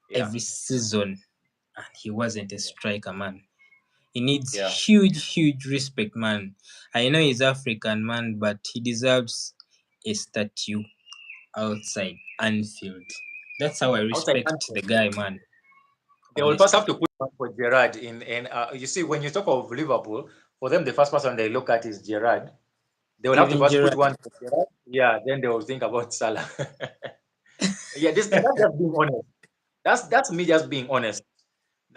yeah, every season, and he wasn't a striker, man. He needs yeah. huge respect, man. I know he's African, man, but he deserves a statue outside Anfield. That's how I Outside respect the Anfield, guy, man. they will first have Honestly. to put one for Gerard in. And you see, when you talk of Liverpool, for them, the first person they look at is Gerard. They will have to Kevin first put Gerrard. one for Gerard. Yeah, then they will think about Salah. Yeah, that's just being honest. That's me just being honest.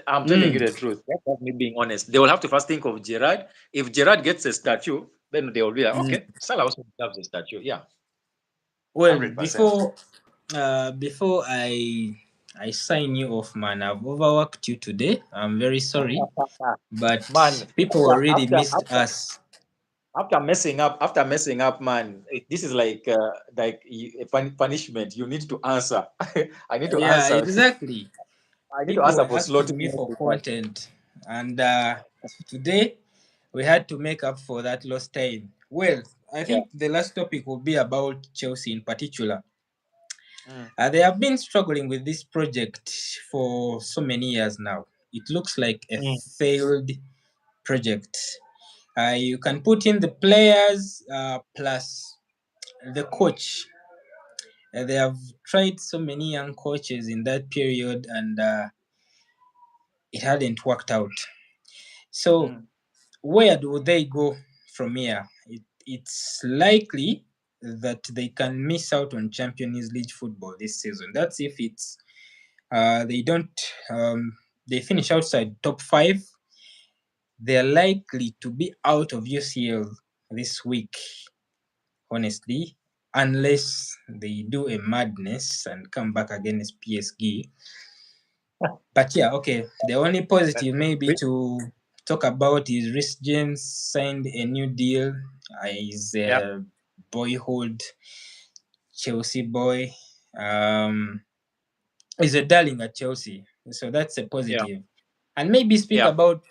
I'm telling you Mm. the truth. That's me being honest. They will have to first think of Gerard. If Gerard gets a statue, then they will be like, Mm. okay, Salah also deserves a statue. Yeah, Well, 100%. before I sign you off, man, I've overworked you today. I'm very sorry, but Man, people after already after missed after us. after messing up, man, this is like a punishment. You need to answer. I need to Yeah, answer. exactly. I need to People answer were for slot asking me machine for with content, and today we had to make up for that lost time. Well, I yeah. think the last topic will be about Chelsea in particular. Mm, They have been struggling with this project for so many years now. It looks like a mm, failed project. You can put in the players plus the coach. They have tried so many young coaches in that period, and it hadn't worked out. So, mm. where do they go from here? It's likely that they can miss out on Champions League football this season. That's if they don't they finish outside top five. They're likely to be out of UCL this week, honestly, unless they do a madness and come back against PSG. But yeah, okay. The only positive maybe Re- to talk about is Rhys James signed a new deal. He's Yeah, a boyhood Chelsea boy. Um, he's a darling at Chelsea, so that's a yeah, positive. And maybe speak yeah, about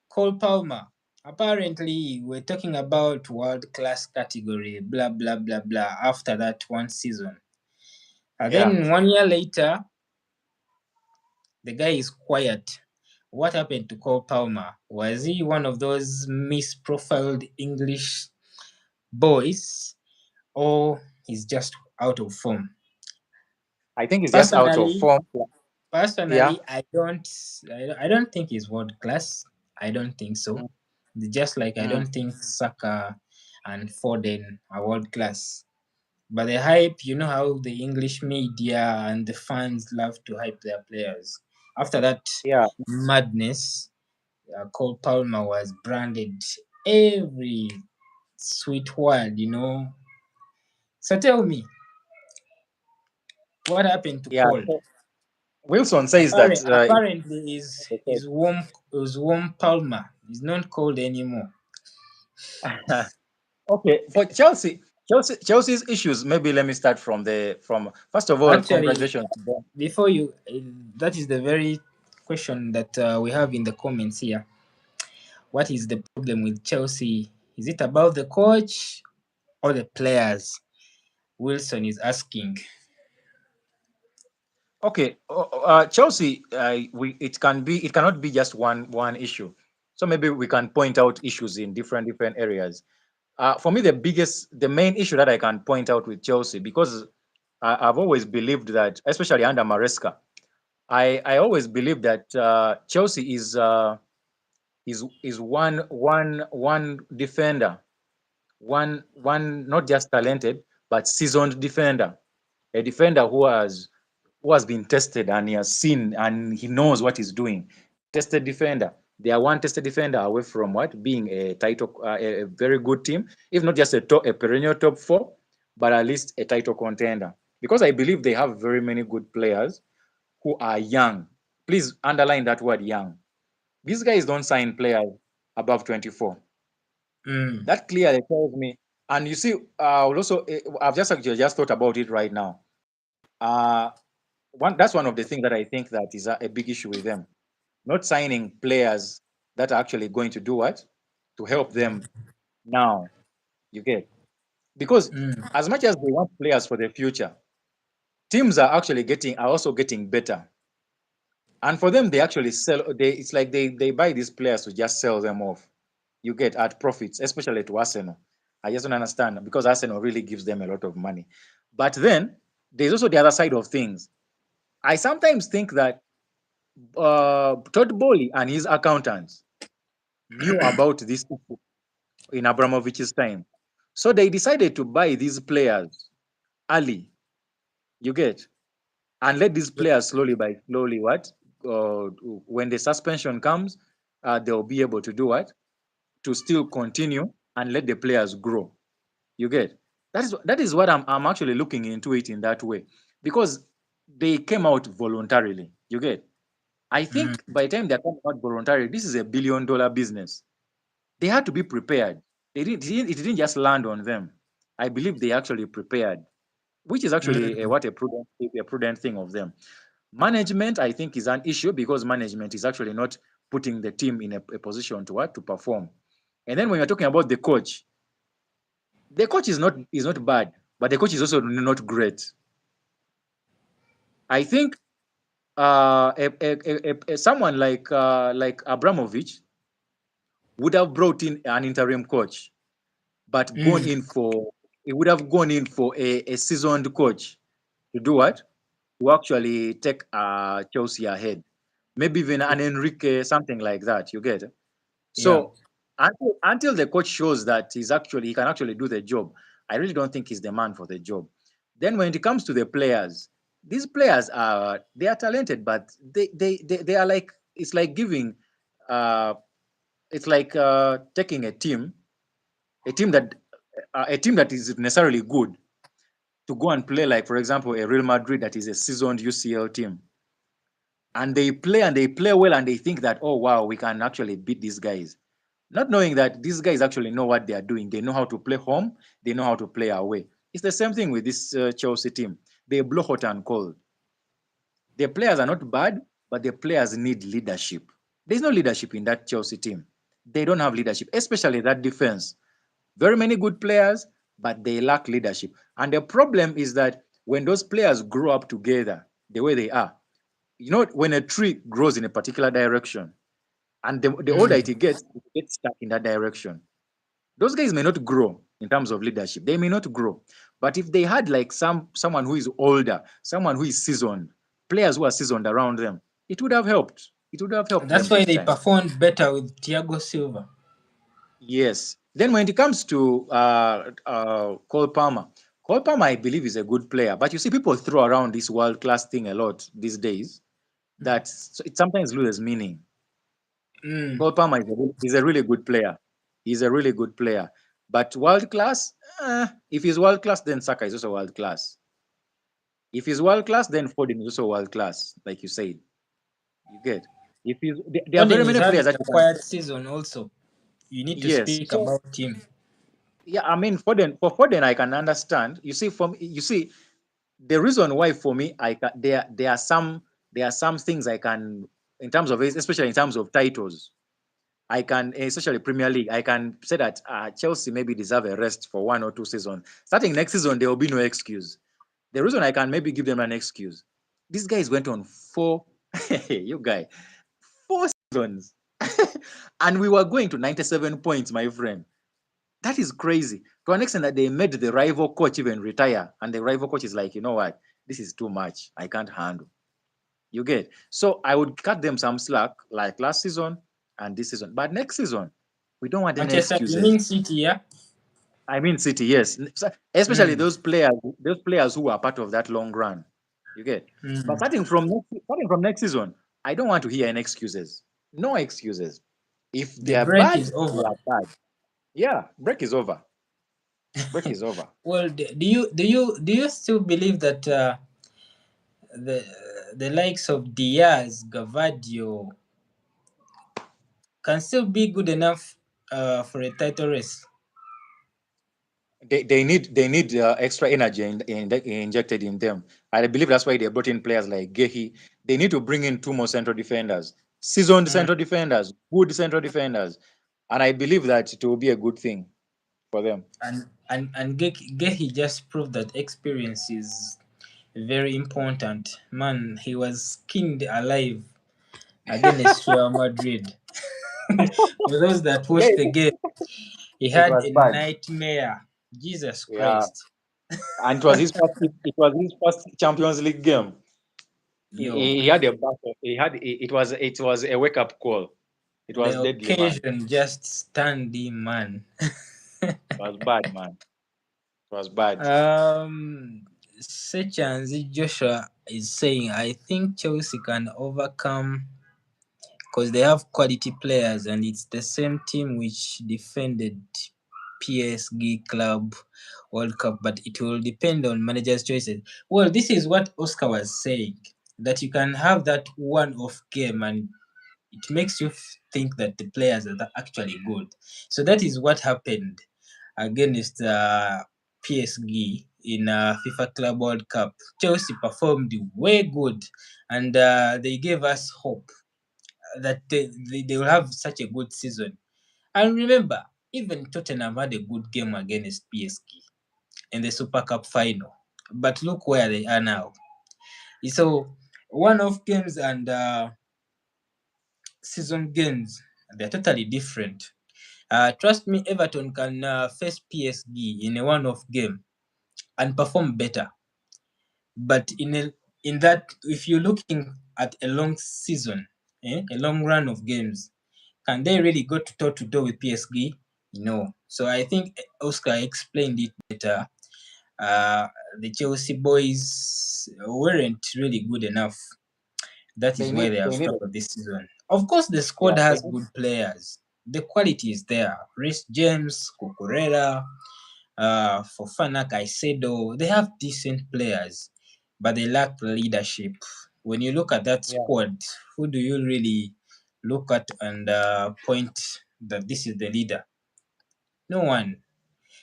Cole Palmer. Apparently, we're talking about world class category, blah blah blah blah. After that one season, and yeah. then 1 year later, the guy is quiet. What happened to Cole Palmer? Was he one of those misprofiled English boys, or he's just out of form? I think it's just out of Personally, form. Yeah. I don't think he's world class. I don't think so. Mm, Just like I mm. don't think Saka and Foden are world class. But the hype, you know how the English media and the fans love to hype their players. After that Yeah, madness, Cole Palmer was branded every sweet word. So tell me, what happened to yeah. Cole? So Wilson says that. Apparently, is warm Palmer. He's not called anymore. Okay, for Chelsea's issues. Maybe let me start from first of all, Actually, congratulations to them. before that is the very question that we have in the comments here. What is the problem with Chelsea? Is it about the coach or the players? Wilson is asking. Okay, Chelsea. It cannot be just one issue. So maybe we can point out issues in different areas. For me, the main issue that I can point out with Chelsea, because I've always believed that, especially under Maresca, I always believed that Chelsea is one defender, one not just talented but seasoned defender, a defender who has been tested and he has seen and he knows what he's doing. Tested defender. They are one tested defender away from what being a title, a very good team, if not just a perennial top four, but at least a title contender. Because I believe they have very many good players who are young. Please underline that word young. These guys don't sign players above 24. Mm, That clearly tells me. And you see, also I've just actually just thought about it right now. Uh, that's one of the things that I think that is a big issue with them. Not signing players that are actually going to do what? To help them now. You get? Because mm, as much as they want players for the future, teams are also getting better. And for them, they actually it's like they buy these players to just sell them off. You get at profits, especially to Arsenal. I just don't understand because Arsenal really gives them a lot of money. But then there's also the other side of things. I sometimes think that Todd Bowley and his accountants knew about this in Abramovich's time. So they decided to buy these players early, you get, and let these players slowly by slowly what? When the suspension comes, they'll be able to do what? To still continue and let the players grow. You get? That is what I'm actually looking into it in that way. Because they came out voluntarily. You get? I think mm. by the time they come out voluntarily, this is $1 billion business. They had to be prepared. It didn't just land on them. I believe they actually prepared, which is actually Mm, what a prudent thing of them. Management, I think, is an issue because management is actually not putting the team in a position to what to perform. And then when you're talking about the coach is not bad, but the coach is also not great. I think someone like Abramovich would have brought in an interim coach, but gone mm, in for he would have gone in for a seasoned coach to do what? To actually take Chelsea ahead. Maybe even an Enrique, something like that. You get it? yeah. So until the coach shows that he can actually do the job, I really don't think he's the man for the job. Then when it comes to the players, these players are talented, but they are like it's like giving uh it's like taking a team that a team that is necessarily good to go and play, like for example a Real Madrid that is a seasoned UCL team, and they play well, and they think that, oh wow, we can actually beat these guys, not knowing that these guys actually know what they are doing. They know how to play home, they know how to play away. It's the same thing with this Chelsea team. They blow hot and cold. The players are not bad, but the players need leadership. There's no leadership in that Chelsea team. They don't have leadership, especially that defense. Very many good players, but they lack leadership. And the problem is that when those players grow up together the way they are, when a tree grows in a particular direction, and the older Mm. it gets stuck in that direction. Those guys may not grow in terms of leadership. They may not grow. But if they had like someone who is older, someone who is seasoned, players who are seasoned around them, it would have helped. It would have helped That's them why this they time. performed better with Thiago Silva. Yes. Then when it comes to Cole Palmer, I believe is a good player. But you see, people throw around this world class thing a lot these days. It sometimes loses meaning. Mm. Cole Palmer is a really good player. He's a really good player. But world class, if he's world class, then Saka is also world class. If he's world class, then Foden is also world class, like you said. You get. If he's there are very Foden is many players having that a you can. quiet season also. You need to Yes. speak So about him. yeah, I mean for Foden I can understand. You see the reason why for me there are some things I can, in terms of, especially in terms of titles. I can, especially Premier League, I can say that Chelsea maybe deserve a rest for 1 or 2 seasons. Starting next season, there will be no excuse. The reason I can maybe give them an excuse, these guys went on you guy, 4 seasons, and we were going to 97 points, my friend. That is crazy. To an extent that they made the rival coach even retire, and the rival coach is like, you know what, this is too much. I can't handle. You get. So I would cut them some slack like last season and this season. But next season, we don't want any Manchester, you excuses. mean City, yeah? I mean City, yes. Especially Mm. those players who are part of that long run. You get. But Mm. starting from next season, I don't want to hear any excuses. No excuses. If they The are break bad, is they over. are bad. Yeah, break is over. Break is over. Well, do you still believe that the the likes of Diaz, Gavadio can still be good enough for a title race? They need extra energy injected in them. I believe that's why they brought in players like Gehi. They need to bring in two more central defenders, seasoned Mm. central defenders, good central defenders, and I believe that it will be a good thing for them. And Gehi just proved that experience is very important. Man, he was skinned alive against Real Madrid. For those that Yeah, watched the game, he it had was a bad. nightmare. Jesus Yeah, Christ. and it was his first Champions League game. Yo, He had a battle. It was a wake up call. It was the deadly, man. occasion just stand him, man. It was bad, man. It was bad. Sechanzi Joshua is saying, I think Chelsea can overcome because they have quality players and it's the same team which defended PSG Club World Cup, but it will depend on managers' choices. Well, this is what Oscar was saying, that you can have that one-off game and it makes you think that the players are actually good. So that is what happened against PSG in FIFA Club World Cup. Chelsea performed way good, and they gave us hope that they will have such a good season. And remember, even Tottenham had a good game against PSG in the Super Cup final. But look where they are now. So one-off games and season games, they're totally different. Trust me, Everton can face PSG in a one-off game and perform better. But in that, if you're looking at a long season, a long run of games, can they really go to toe with PSG? No. So I think Oscar explained it better. Uh, the Chelsea boys weren't really good enough. That is why they have they need struggled this season. Of course, the yeah squad they has need, good players. The quality is there. Rhys James, Cucurella, Fofana, Caicedo, they have decent players, but they lack leadership. When you look at that yeah. squad, who do you really look at and point that this is the leader? No one.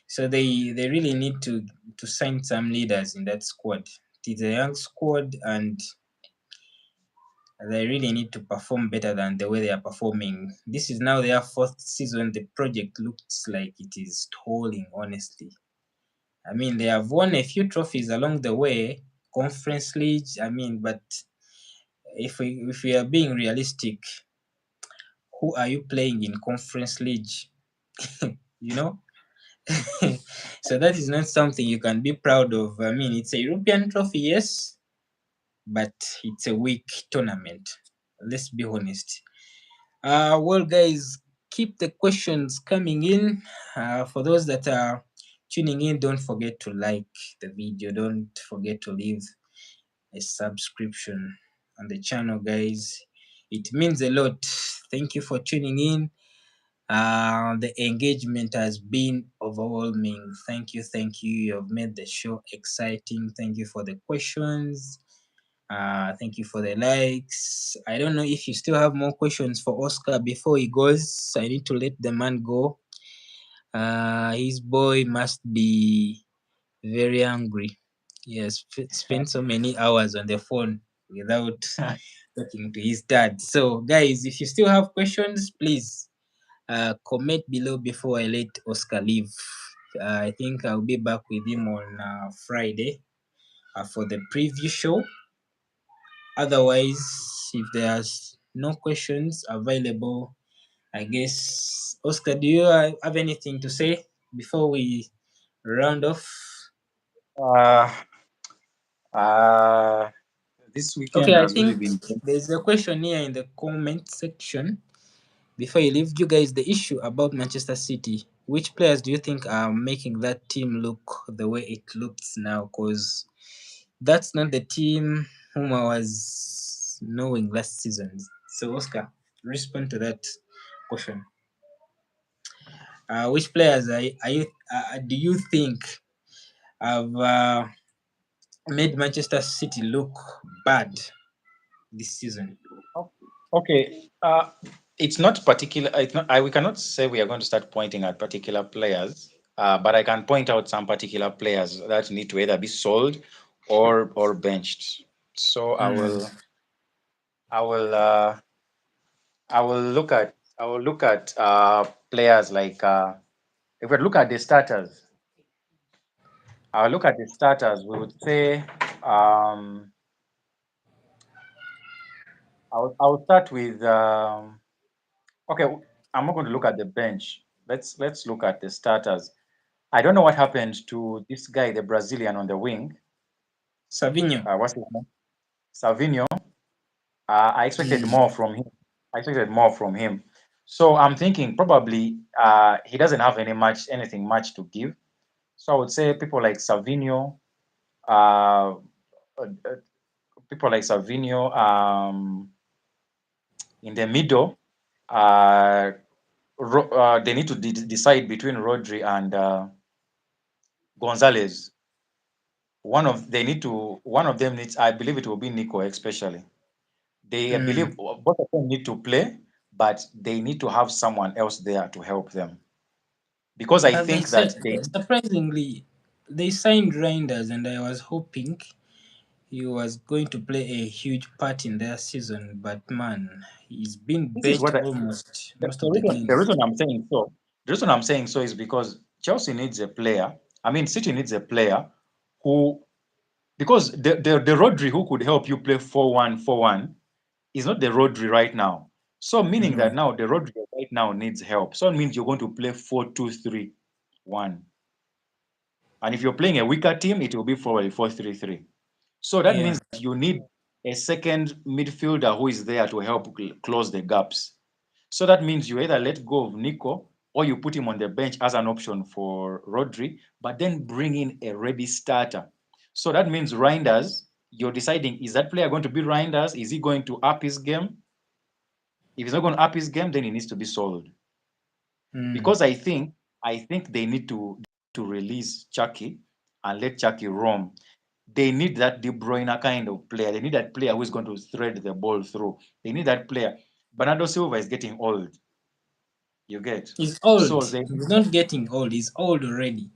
So they really need to sign some leaders in that squad. It is a young squad, and they really need to perform better than the way they are performing. This is now their fourth season. The project looks like it is stalling, honestly. I mean, they have won a few trophies along the way, Conference League. I mean, but if we are being realistic, who are you playing in Conference League? you know, so that is not something you can be proud of. I mean, it's a European trophy, yes, but it's a weak tournament. Let's be honest. Well, guys, keep the questions coming in. For those that are tuning in, don't forget to like the video. Don't forget to leave a subscription on the channel, guys. It means a lot. Thank you for tuning in. The engagement has been overwhelming. Thank you, thank you. You have made the show exciting. Thank you for the questions. Thank you for the likes. I don't know if you still have more questions for Oscar before he goes. I need to let the man go. His boy must be very angry. He has spent so many hours on the phone without talking to his dad. So, guys, if you still have questions, please comment below before I let Oscar leave. I think I'll be back with him on Friday for the preview show. Otherwise, if there's no questions available, I guess, Oscar, do you have anything to say before we round off? uh, uh this Okay, weekend I has really think been there's a question here in the comment section. Before you leave, you guys, the issue about Manchester City, which players do you think are making that team look the way it looks now? Because that's not the team whom I was knowing last season. So, Oscar, respond to that question. Which players are you do you think have made Manchester City look bad this season? okay. It's not particular. It's not. We cannot say we are going to start pointing at particular players. But I can point out some particular players that need to either be sold or benched. So Mm. I will I will look at players like if we look at the starters. I'll look at the starters. We would say I'll start with okay. I'm not going to look at the bench. Let's look at the starters. I don't know what happened to this guy, the Brazilian on the wing. Savinho. What's his name? Savinho. I expected Mm. more from him. I expected more from him. So I'm thinking probably he doesn't have anything much to give. So I would say uh, people like Savinho in the middle. Uh, they need to decide between Rodri and Gonzalez. One of them needs. I believe it will be Nico, especially They Mm. believe both of them need to play, but they need to have someone else there to help them. Because I They think say that they surprisingly they signed Reinders, and I was hoping he was going to play a huge part in their season, but man, he's been this is benched what I, almost the, most the of the reason the games. reason I'm saying so. The reason I'm saying so is because Chelsea needs a player. I mean, City needs a player who, because the Rodri who could help you play 4-1-4-1 is not the Rodri right now. So meaning No. that now the Rodri right now needs help. So it means you're going to play 4-2-3-1. And if you're playing a weaker team, it will be probably 4-3-3. So that Yeah. means that you need a second midfielder who is there to help close the gaps. So that means you either let go of Nico or you put him on the bench as an option for Rodri, but then bring in a ready starter. So that means Reinders, you're deciding, is that player going to be Reinders? Is he going to up his game? If he's not going to up his game, then he needs to be sold. Mm. Because I think they need to release Chucky and let Chucky roam. They need that De Bruyne kind of player. They need that player who is going to thread the ball through. They need that player. Bernardo Silva is getting old. You get. He's So old. they He's not getting old. He's old already.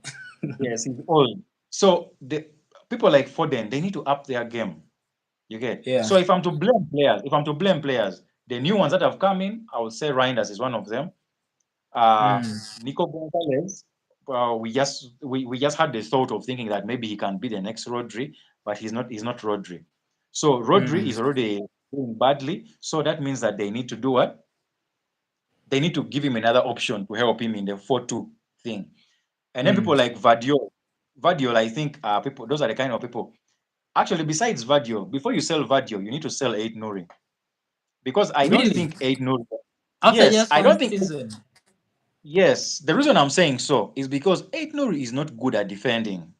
yes, he's old. So the people like Foden, they need to up their game. You get. Yeah. So if I'm to blame players, the new ones that have come in, I would say Reinders is one of them. Mm. Nico Gonzalez, we just had the thought of thinking that maybe he can be the next Rodri, but he's not Rodri. So Rodri Mm. is already doing badly. So that means that they need to do what? They need to give him another option to help him in the 4-2 thing. And then Mm. people like Vardiol, I think people those are the kind of people. Actually, besides Vardiol, before you sell Vardiol, you need to sell Aid Nouri. Because I don't Really? think Aid Nouri. After Yes, just I don't one think season? Yes, the reason I'm saying so is because Aït-Nouri is not good at defending.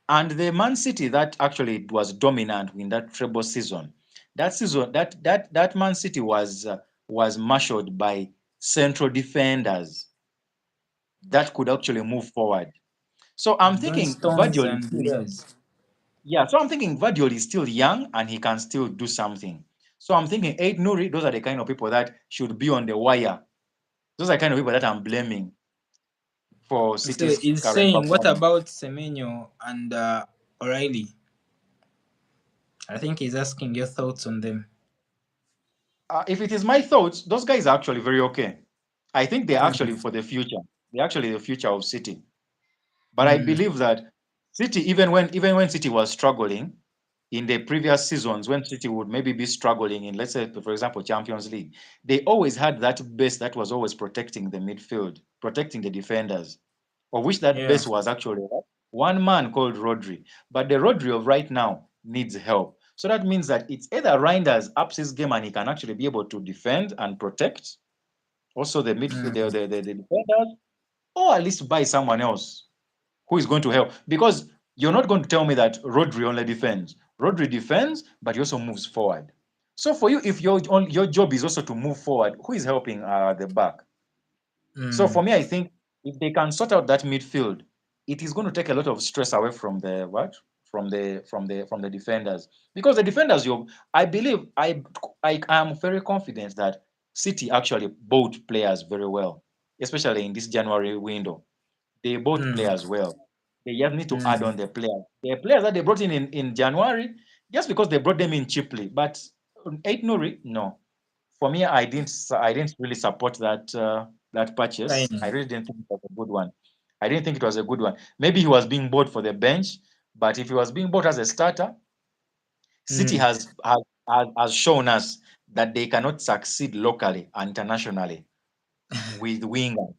And the Man City that actually was dominant in that treble season, that Man City was marshaled by central defenders that could actually move forward. So I'm John thinking Stones Vardiol is and still Diaz. yeah, so I'm thinking Vardiol is still young and he can still do something. So I'm thinking Aït-Nouri, those are the kind of people that should be on the wire. Those are the kind of people that I'm blaming for So City's he's current saying, what performance. about Semenyo and O'Reilly? I think he's asking your thoughts on them. If it is my thoughts, those guys are actually very okay. I think they're Mm. actually for the future. They're actually the future of City. But I Mm. believe that City, even when City was struggling in the previous seasons, when City would maybe be struggling in, let's say, for example, Champions League, they always had that base that was always protecting the midfield, protecting the defenders, of which that Yeah. base was actually one man called Rodri. But the Rodri of right now needs help. So that means that it's either Reinders ups his game and he can actually be able to defend and protect also the midfield, Mm. the defenders, or at least buy someone else who is going to help. Because you're not going to tell me that Rodri only defends. Rodri defends, but he also moves forward. So for you, if your job is also to move forward, who is helping the back? So Mm. for me, I think if they can sort out that midfield, it is going to take a lot of stress away from the what? From the defenders. Because the defenders, I believe I am very confident that City actually bought players very well, especially in this January window. They bought Mm. players well. They just need to add Mm. on the players. The players that they brought in January, just because they brought them in cheaply. But Eight Nuri, no. For me, I didn't really support that purchase. I Signing. really didn't think it was a good one. I didn't think it was a good one. Maybe he was being bought for the bench, but if he was being bought as a starter, City Mm. has shown us that they cannot succeed locally and internationally with wingers.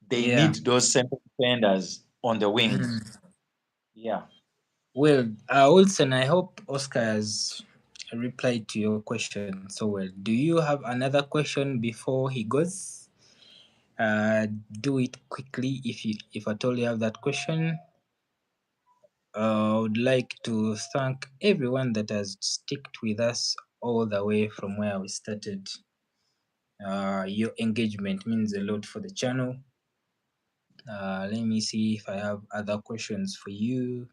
They Yeah. need those central defenders on the wings. Mm. Yeah. Well, Wilson, I hope Oscar has replied to your question so well. Do you have another question before he goes? Do it quickly if at all you have that question. I would like to thank everyone that has stuck with us all the way from where we started. Your engagement means a lot for the channel. Let me see if I have other questions for you.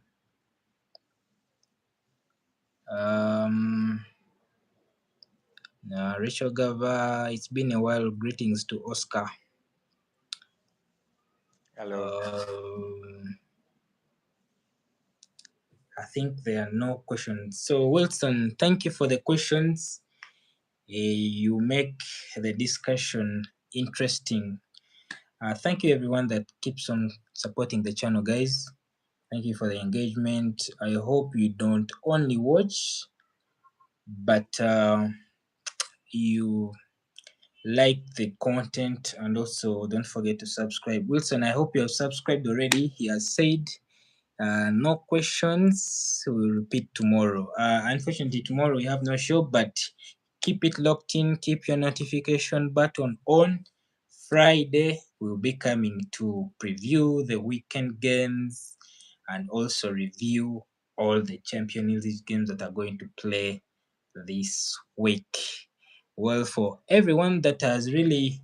Um, Rachel Gava, it's been a while. Greetings to Oscar. Hello. I think there are no questions. So, Wilson, thank you for the questions. You make the discussion interesting. Thank you, everyone that keeps on supporting the channel, guys. Thank you for the engagement. I hope you don't only watch, but you like the content, and also don't forget to subscribe. Wilson, I hope you have subscribed already. He has said no questions. We'll repeat tomorrow. Unfortunately, tomorrow we have no show, but keep it locked in. Keep your notification button on. Friday, we'll be coming to preview the weekend games and also review all the Champions League games that are going to play this week. Well, for everyone that has really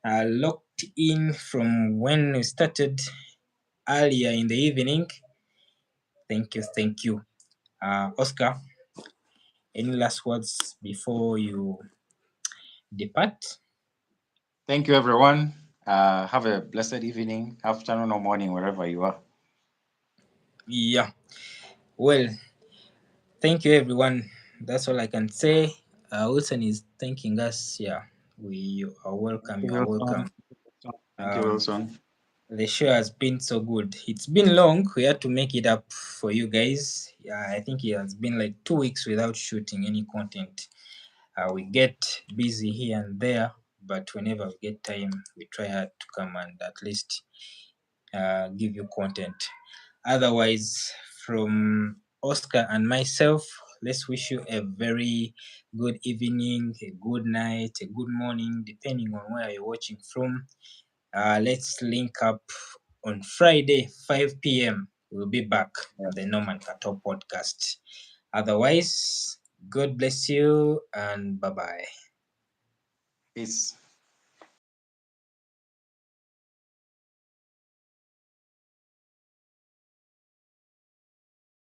locked in from when we started earlier in the evening, thank you. Oscar, any last words before you depart? Thank you, everyone. Have a blessed evening, afternoon, or morning, wherever you are. Yeah. Well, thank you, everyone. That's all I can say. Wilson is thanking us. Yeah, we are welcome. You are welcome. Thank you, Wilson. The show has been so good. It's been long. We had to make it up for you guys. Yeah, I think it has been like 2 weeks without shooting any content. We get busy here and there, but whenever we get time, we try hard to come and at least give you content. Otherwise, from Oscar and myself, let's wish you a very good evening, a good night, a good morning, depending on where you're watching from. Let's link up on Friday, 5 p.m. We'll be back on the Norman Kato podcast. Otherwise, God bless you and bye bye. Peace.